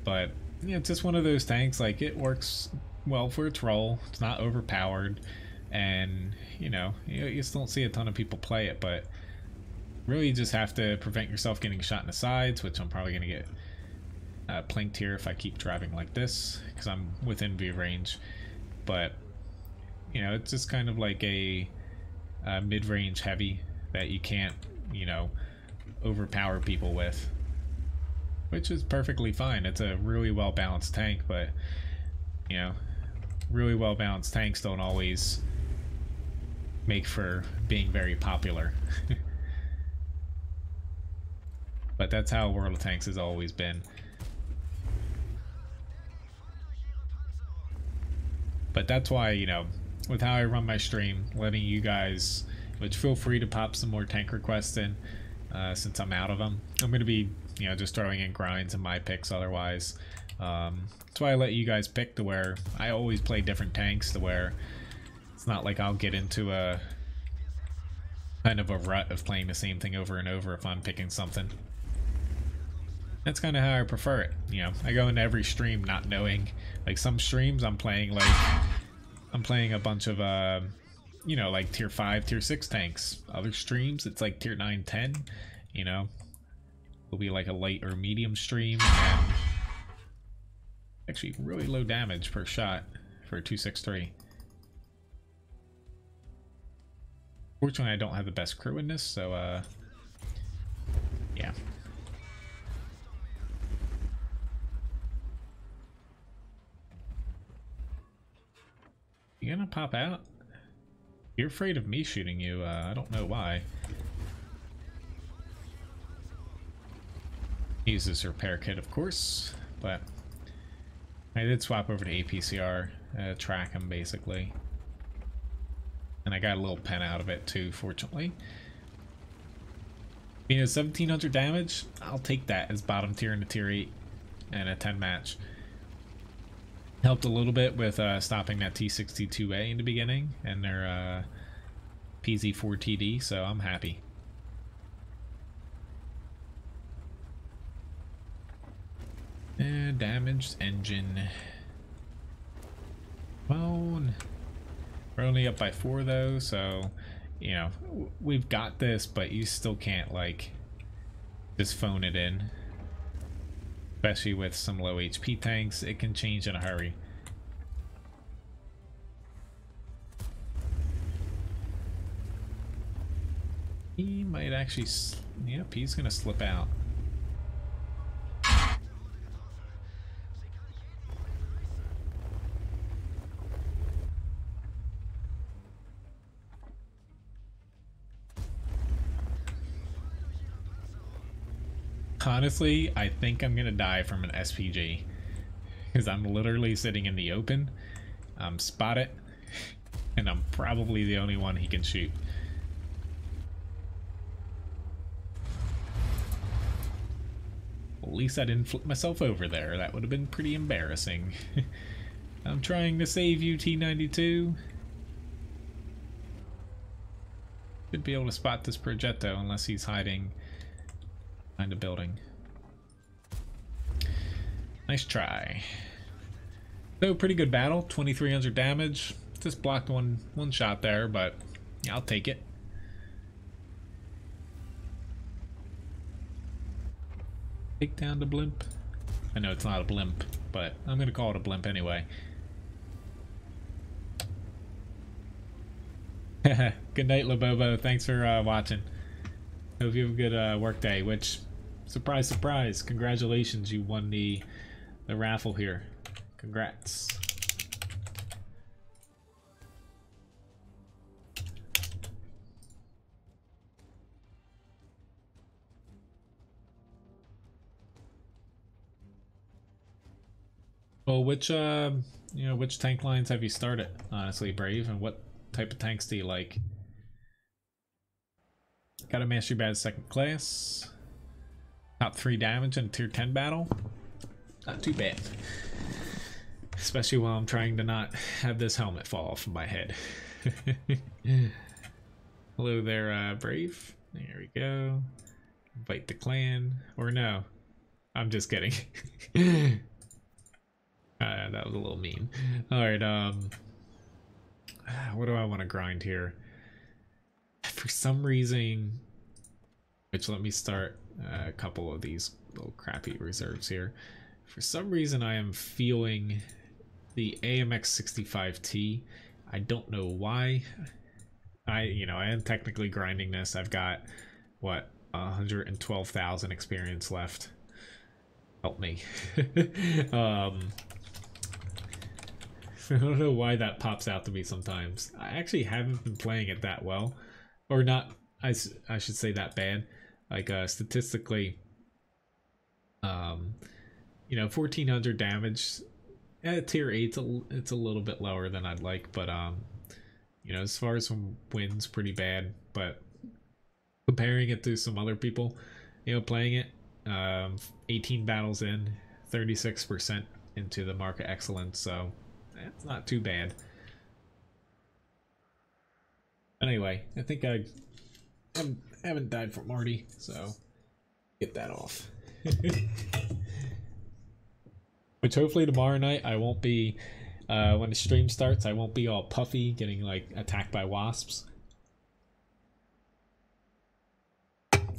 But, you know, it's just one of those tanks. Like, it works well for its role. It's not overpowered. And, you know, you just don't see a ton of people play it. But really, you just have to prevent yourself getting shot in the sides, which I'm probably going to get planked here if I keep driving like this because I'm within view range. But you know, it's just kind of like a mid-range heavy that you can't, you know, overpower people with. which is perfectly fine. It's a really well balanced tank, but you know, really well balanced tanks don't always make for being very popular. But that's how World of Tanks has always been. But that's why, you know, with how I run my stream, letting you guys, which feel free to pop some more tank requests in, since I'm out of them. I'm going to be, you know, just throwing in grinds and my picks otherwise. That's why I let you guys pick, to where I always play different tanks, to where it's not like I'll get into a kind of a rut of playing the same thing over and over if I'm picking something. That's kind of how I prefer it. You know, I go into every stream not knowing. Like, some streams I'm playing a bunch of you know, like tier 5, tier 6 tanks. Other streams it's like tier 9, 10, you know. It'll be like a light or medium stream, and actually really low damage per shot for a 263. Fortunately, I don't have the best crew in this, so yeah. You gonna pop out? You're afraid of me shooting you. I don't know why. Use this repair kit, of course, but I did swap over to APCR, track him basically. And I got a little pen out of it too, fortunately. You know, 1700 damage, I'll take that as bottom tier in a tier 8 and a 10 match. Helped a little bit with stopping that T62A in the beginning and their PZ4TD, so I'm happy. And damaged engine. Come on. We're only up by 4 though, so you know, we've got this, but you still can't like just phone it in. Especially with some low HP tanks, it can change in a hurry. He might actually, yep, he's gonna slip out. Honestly, I think I'm gonna die from an SPG because I'm literally sitting in the open. I'm spotted, and I'm probably the only one he can shoot. At least I didn't flip myself over there. That would have been pretty embarrassing. I'm trying to save you, T92. Should be able to spot this Progetto unless he's hiding behind a building. Nice try. So pretty good battle. 2300 damage. Just blocked one shot there, but yeah, I'll take it. Take down the blimp. I know it's not a blimp, but I'm gonna call it a blimp anyway. Good night, Labobo. Thanks for watching. Hope you have a good work day, which, surprise, surprise, congratulations, you won the raffle here. Congrats. Well, which you know, which tank lines have you started, honestly, Brave, and what type of tanks do you like? Got a mastery badge 2nd class. Top 3 damage in a tier 10 battle. Not too bad. Especially while I'm trying to not have this helmet fall off of my head. Hello there, Brave. There we go. Invite the clan. Or no. I'm just kidding. That was a little mean. Alright, what do I want to grind here? For some reason, which, let me start a couple of these little crappy reserves here. For some reason, I am feeling the AMX65T. I don't know why. I am technically grinding this. I've got, what, 112,000 experience left. Help me. I don't know why that pops out to me sometimes. I actually haven't been playing it that well. Or not, I should say that bad. Like, statistically, you know, 1400 damage at tier 8, it's a little bit lower than I'd like, but, you know, as far as some wins, pretty bad. But comparing it to some other people, you know, playing it, 18 battles in, 36% into the mark of excellence, so it's not too bad. Anyway, I think I haven't died from Marty, so get that off. Which hopefully tomorrow night I won't be, when the stream starts, I won't be all puffy getting like attacked by wasps.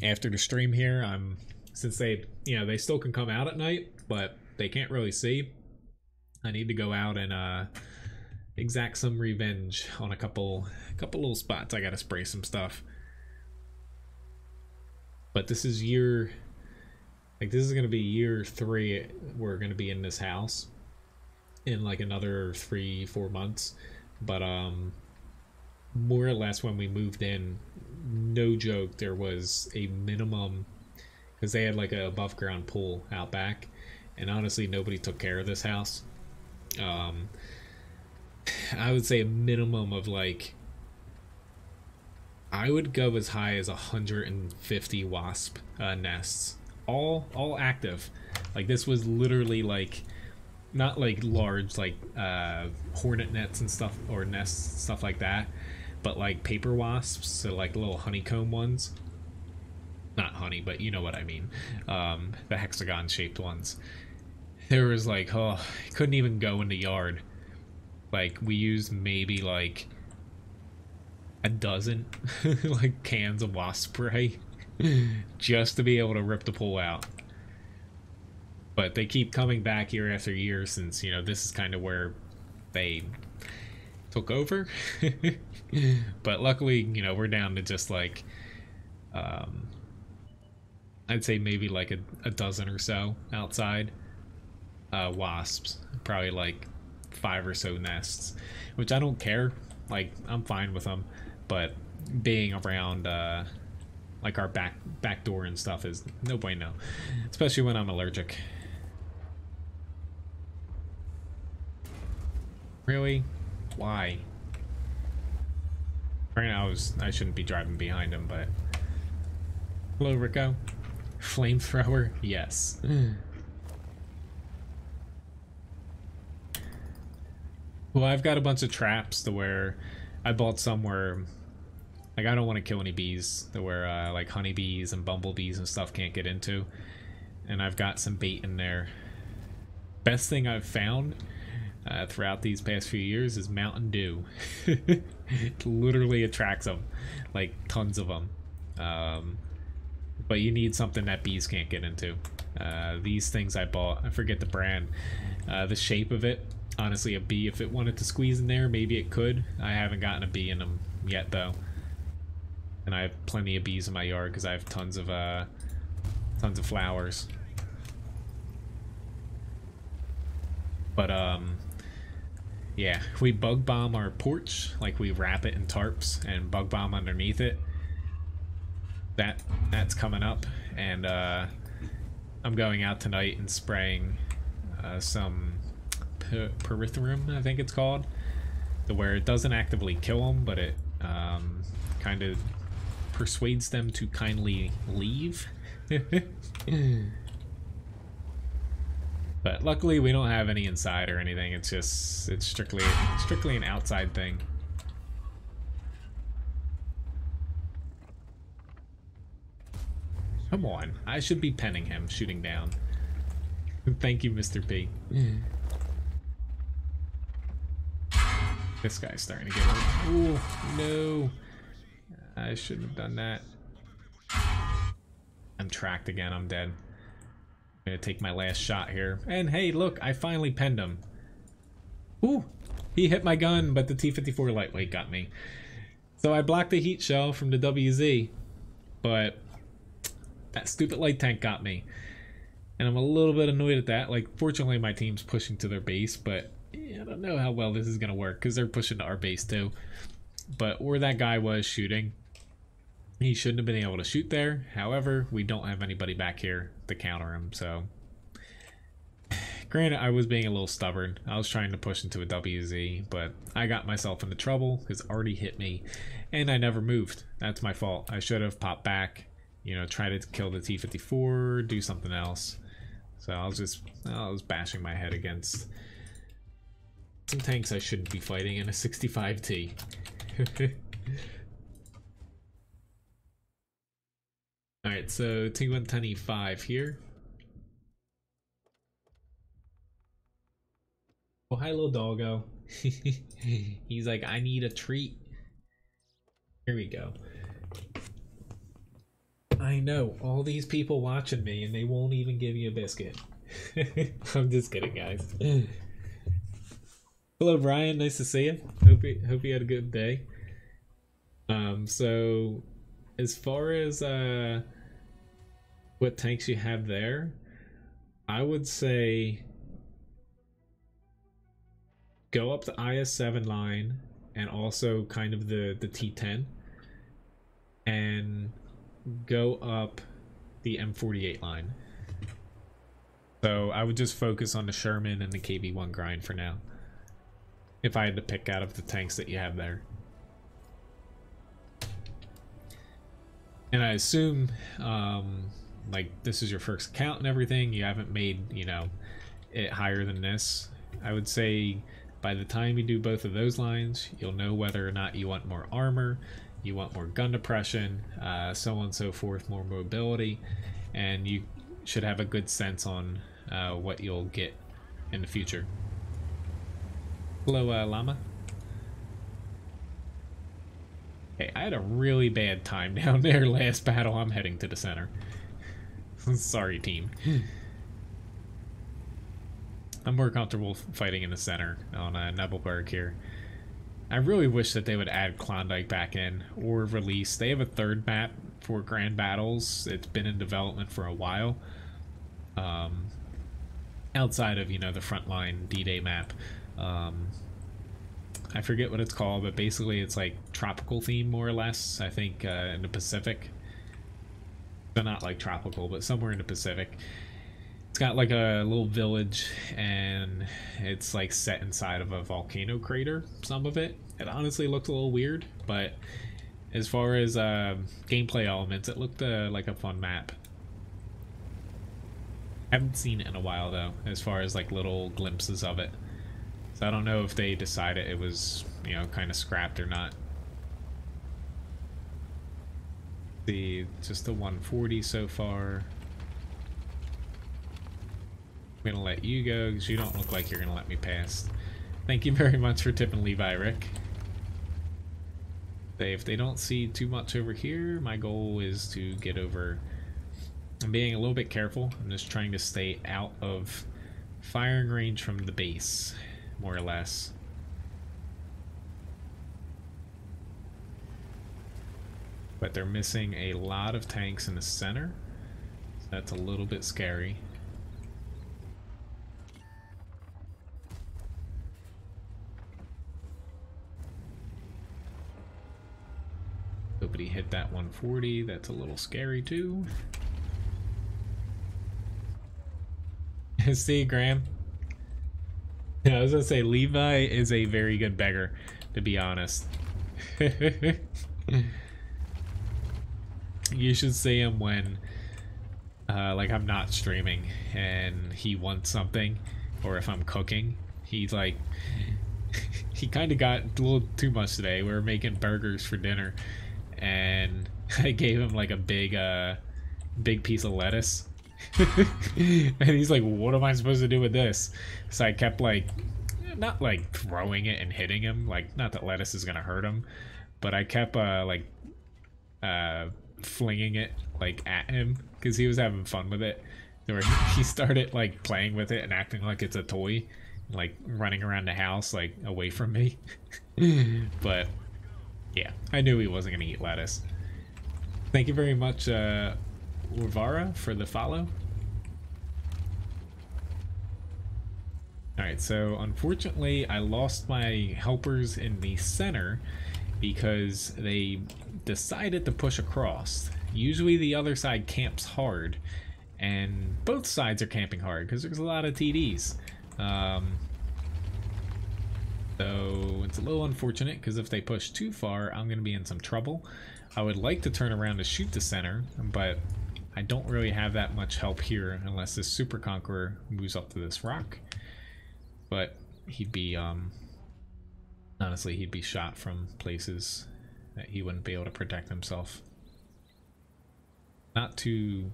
After the stream here, since they, you know, they still can come out at night, but they can't really see. I need to go out and exact some revenge on a couple little spots. I gotta spray some stuff. But this is this is gonna be year 3. We're gonna be in this house in like another 3-4 months. But more or less when we moved in, no joke, there was a minimum, because they had like a above ground pool out back, and honestly nobody took care of this house. I would say a minimum of like, I would go as high as 150 wasp nests, all active. Like this was literally like, not like large like hornet nets and stuff, or nests, stuff like that, but like paper wasps, so like little honeycomb ones. Not honey, but you know what I mean. The hexagon shaped ones. There was like, oh, couldn't even go in the yard. Like we used maybe like a dozen like cans of wasp spray just to be able to rip the pool out. But they keep coming back year after year, since, you know, this is kind of where they took over. But luckily, you know, we're down to just like I'd say maybe like a dozen or so outside wasps, probably like 5 or so nests, which I don't care, like I'm fine with them, but being around like our back door and stuff is no bueno, especially when I'm allergic. Really? Why? Right now I shouldn't be driving behind him, but hello, Rico. Flamethrower? Yes. Well, I've got a bunch of traps to where I bought some where, like, I don't want to kill any bees, to where like honeybees and bumblebees and stuff can't get into, and I've got some bait in there. Best thing I've found throughout these past few years is Mountain Dew. It literally attracts them, like tons of them. But you need something that bees can't get into. These things I bought, I forget the brand, the shape of it. Honestly, a bee, if it wanted to squeeze in there, maybe it could. I haven't gotten a bee in them yet, though. And I have plenty of bees in my yard because I have tons of flowers. But yeah, we bug bomb our porch, like we wrap it in tarps and bug bomb underneath it. That's coming up, and I'm going out tonight and spraying some pyrethrum, I think it's called, to where it doesn't actively kill them, but it kind of persuades them to kindly leave. But luckily we don't have any inside or anything. It's strictly an outside thing. Come on, I should be penning him, shooting down. Thank you, Mr. P. This guy's starting to get old. Ooh, no. I shouldn't have done that. I'm tracked again, I'm dead. I'm gonna take my last shot here. And hey, look, I finally penned him. Ooh, he hit my gun, but the T-54 lightweight got me. So I blocked the heat shell from the WZ, but that stupid light tank got me. And I'm a little bit annoyed at that. Like, fortunately, my team's pushing to their base, but yeah, I don't know how well this is going to work because they're pushing to our base too. But where that guy was shooting, he shouldn't have been able to shoot there. However, we don't have anybody back here to counter him, so... Granted, I was being a little stubborn. I was trying to push into a WZ, but I got myself into trouble because Artie hit me, and I never moved. That's my fault. I should have popped back, you know, try to kill the T-54, do something else. So I was bashing my head against some tanks I shouldn't be fighting in a 65T. Alright, so T110E5 here. Oh, hi, little doggo. He's like, I need a treat. Here we go. I know, all these people watching me and they won't even give you a biscuit. I'm just kidding, guys. Hello, Brian. Nice to see you. Hope you had a good day. So as far as what tanks you have there, I would say go up the IS-7 line and also kind of the T-10 and go up the M48 line. So I would just focus on the Sherman and the KB-1 grind for now, if I had to pick out of the tanks that you have there. And I assume like this is your first account and everything, you haven't made, you know, it higher than this. I would say by the time you do both of those lines, you'll know whether or not you want more armor, you want more gun depression, so on and so forth, more mobility, and you should have a good sense on what you'll get in the future. Hello, Llama. Hey, I had a really bad time down there last battle. I'm heading to the center. Sorry, team. I'm more comfortable fighting in the center on Nebelberg here. I really wish that they would add Klondike back in or release. They have a third map for Grand Battles. It's been in development for a while. Outside of, you know, the frontline D-Day map. I forget what it's called, but basically it's like tropical theme more or less. I think in the Pacific. So not like tropical, but somewhere in the Pacific. It's got like a little village and it's like set inside of a volcano crater, some of it. It honestly looks a little weird, but as far as gameplay elements, it looked like a fun map. I haven't seen it in a while though, as far as like little glimpses of it. So I don't know if they decided it was, you know, kind of scrapped or not. See, just the 140 so far. I'm gonna let you go because you don't look like you're gonna let me pass. Thank you very much for tipping Levi, Rick. If they don't see too much over here, my goal is to get over. I'm being a little bit careful. I'm just trying to stay out of firing range from the base, more or less. But they're missing a lot of tanks in the center, so that's a little bit scary. Nobody hit that 140. That's a little scary too. See, Graham? Yeah, I was gonna say Levi is a very good beggar, to be honest. You should see him when like I'm not streaming and he wants something, or if I'm cooking. He's like he kind of got a little too much today. We were making burgers for dinner and I gave him like a big piece of lettuce. And he's like, what am I supposed to do with this? So I kept like, not like throwing it and hitting him, like not that lettuce is gonna hurt him, but I kept like flinging it like at him because he was having fun with it. Where he started like playing with it and acting like it's a toy, like running around the house like away from me. But yeah, I knew he wasn't gonna eat lettuce. Thank you very much, Urvara, for the follow. Alright, so unfortunately I lost my helpers in the center because they decided to push across. Usually the other side camps hard, and both sides are camping hard because there's a lot of TDs. So it's a little unfortunate because if they push too far, I'm going to be in some trouble. I would like to turn around to shoot the center, but I don't really have that much help here unless this Super Conqueror moves up to this rock. But he'd be, honestly, he'd be shot from places that he wouldn't be able to protect himself. Not too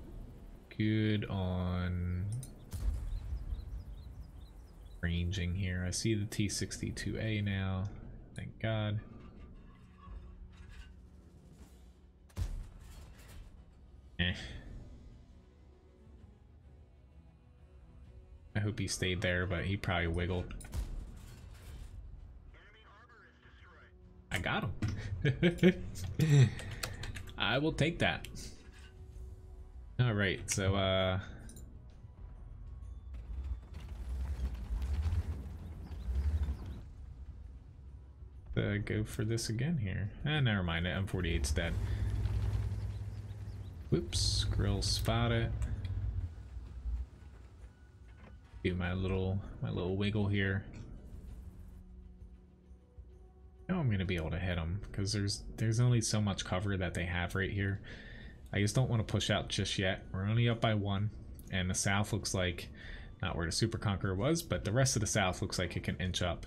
good on ranging here. I see the T-62A now, thank God. I hope he stayed there, but he probably wiggled. I got him. I will take that. Alright, so go for this again here. Never mind, the M48's dead. Whoops, grill spot it. Do my little wiggle here. I know I'm gonna be able to hit them because there's only so much cover that they have right here. I just don't want to push out just yet. We're only up by 1, and the south looks like not where the Super Conqueror was, but the rest of the south looks like it can inch up.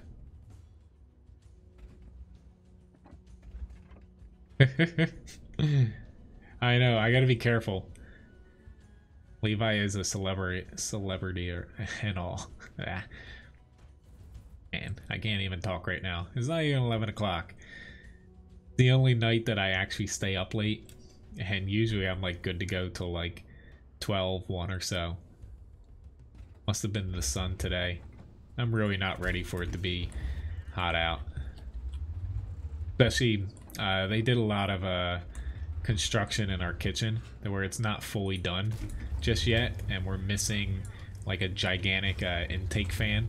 I know, I gotta be careful. Levi is a celebrity and all. Man, I can't even talk right now. It's not even 11 o'clock. The only night that I actually stay up late, and usually I'm like good to go till like 12, 1 or so. Must have been the sun today. I'm really not ready for it to be hot out. Especially, they did a lot of construction in our kitchen where it's not fully done just yet, and we're missing like a gigantic intake fan.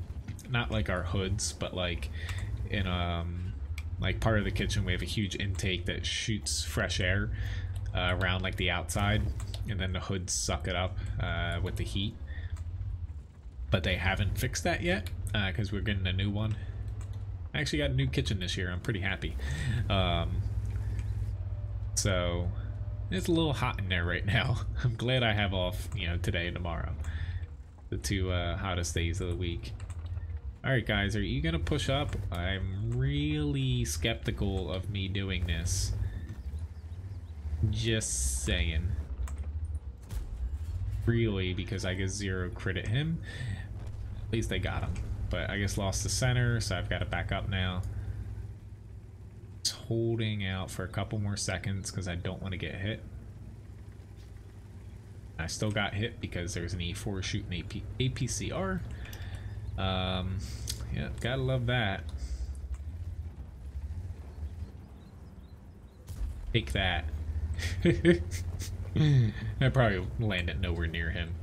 Not like our hoods, but like in like part of the kitchen we have a huge intake that shoots fresh air around like the outside, and then the hoods suck it up with the heat. But they haven't fixed that yet because we're getting a new one. I actually got a new kitchen this year. I'm pretty happy. So it's a little hot in there right now. I'm glad I have off, you know, today and tomorrow, the two hottest days of the week. Alright guys, are you gonna push up? I'm really skeptical of me doing this. Just saying. Really, because I get 0 crit at him. At least they got him. But I just lost the center, so I've got to back up now. Just holding out for a couple more seconds because I don't want to get hit. I still got hit because there's an E4 shooting APCR. Yeah, gotta love that. Take that. I probably landed nowhere near him.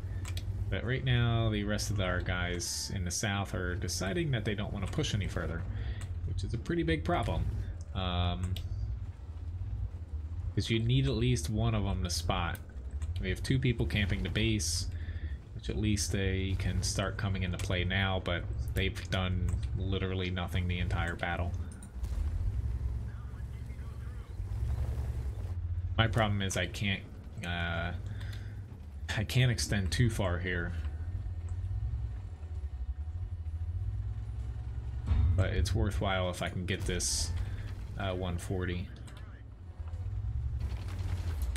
But right now, the rest of our guys in the south are deciding that they don't want to push any further, which is a pretty big problem. Because you need at least one of them to spot. We have 2 people camping the base, which at least they can start coming into play now, but they've done literally nothing the entire battle. My problem is I can't extend too far here. But it's worthwhile if I can get this 140.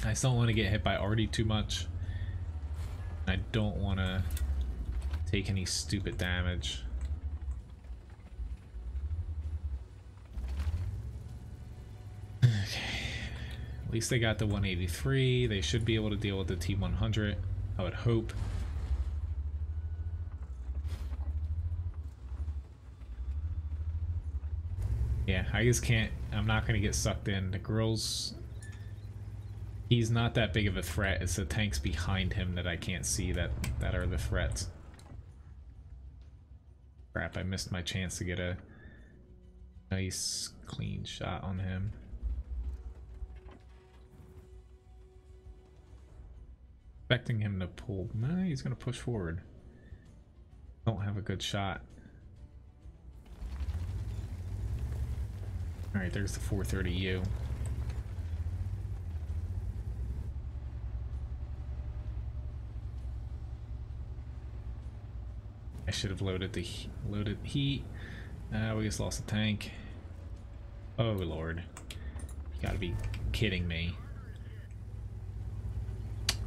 I just don't want to get hit by Artie too much. I don't want to take any stupid damage. Okay. At least they got the 183. They should be able to deal with the T100, I would hope. Yeah, I just can't, I'm not going to get sucked in. The girls, he's not that big of a threat. It's the tanks behind him that I can't see that are the threats. Crap, I missed my chance to get a nice clean shot on him. Expecting him to pull. No, he's gonna push forward. Don't have a good shot. Alright, there's the 430U. I should have loaded the heat. We just lost the tank. Oh lord. You gotta be kidding me.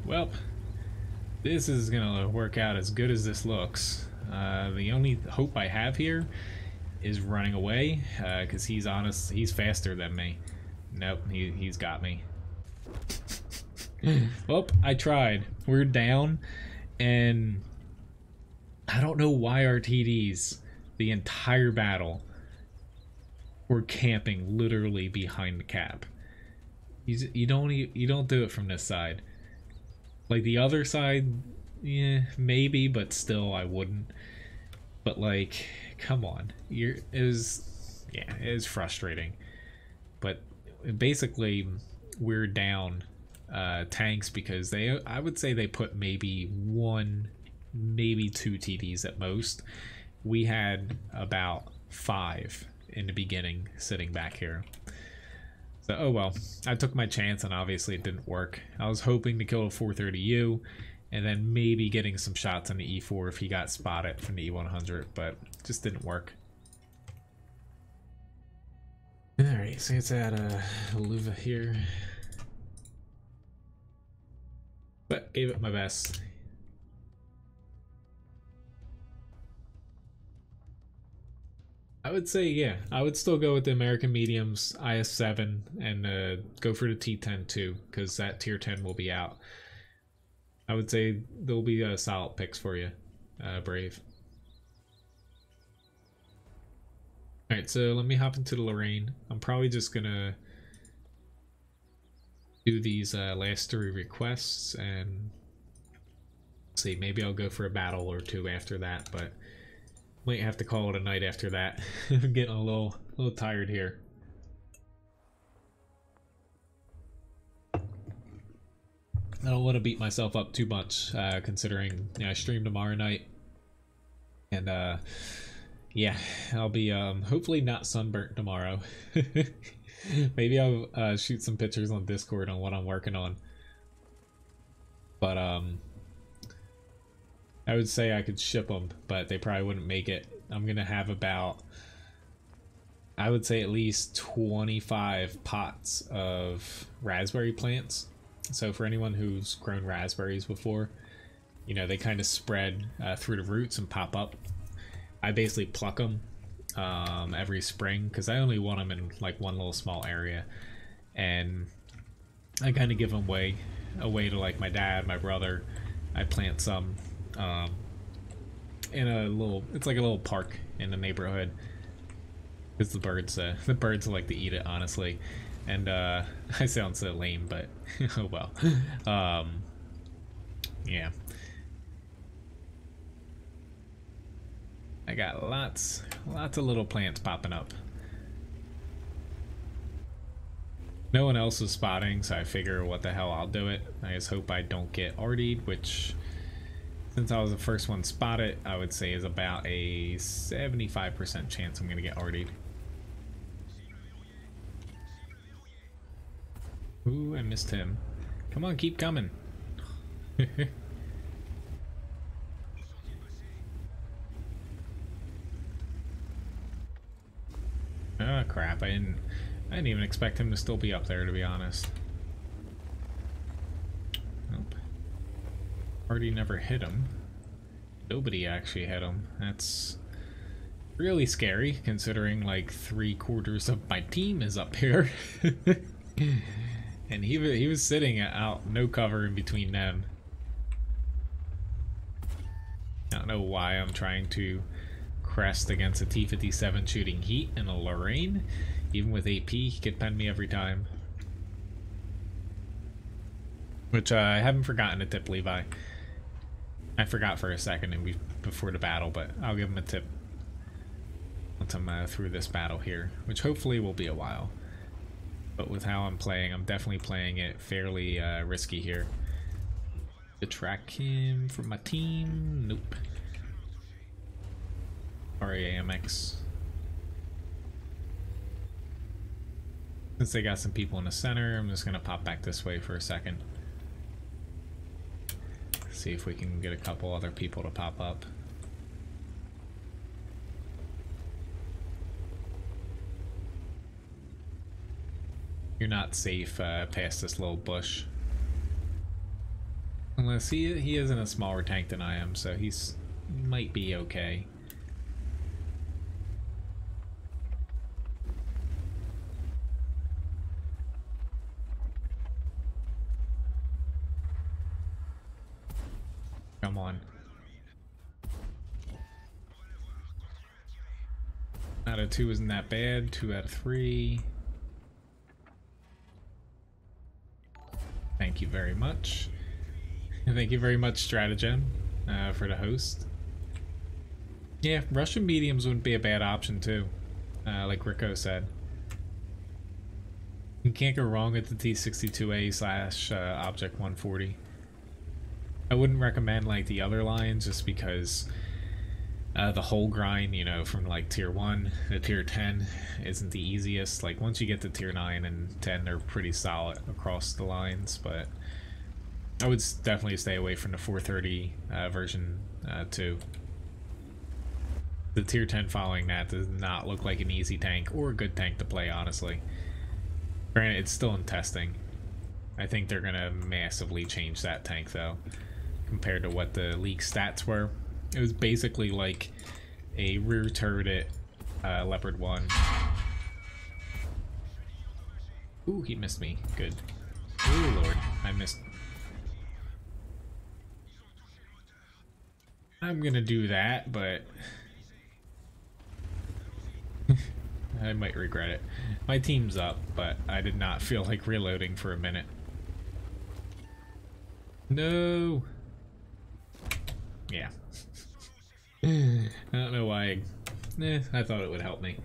Well, this is gonna work out as good as this looks. The only hope I have here is running away, because he's faster than me. Nope, he's got me. Well, I tried. We're down, and I don't know why our TDs the entire battle were camping literally behind the cap. You don't do it from this side. Like the other side, yeah, maybe, but still I wouldn't. But like, come on, it was frustrating. But basically, we're down tanks because I would say they put maybe one, maybe two TDs at most. We had about 5 in the beginning sitting back here. So, oh well, I took my chance and obviously it didn't work. I was hoping to kill a 430U and then maybe getting some shots on the E4 if he got spotted from the E100, but it just didn't work. Alright, so it's at Luva here. But gave it my best. I would say, yeah, I would still go with the American Mediums, IS-7, and go for the T-10 too, because that Tier 10 will be out. I would say there'll be solid picks for you, Brave. Alright, so let me hop into the Lorraine. I'm probably just gonna do these last 3 requests, and see, maybe I'll go for a battle or 2 after that, but might have to call it a night after that. I'm getting a little tired here. I don't want to beat myself up too much, considering I stream tomorrow night, and yeah, I'll be hopefully not sunburnt tomorrow. Maybe I'll shoot some pictures on Discord on what I'm working on, but I would say I could ship them, but they probably wouldn't make it. I'm gonna have about, I would say at least 25 pots of raspberry plants. So for anyone who's grown raspberries before, you know, they kind of spread through the roots and pop up. I basically pluck them every spring because I only want them in like one little small area, and I kind of give them away to like my dad, my brother. I plant some in a little, it's like a little park in the neighborhood, because the birds like to eat it, honestly. And I sound so lame, but oh well. Yeah, I got lots of little plants popping up. No one else is spotting, so I figure what the hell, I'll do it. I just hope I don't get RD'd, which, since I was the first one spotted, I would say is about a 75% chance I'm gonna get RD'd. Ooh, I missed him. Come on, keep coming. Oh crap, I didn't even expect him to still be up there, to be honest. Nope. Already never hit him. Nobody actually hit him. That's really scary, considering like 3/4 of my team is up here. And he was sitting out no cover in between them. I don't know why I'm trying to crest against a T-57 shooting heat and a Lorraine. Even with AP, he could pen me every time. Which I haven't forgotten to tip Levi. I forgot for a second before the battle, but I'll give him a tip. once I'm through this battle here, which hopefully will be a while. But with how I'm playing, I'm definitely playing it fairly risky here. To track him from my team? Nope. RAMX. Since they got some people in the center, I'm just gonna pop back this way for a second. See if we can get a couple other people to pop up. You're not safe past this little bush. Unless he is in a smaller tank than I am, so he might be okay. Come on. Out of 2 isn't that bad. 2 out of 3. Thank you very much. Thank you very much, Stratagem, for the host. Yeah, Russian mediums wouldn't be a bad option too, like Rico said. You can't go wrong with the T62A / Object 140. I wouldn't recommend like the other lines just because the whole grind, you know, from like tier 1 to tier 10 isn't the easiest. Like once you get to tier 9 and 10, they're pretty solid across the lines, but I would definitely stay away from the 430 version 2. The tier 10 following that does not look like an easy tank or a good tank to play, honestly. Granted, it's still in testing. I think they're gonna massively change that tank though, compared to what the league stats were. It was basically like a rear turret Leopard 1. Ooh, he missed me. Good. Ooh, Lord. I missed. I'm gonna do that, but I might regret it. My team's up, but I did not feel like reloading for a minute. No! Yeah. I don't know why. I thought it would help me.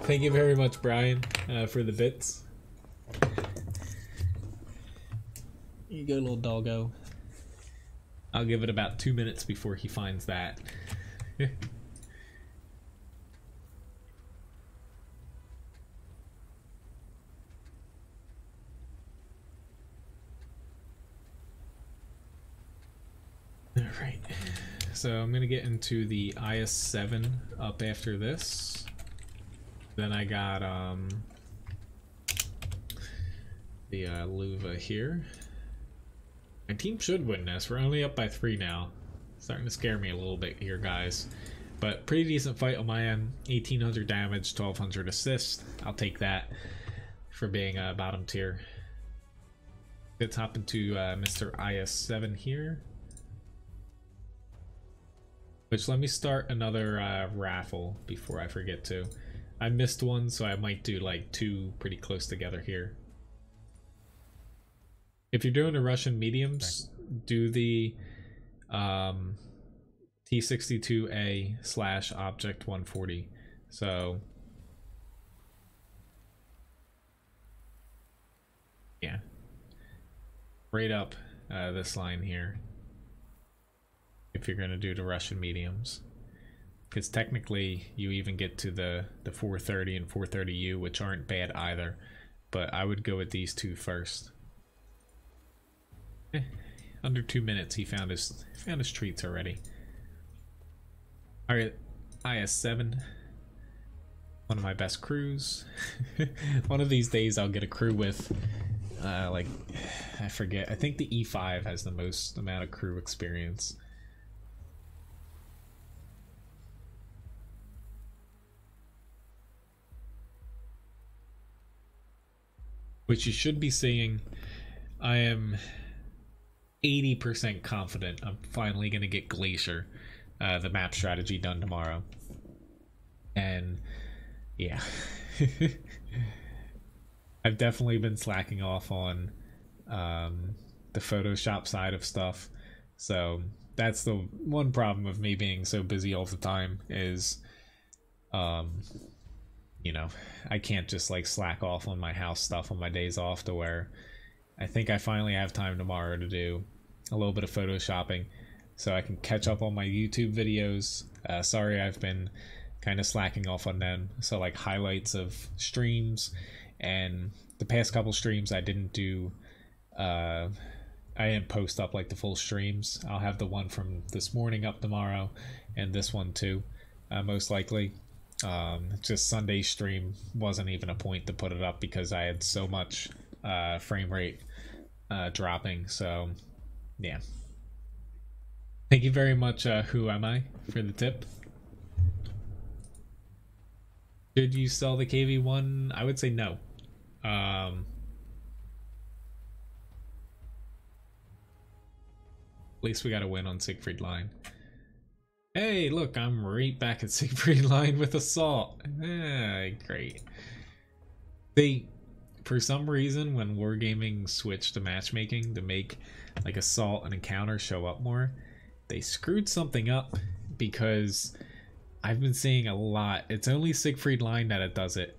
Thank you very much, Brian, for the bits. You go, little doggo. I'll give it about 2 minutes before he finds that. Alright, so I'm going to get into the IS-7 up after this. Then I got the Luva here. My team should win this. We're only up by 3 now. Starting to scare me a little bit here, guys. But pretty decent fight on my end. 1800 damage, 1200 assist. I'll take that for being a bottom tier. Let's hop into Mr. IS-7 here. Which, let me start another raffle before I forget to. I missed one, so I might do like 2 pretty close together here. If you're doing the Russian mediums, do the T62A / Object 140. So, yeah. Right up this line here. If you're going to do the Russian mediums. Because technically you even get to the 430 and 430U, which aren't bad either. But I would go with these 2 first. Under 2 minutes he found his treats already. Alright, IS-7. One of my best crews. One of these days I'll get a crew with like, I forget, I think the E5 has the most amount of crew experience. Which you should be seeing. I am 80% confident I'm finally going to get Glacier, the map strategy, done tomorrow. And yeah. I've definitely been slacking off on the Photoshop side of stuff. So that's the one problem of me being so busy all the time is, you know, I can't just like slack off on my house stuff on my days off, to where I think I finally have time tomorrow to do a little bit of photoshopping so I can catch up on my YouTube videos. Sorry, I've been kind of slacking off on them. So like highlights of streams, and the past couple streams I didn't do, I didn't post up like the full streams. I'll have the one from this morning up tomorrow, and this one too, most likely. Just Sunday stream wasn't even a point to put it up because I had so much frame rate dropping. So yeah, thank you very much, Who Am I, for the tip. Should you sell the KV1? I would say no. At least we got a win on Siegfried Line. Hey, look, I'm right back at Siegfried Line with Assault. Great. For some reason, when Wargaming switched to matchmaking to make like Assault and Encounter show up more, they screwed something up, because I've been seeing a lot. It's only Siegfried Line that it does it.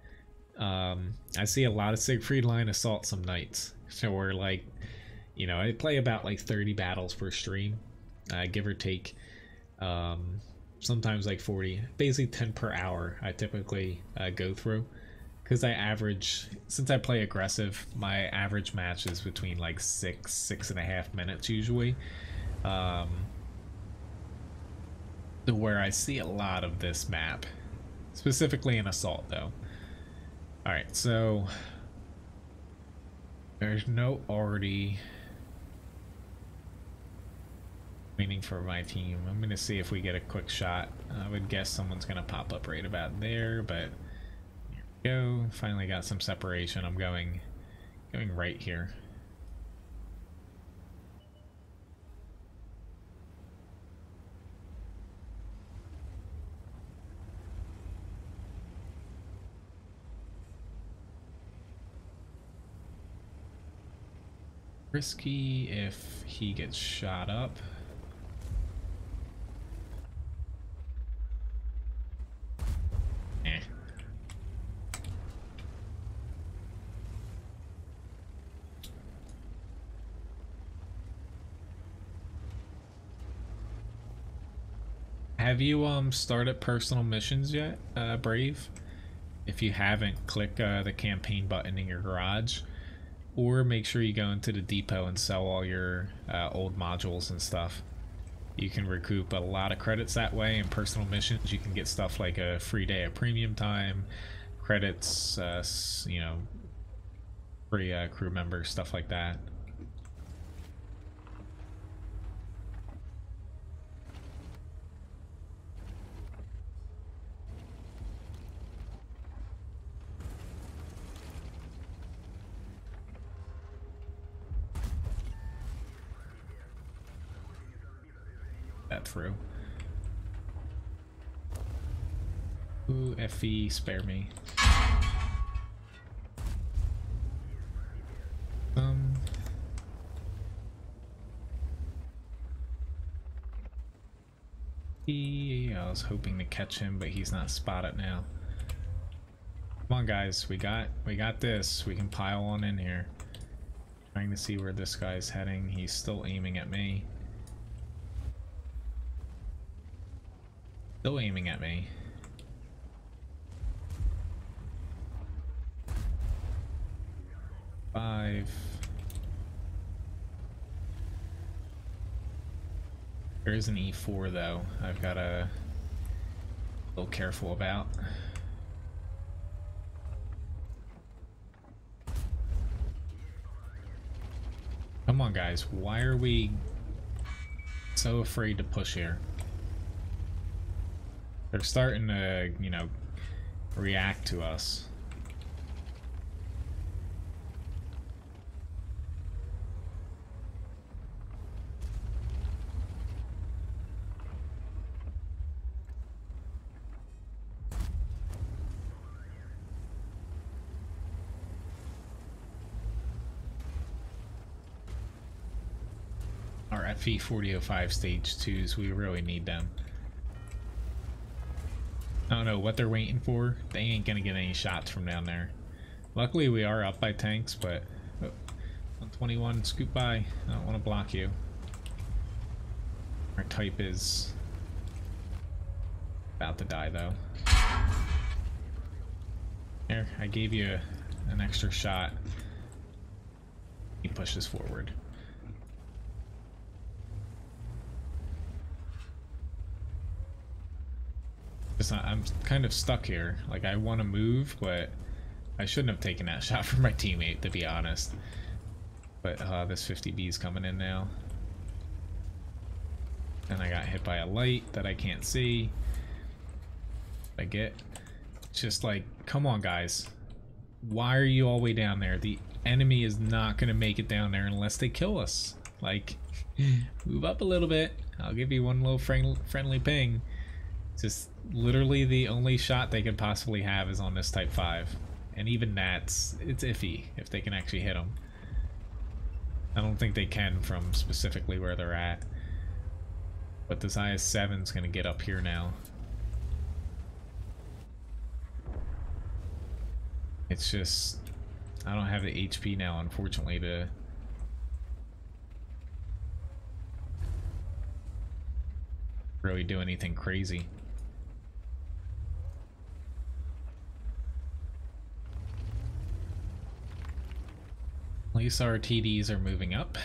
I see a lot of Siegfried Line Assault some nights. So we're like, you know, I play about like 30 battles per stream, give or take. Sometimes like 40, basically 10 per hour I typically go through, because I average, since I play aggressive, my average match is between like 6.5 minutes usually. Where I see a lot of this map, specifically in Assault though. Alright, so there's no already waiting for my team. I'm gonna see if we get a quick shot. I would guess someone's gonna pop up right about there, but here we go. Finally got some separation. I'm going right here. Risky if he gets shot up. Have you started personal missions yet, Brave? If you haven't, click the campaign button in your garage, or make sure you go into the depot and sell all your old modules and stuff. You can recoup a lot of credits that way. In personal missions, you can get stuff like a free day of premium time, credits, you know, free crew members, stuff like that. That through. Ooh, FE, spare me. I was hoping to catch him, but he's not spotted now. Come on, guys, we got this. We can pile on in here. Trying to see where this guy's heading. He's still aiming at me. Still aiming at me. Five. There is an E4 though. I've got to be a little careful about. Come on, guys. Why are we so afraid to push here? They're starting to, you know, react to us. Our FE 4005 stage 2s, we really need them. I don't know what they're waiting for. They ain't gonna get any shots from down there. Luckily we are up by tanks, but 121, scoot by. I don't want to block you. Our type is about to die though. Here, I gave you an extra shot. He pushes forward. I'm kind of stuck here. Like, I want to move, but I shouldn't have taken that shot from my teammate, to be honest. But this 50B is coming in now. And I got hit by a light that I can't see. I get. It's just like, come on, guys. Why are you all the way down there? The enemy is not going to make it down there unless they kill us. Like, move up a little bit. I'll give you one little friendly ping. Just literally the only shot they could possibly have is on this Type 5. And even that's, it's iffy if they can actually hit them. I don't think they can from specifically where they're at. But this IS-7 is going to get up here now. It's just, I don't have the HP now, unfortunately, to really do anything crazy. At least our TDs are moving up.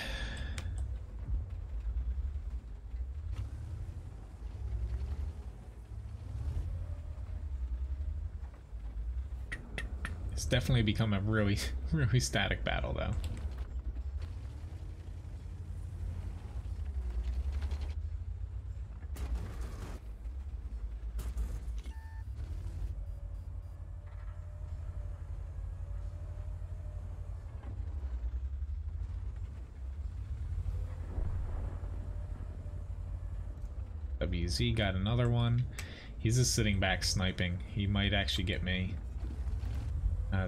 It's definitely become a really static battle though. WZ got another one. He's just sitting back sniping. He might actually get me.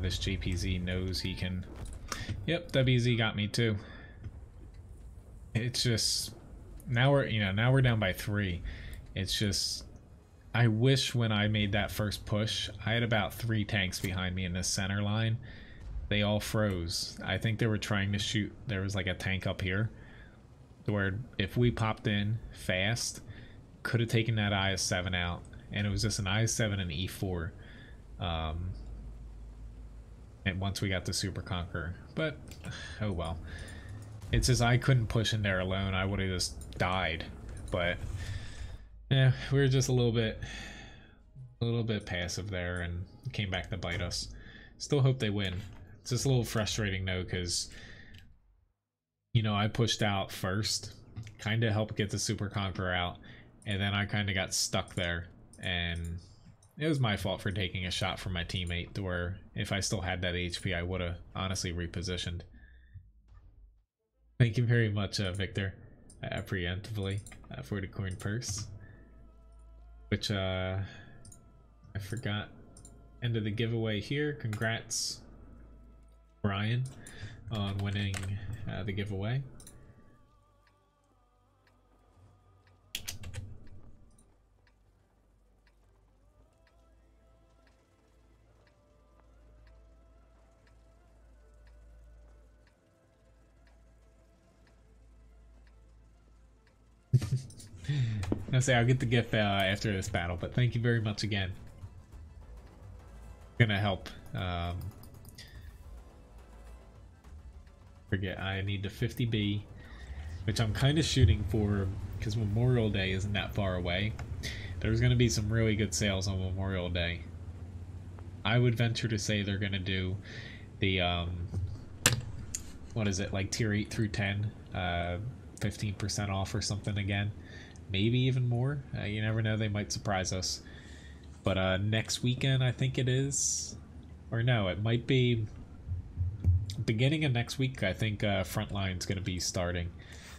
This JPZ knows he can. Yep, WZ got me too. It's just now we're down by 3. It's just, I wish when I made that first push, I had about 3 tanks behind me in this center line. They all froze. I think they were trying to shoot. There was like a tank up here where if we popped in fast, could have taken that IS-7 out, and it was just an IS-7 and E4. And once we got the Super Conqueror, but oh well. It's just I couldn't push in there alone. I would have just died. But yeah, we were just a little bit passive there, and it came back to bite us. Still hope they win. It's just a little frustrating though, because I pushed out first, kind of helped get the Super Conqueror out. And then I kind of got stuck there, and it was my fault for taking a shot from my teammate, to where if I still had that HP, I would have honestly repositioned. Thank you very much, Victor, preemptively for the coin purse, which I forgot. End of the giveaway here. Congrats, Brian, on winning the giveaway. I'll say I'll get the gift after this battle, but thank you very much again. Gonna help. Forget I need the 50B, which I'm kind of shooting for because Memorial Day isn't that far away. There's gonna be some really good sales on Memorial Day. I would venture to say they're gonna do the what is it, like tier 8 through 10, 15% off or something again. Maybe even more. You never know, they might surprise us. But next weekend, I think it is. Or no, it might be beginning of next week. I think Frontline's going to be starting.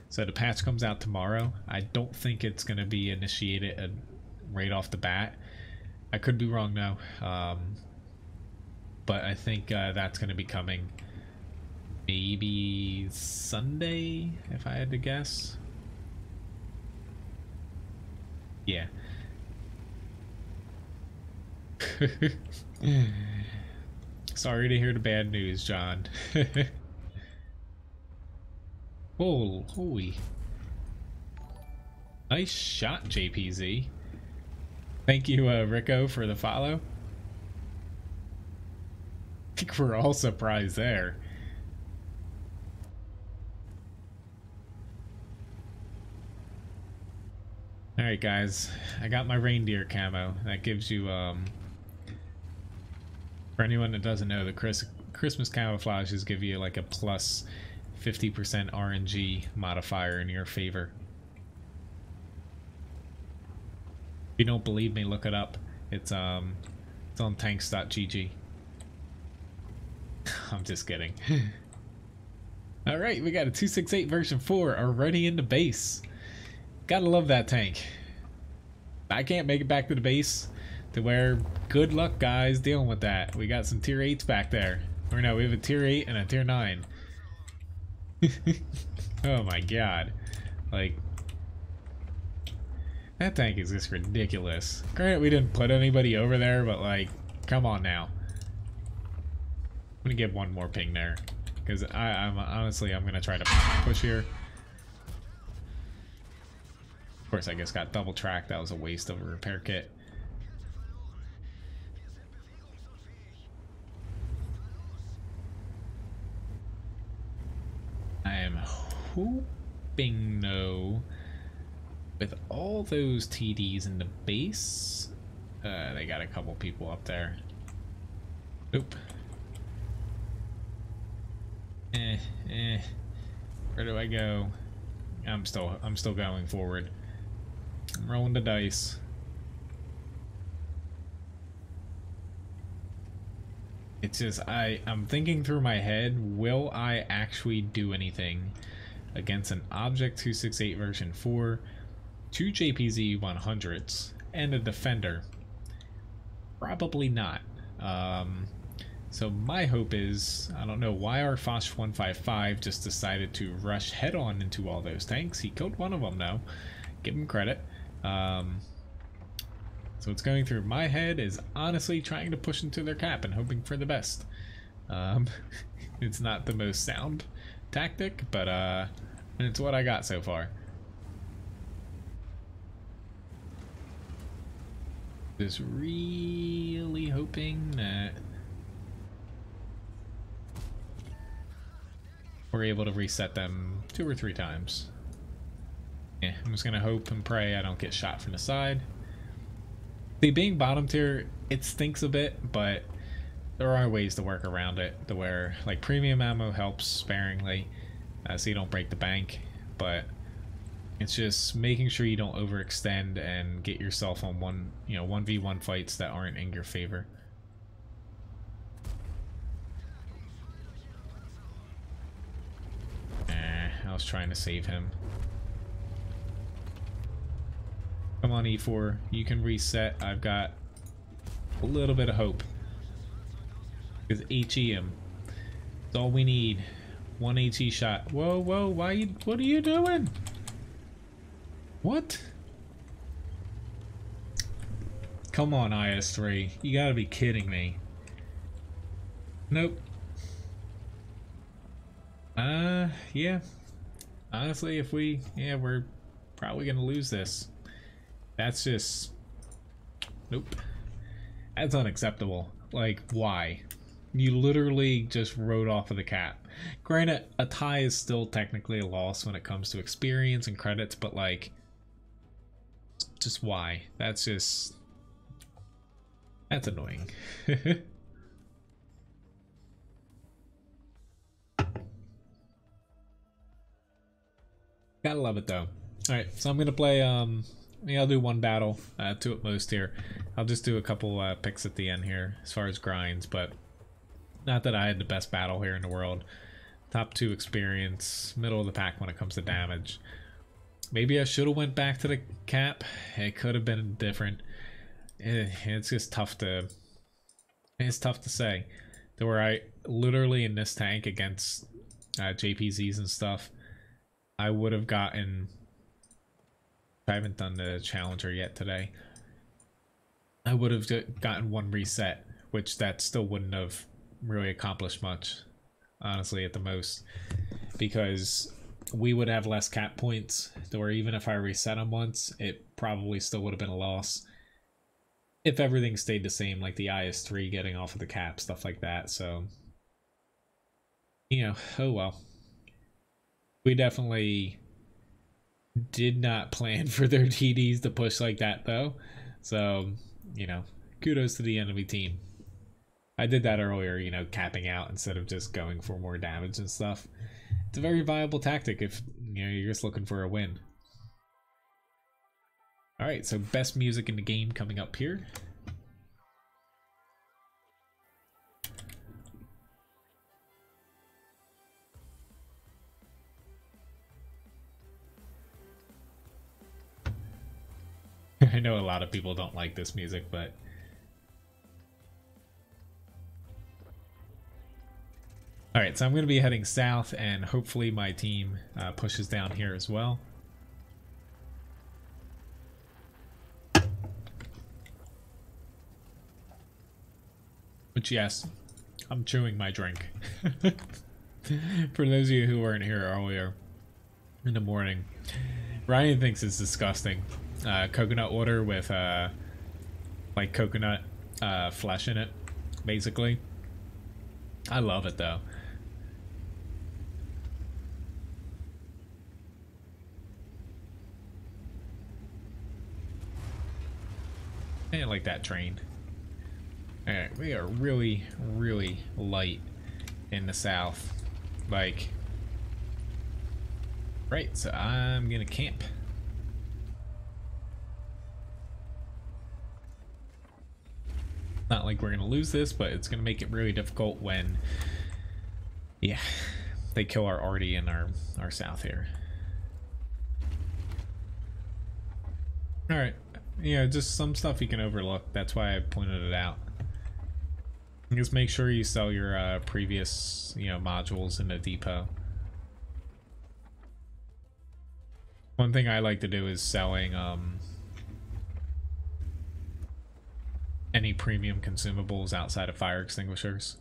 So the patch comes out tomorrow. I don't think it's going to be initiated right off the bat. I could be wrong though. But I think that's going to be coming maybe Sunday, if I had to guess. Yeah. Sorry to hear the bad news, John. Oh, holy. Nice shot, JPZ. Thank you, Rico, for the follow. I think we're all surprised there. Alright, guys. I got my reindeer camo. That gives you, for anyone that doesn't know, the Christmas camouflages give you like a plus 50% RNG modifier in your favor. If you don't believe me, look it up. It's on tanks.gg. I'm just kidding. Alright, we got a 268 version 4 already in the base. Gotta love that tank. I can't make it back to the base to where, good luck guys dealing with that. We got some tier 8s back there. Or no, we have a tier 8 and a tier 9. Oh my god. Like, that tank is just ridiculous. Granted, we didn't put anybody over there, but like, come on now. I'm gonna give one more ping there. Because I'm honestly, I'm gonna try to push here. Of course, I guess got double tracked. That was a waste of a repair kit. I am hoping, though, with all those TDs in the base, they got a couple people up there. Oop. Where do I go? I'm still going forward. I'm rolling the dice. It's just I'm thinking through my head, will I actually do anything against an Object 268 version 4, 2 JPZ 100s, and a Defender? Probably not. So my hope is, I don't know why our Fosh 155 just decided to rush head on into all those tanks. He killed one of them though. Give him credit. So what's going through my head is honestly trying to push into their cap and hoping for the best. It's not the most sound tactic, but it's what I got so far. Just really hoping that we're able to reset them 2 or 3 times. Yeah, I'm just gonna hope and pray I don't get shot from the side. See, being bottom tier, it stinks a bit, but there are ways to work around it, to where like premium ammo helps sparingly, so you don't break the bank, but it's just making sure you don't overextend and get yourself on 1v1 fights that aren't in your favor. I was trying to save him. Come on, E4, you can reset. I've got a little bit of hope. Because HE him. That's all we need. 1 HE shot. Whoa, whoa, what are you doing? What? Come on, IS3. You gotta be kidding me. Nope. Yeah. Honestly, we're probably gonna lose this. That's just... Nope. That's unacceptable. Like, why? You literally just rode off of the cap. Granted, a tie is still technically a loss when it comes to experience and credits, but like... Just why? That's just... That's annoying. Gotta love it though. Alright, so I'm gonna play, I'll do 1 battle, 2 at most here. I'll just do a couple picks at the end here as far as grinds, but not that I had the best battle here in the world. Top 2 experience, middle of the pack when it comes to damage. Maybe I should have went back to the cap. It could have been different. It's just tough to... It's tough to say. To where I literally in this tank against JPZs and stuff, I would have gotten I haven't done the Challenger yet today. I would have gotten one reset, which that still wouldn't have really accomplished much, honestly, at the most, because we would have less cap points, or even if I reset them once, it probably still would have been a loss if everything stayed the same, like the IS-3 getting off of the cap, stuff like that. So, you know, oh well. We definitely did not plan for their TDs to push like that, though. So, you know, kudos to the enemy team. I did that earlier, you know, capping out instead of just going for more damage and stuff. It's a very viable tactic if, you know, you're just looking for a win. Alright, so best music in the game coming up here. I know a lot of people don't like this music, but alright, so I'm going to be heading south, and hopefully my team pushes down here as well. Which, yes, I'm chewing my drink. For those of you who weren't here earlier in the morning, Ryan thinks it's disgusting. Coconut water with like coconut flesh in it, basically. I love it though. I like that train. Alright, we are really, really light in the south. Like, right, so I'm gonna camp. Not like we're gonna lose this, but it's gonna make it really difficult when, yeah, they kill our arty in our south here. Alright, you know, just some stuff you can overlook. That's why I pointed it out. Just make sure you sell your previous, you know, modules in the depot. One thing I like to do is selling any premium consumables outside of fire extinguishers.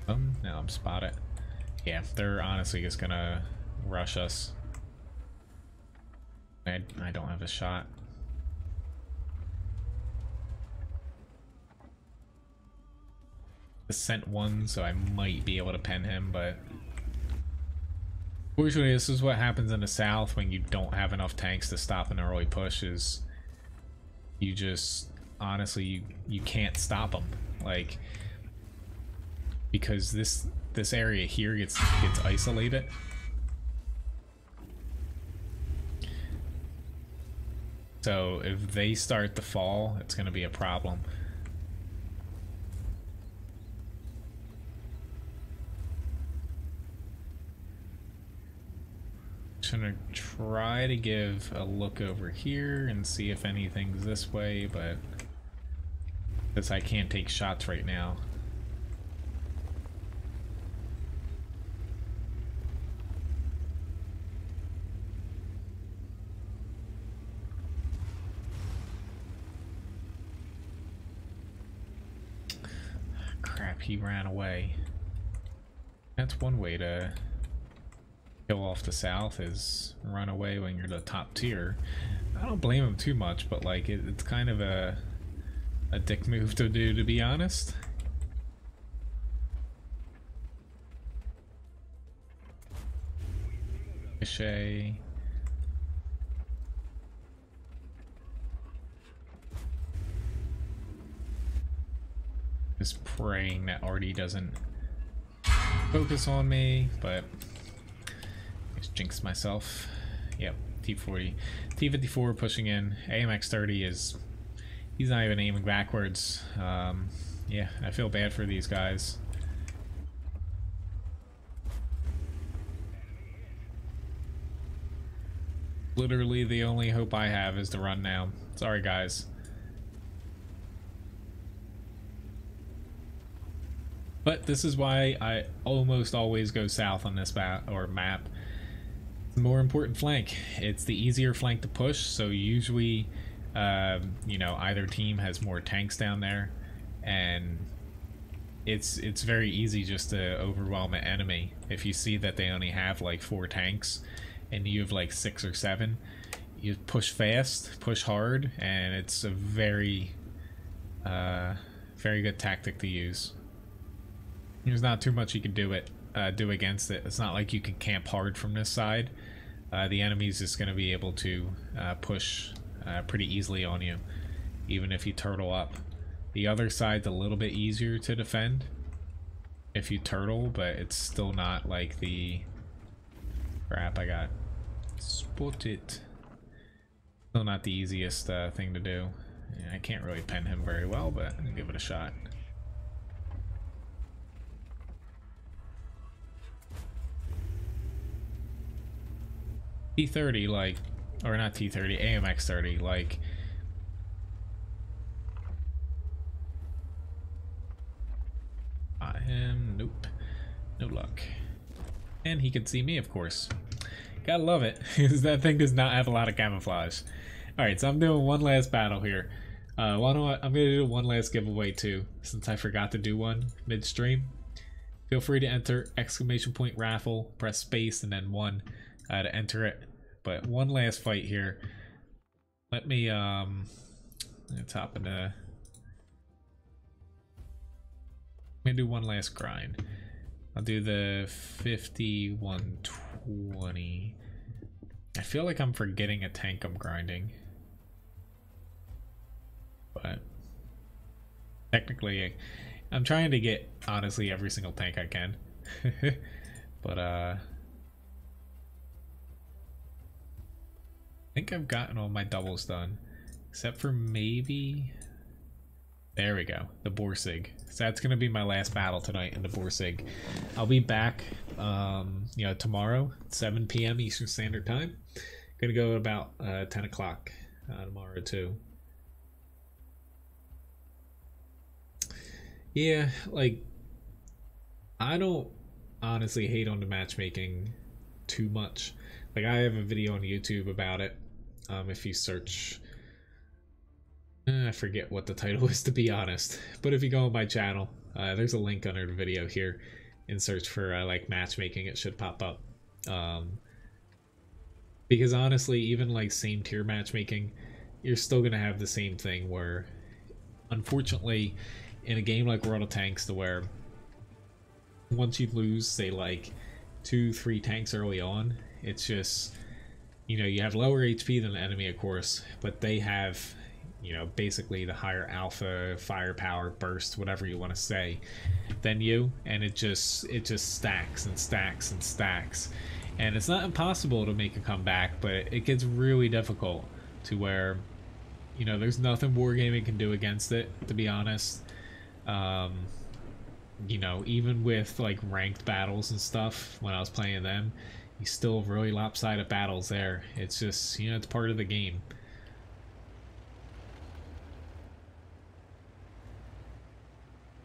Now I'm spotted. Yeah, they're honestly just gonna rush us. I don't have a shot. Sent one, so I might be able to pen him, but fortunately this is what happens in the south when you don't have enough tanks to stop an early push. Is you just honestly you can't stop them, like, because this area here gets isolated. So if they start to fall, it's going to be a problem. Gonna try to give a look over here and see if anything's this way, but because I can't take shots right now. Crap, he ran away. That's one way to kill off the south, is run away when you're the top tier. I don't blame him too much, but like it's kind of a dick move to do, to be honest. Cliche. Just praying that Artie doesn't focus on me, but just jinxed myself. Yep, T40. T54 pushing in. AMX30 is... he's not even aiming backwards. Yeah, I feel bad for these guys. Literally the only hope I have is to run now. Sorry, guys. But this is why I almost always go south on this map. It's More important flank. It's the easier flank to push, so usually you know, either team has more tanks down there, and it's very easy just to overwhelm an enemy. If you see that they only have like 4 tanks and you have like 6 or 7, you push fast, push hard, and it's a very very good tactic to use. There's not too much you can do against it. It's not like you can camp hard from this side. The enemy's just going to be able to push pretty easily on you, even if you turtle up. The other side's a little bit easier to defend if you turtle, but it's still not like the... Crap, I got spotted. Still not the easiest thing to do. Yeah, I can't really pen him very well, but I'm gonna give it a shot. T30, like, or not T30, AMX 30, like, nope, no luck. And he could see me, of course. Gotta love it, because that thing does not have a lot of camouflage. Alright, so I'm doing one last battle here. I'm gonna do one last giveaway too, since I forgot to do one midstream. Feel free to enter ! raffle, press space and then 1 to enter it. But one last fight here. Let me let's hop into... I'm gonna do one last grind. I'll do the 5120. I feel like I'm forgetting a tank I'm grinding, but technically I'm trying to get honestly every single tank I can. But I think I've gotten all my doubles done except for maybe... There we go, the Borsig. So that's gonna be my last battle tonight in the Borsig. I'll be back, you know, tomorrow, 7 p.m. Eastern Standard Time. Gonna go at about 10 o'clock tomorrow too. Yeah, like, I don't honestly hate on the matchmaking too much. Like, I have a video on YouTube about it. If you search... I forget what the title is, to be honest, but if you go on my channel, there's a link under the video here, and search for like matchmaking, it should pop up. Because honestly, even like same tier matchmaking, you're still gonna have the same thing where, unfortunately, in a game like World of Tanks, to where once you lose, say like 2-3 tanks early on, it's just, you know, you have lower HP than the enemy, of course, but they have, you know, basically the higher alpha, firepower, burst, whatever you want to say, than you, and it just stacks and stacks and stacks. And it's not impossible to make a comeback, but it gets really difficult to where, you know, there's nothing Wargaming can do against it, to be honest. You know, even with like ranked battles and stuff, when I was playing them, you still have really lopsided battles there. It's just, you know, it's part of the game.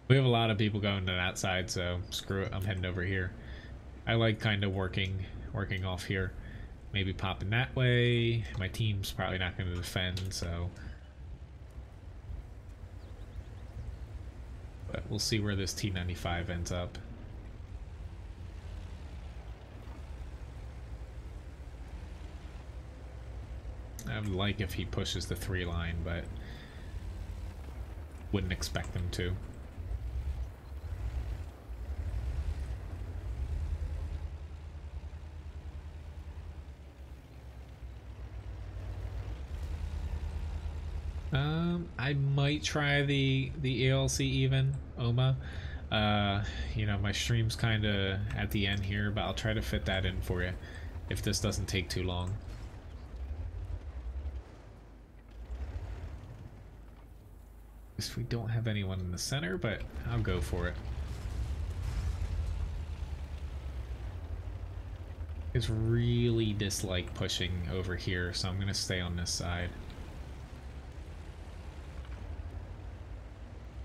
We have a lot of people going to that side, so screw it, I'm heading over here. I like kind of working off here. Maybe popping that way. My team's probably not going to defend, so... But we'll see where this T95 ends up. I would like if he pushes the 3 line, but wouldn't expect him to. I might try the ALC even, OMA. You know, my stream's kind of at the end here, but I'll try to fit that in for you if this doesn't take too long. We don't have anyone in the center, but I'll go for it. It's really dislike pushing over here, so I'm gonna stay on this side.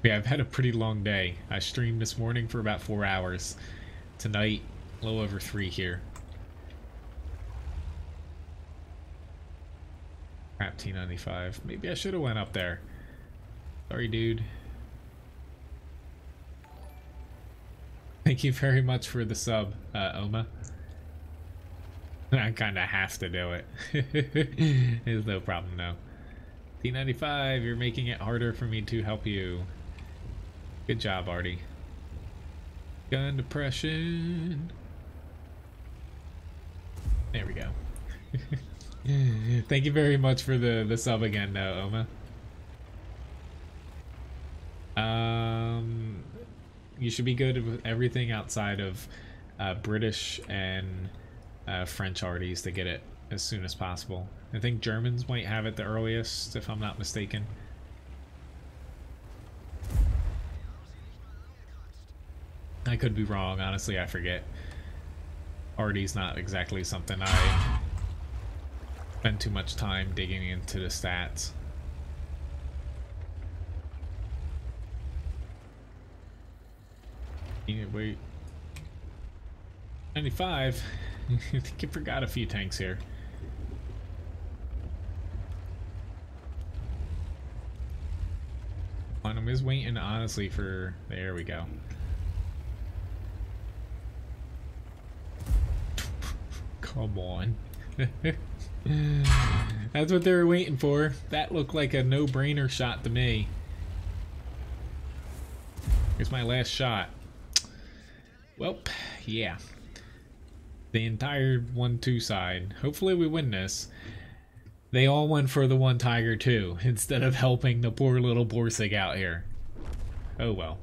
Yeah, I've had a pretty long day. I streamed this morning for about 4 hours. Tonight, a little over 3 here. Crap, T95. Maybe I should have went up there. Sorry, dude. Thank you very much for the sub, Oma. I kind of have to do it. There's no problem, no. T95, you're making it harder for me to help you. Good job, Artie. Gun depression. There we go. Thank you very much for the sub again, Oma. You should be good with everything outside of British and French arties to get it as soon as possible. I think Germans might have it the earliest, if I'm not mistaken. I could be wrong, honestly, I forget. Artie's not exactly something I spend too much time digging into the stats. Wait. 95. I think you forgot a few tanks here. I'm just waiting honestly for... There we go. Come on. That's what they were waiting for. That looked like a no-brainer shot to me. Here's my last shot. Well, yeah. The entire 1-2 side. Hopefully we win this. They all went for the one Tiger too, instead of helping the poor little Borsig out here. Oh well.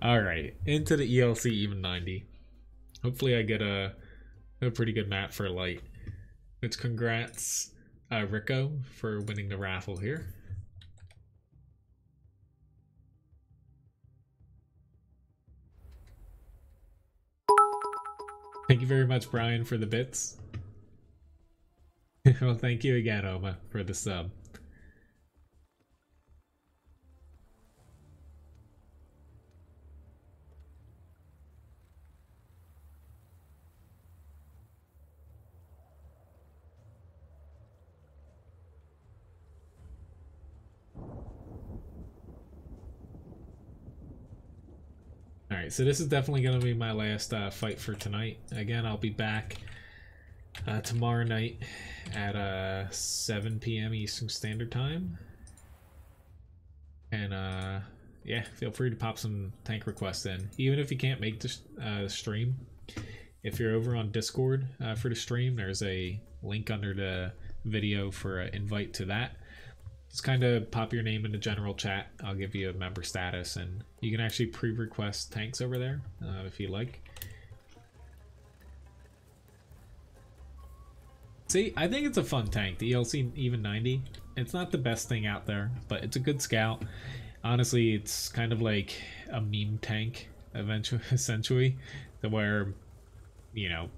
Alright, into the ELC even 90. Hopefully I get a pretty good map for light. Which congrats Rico for winning the raffle here. Thank you very much, Brian, for the bits. Well, thank you again, Oma, for the sub. Alright, so this is definitely going to be my last fight for tonight. Again, I'll be back tomorrow night at 7 p.m. Eastern Standard Time. And yeah, feel free to pop some tank requests in. Even if you can't make the stream, if you're over on Discord for the stream, there's a link under the video for an invite to that. Just kind of pop your name in the general chat. I'll give you a member status, and you can actually pre-request tanks over there if you like. See, I think it's a fun tank, the ELC even 90. It's not the best thing out there, but it's a good scout. Honestly, it's kind of like a meme tank, essentially, to where, you know,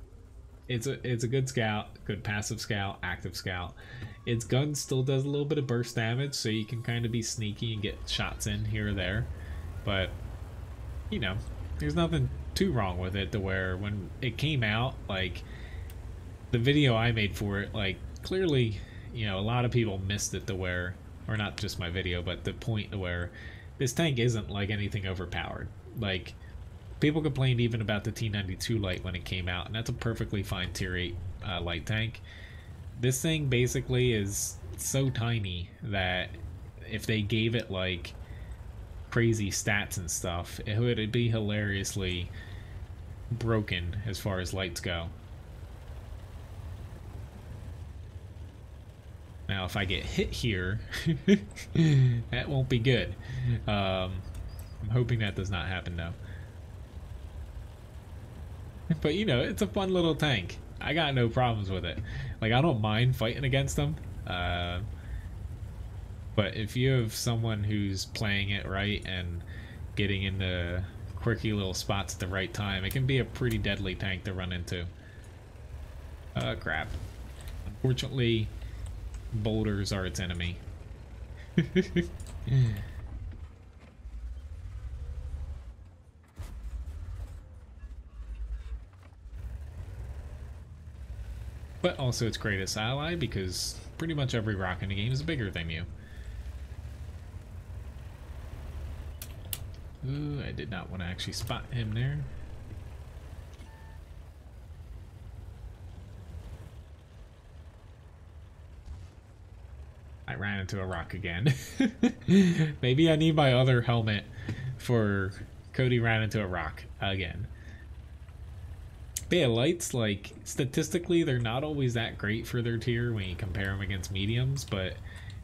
it's a good scout, good passive scout, active scout. Its gun still does a little bit of burst damage, so you can kind of be sneaky and get shots in here or there. But, you know, there's nothing too wrong with it to where when it came out, like, the video I made for it, like, clearly, you know, a lot of people missed it to where, or not just my video, but the point to where this tank isn't like anything overpowered. Like, people complained even about the T92 light when it came out, and that's a perfectly fine tier 8 light tank. This thing basically is so tiny that if they gave it like crazy stats and stuff, it would be hilariously broken as far as lights go. Now if I get hit here, that won't be good. I'm hoping that does not happen though. But you know, it's a fun little tank. I got no problems with it. Like, I don't mind fighting against them. But if you have someone who's playing it right and getting into quirky little spots at the right time, it can be a pretty deadly tank to run into. Crap. Unfortunately, boulders are its enemy. But also its greatest ally, because pretty much every rock in the game is bigger than you. Ooh, I did not want to actually spot him there. I ran into a rock again. Maybe I need my other helmet for Cody ran into a rock again. But yeah, lights, like, statistically, they're not always that great for their tier when you compare them against mediums, but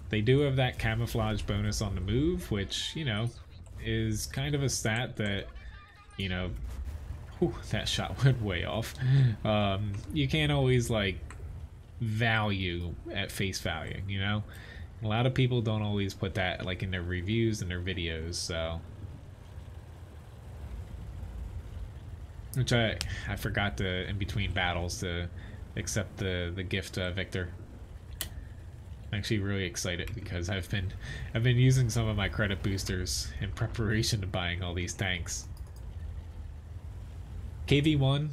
they do have that camouflage bonus on the move, which, you know, is kind of a stat that, you know, whew, that shot went way off. You can't always, like, value at face value, you know? A lot of people don't always put that, like, in their reviews and their videos, so... Which I forgot to, in between battles, to accept the gift, Victor. I'm actually really excited because I've been using some of my credit boosters in preparation to buying all these tanks. KV1,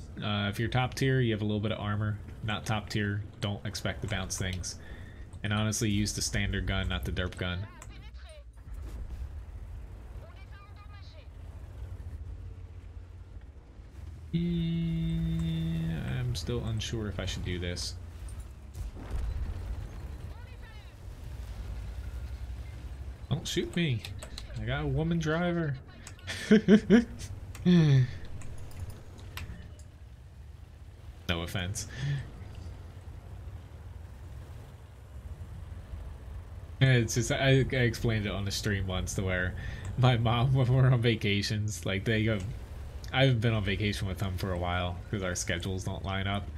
if you're top tier, you have a little bit of armor. Not top tier, don't expect to bounce things. And honestly, use the standard gun, not the derp gun. Yeah, I'm still unsure if I should do this. Don't shoot me. I got a woman driver. No offense. It's just I explained it on the stream once to where my mom, when we're on vacations, like they go, I haven't been on vacation with them for a while because our schedules don't line up.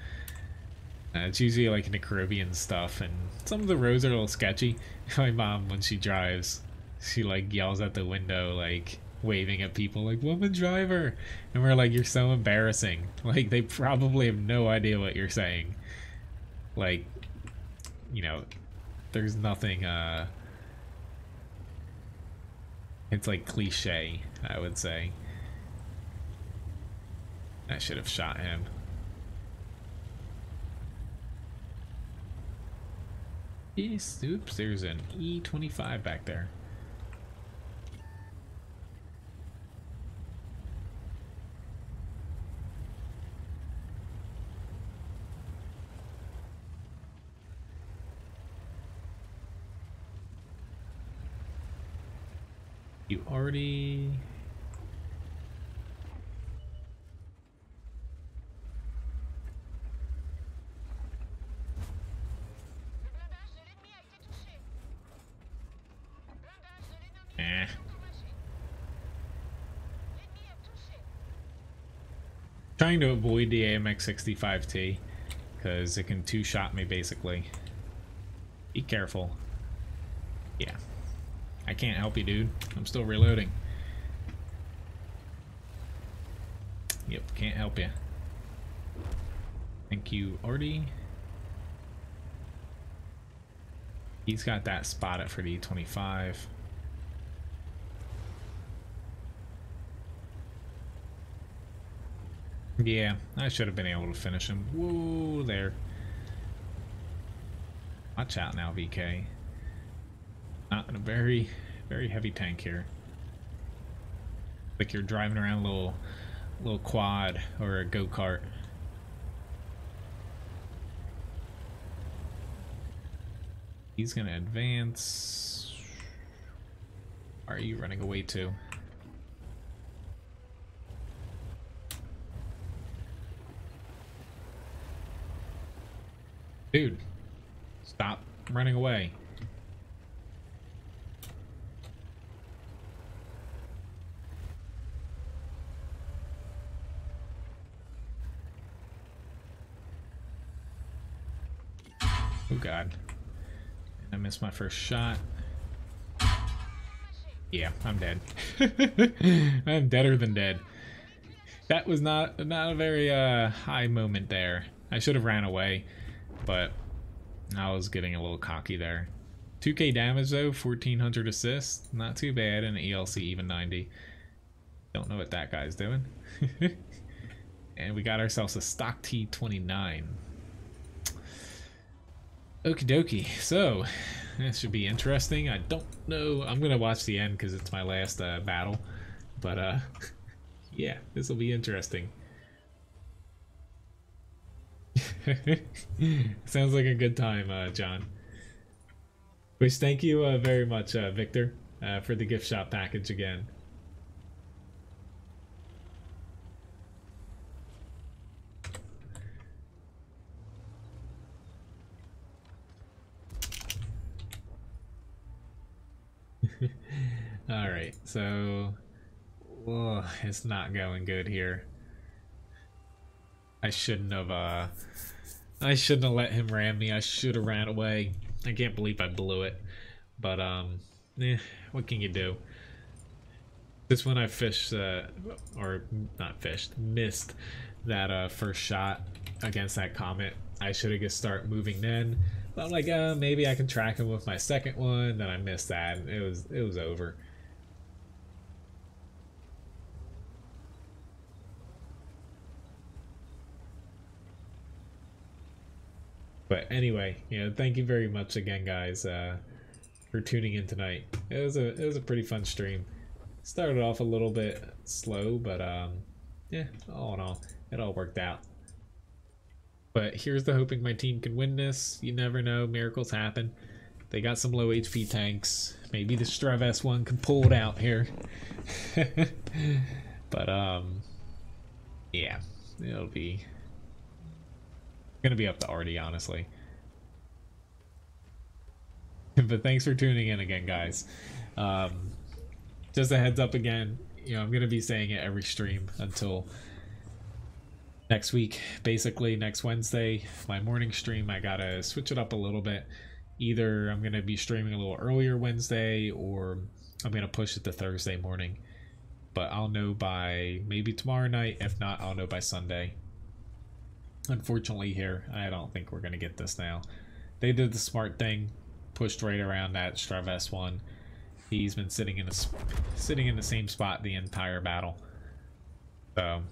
It's usually like in the Caribbean stuff, and some of the roads are a little sketchy. My mom, when she drives, she like yells at the window, like waving at people, like "woman driver," and we're like, "You're so embarrassing!" Like they probably have no idea what you're saying. Like, you know, there's nothing. It's like cliche, I would say. I should have shot him. Yes, oops, there's an E25 back there. You already... Trying to avoid the AMX-65T because it can two-shot me basically. Be careful. Yeah. I can't help you, dude. I'm still reloading. Yep, can't help you. Thank you, Artie. He's got that spotted for the E25. Yeah, I should have been able to finish him. Whoa, there. Watch out now, VK. Not in a very, very heavy tank here. Like you're driving around a little quad or a go-kart. He's gonna advance. Are you running away too? Dude, stop running away. Oh god. I missed my first shot. Yeah, I'm dead. I'm deader than dead. That was not a very high moment there. I should have ran away, but I was getting a little cocky there. 2k damage though, 1400 assists. Not too bad, and an ELC even 90. Don't know what that guy's doing. And we got ourselves a stock T29. Okie dokie. So, this should be interesting. I don't know. I'm going to watch the end because it's my last battle. But, yeah, this will be interesting. Sounds like a good time, John. Which thank you very much, Victor, for the gift shop package again. Alright, so it's not going good here. I shouldn't have let him ram me. I should have ran away. I can't believe I blew it. But what can you do? This one I fished or not fished, missed that first shot against that comet. I should have just start moving then. But I'm like, maybe I can track him with my second one. Then I missed that. It was over. But anyway, thank you very much again, guys, for tuning in tonight. It was a pretty fun stream. Started off a little bit slow, but yeah, all in all, it all worked out. But here's to hoping my team can win this. You never know, miracles happen. They got some low HP tanks. Maybe the Streamlabs one can pull it out here. But yeah, it'll be gonna be up to Artie, honestly. But thanks for tuning in again, guys. Just a heads up again, I'm gonna be saying it every stream until next week. Basically next Wednesday, my morning stream, I gotta switch it up a little bit. Either I'm gonna be streaming a little earlier Wednesday, or I'm gonna push it to Thursday morning. But I'll know by maybe tomorrow night. If not, I'll know by Sunday. Unfortunately here, I don't think we're gonna get this now. They did the smart thing, pushed right around that Streamlabs one. He's been sitting in the same spot the entire battle. So,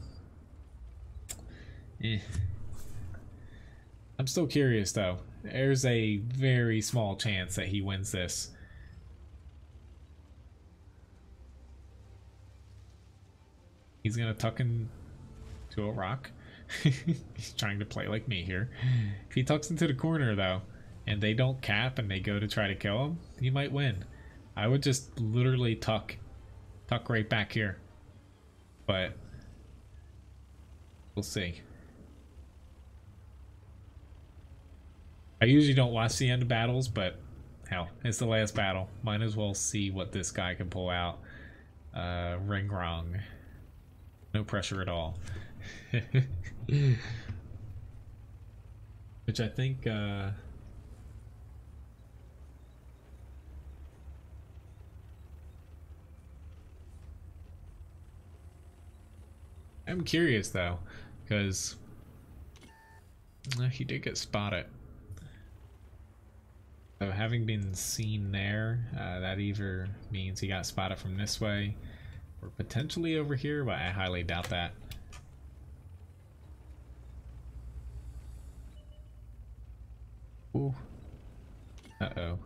I'm still curious though. There's a very small chance that he wins this. He's gonna tuck into a rock. He's trying to play like me here. If he tucks into the corner though, and they don't cap and they go to try to kill him, he might win. I would just literally tuck right back here. But we'll see. I usually don't watch the end of battles, but hell, it's the last battle. Might as well see what this guy can pull out. Ring wrong. No pressure at all. Which I think I'm curious though, because he did get spotted. So having been seen there, that either means he got spotted from this way or potentially over here, but I highly doubt that. Ooh. Uh-oh.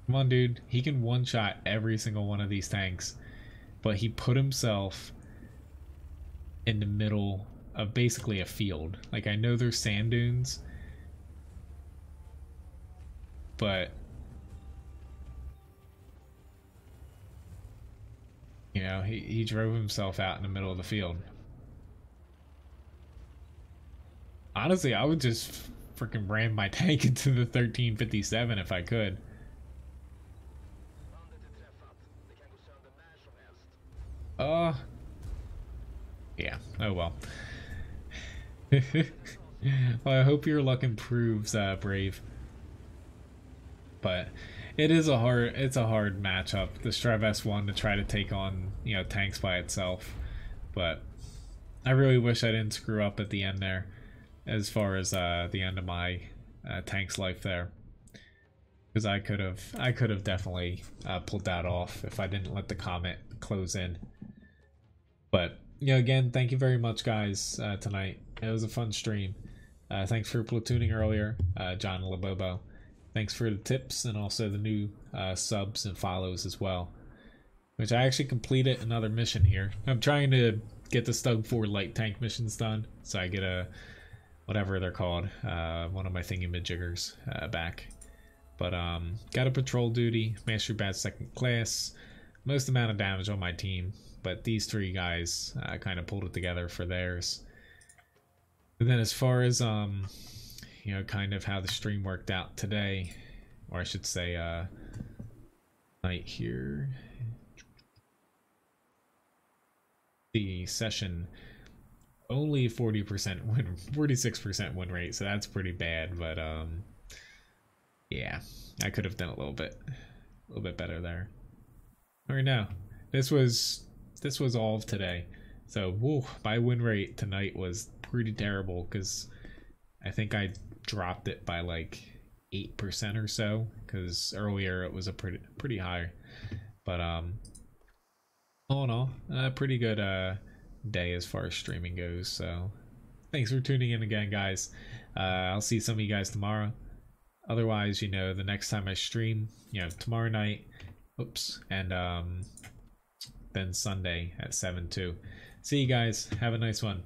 Come on, dude. He can one-shot every single one of these tanks. But he put himself in the middle of basically a field. Like, I know there's sand dunes, but he drove himself out in the middle of the field. Honestly, I would just freaking ram my tank into the 1357 if I could. Yeah, oh well. Well, I hope your luck improves, Brave. But it is a hard matchup. The Streamlabs one to try to take on, tanks by itself. But I really wish I didn't screw up at the end there, as far as the end of my tank's life there. because I could have definitely pulled that off if I didn't let the comment close in. But yeah, again, thank you very much, guys, tonight. It was a fun stream. Thanks for platooning earlier, John Labobo. Thanks for the tips and also the new subs and follows as well. Which I actually completed another mission here. I'm trying to get the Stug 4 light tank missions done, so I get a whatever they're called, one of my thingy-majiggers back. But got a patrol duty, mastery badge 2nd class, most amount of damage on my team. But these 3 guys kind of pulled it together for theirs. And then as far as you know, kind of how the stream worked out today, or I should say night here. The session only 40% win, 46% win rate, so that's pretty bad. But yeah, I could have done a little bit better there. All right, now this was all of today. So whoa, my win rate tonight was pretty terrible because I think I dropped it by like 8% or so, because earlier it was a pretty high. But all in all, a pretty good day as far as streaming goes. So thanks for tuning in again, guys. I'll see some of you guys tomorrow. Otherwise, you know, the next time I stream, you know, tomorrow night, oops, and then Sunday at 7 too. See you guys. Have a nice one.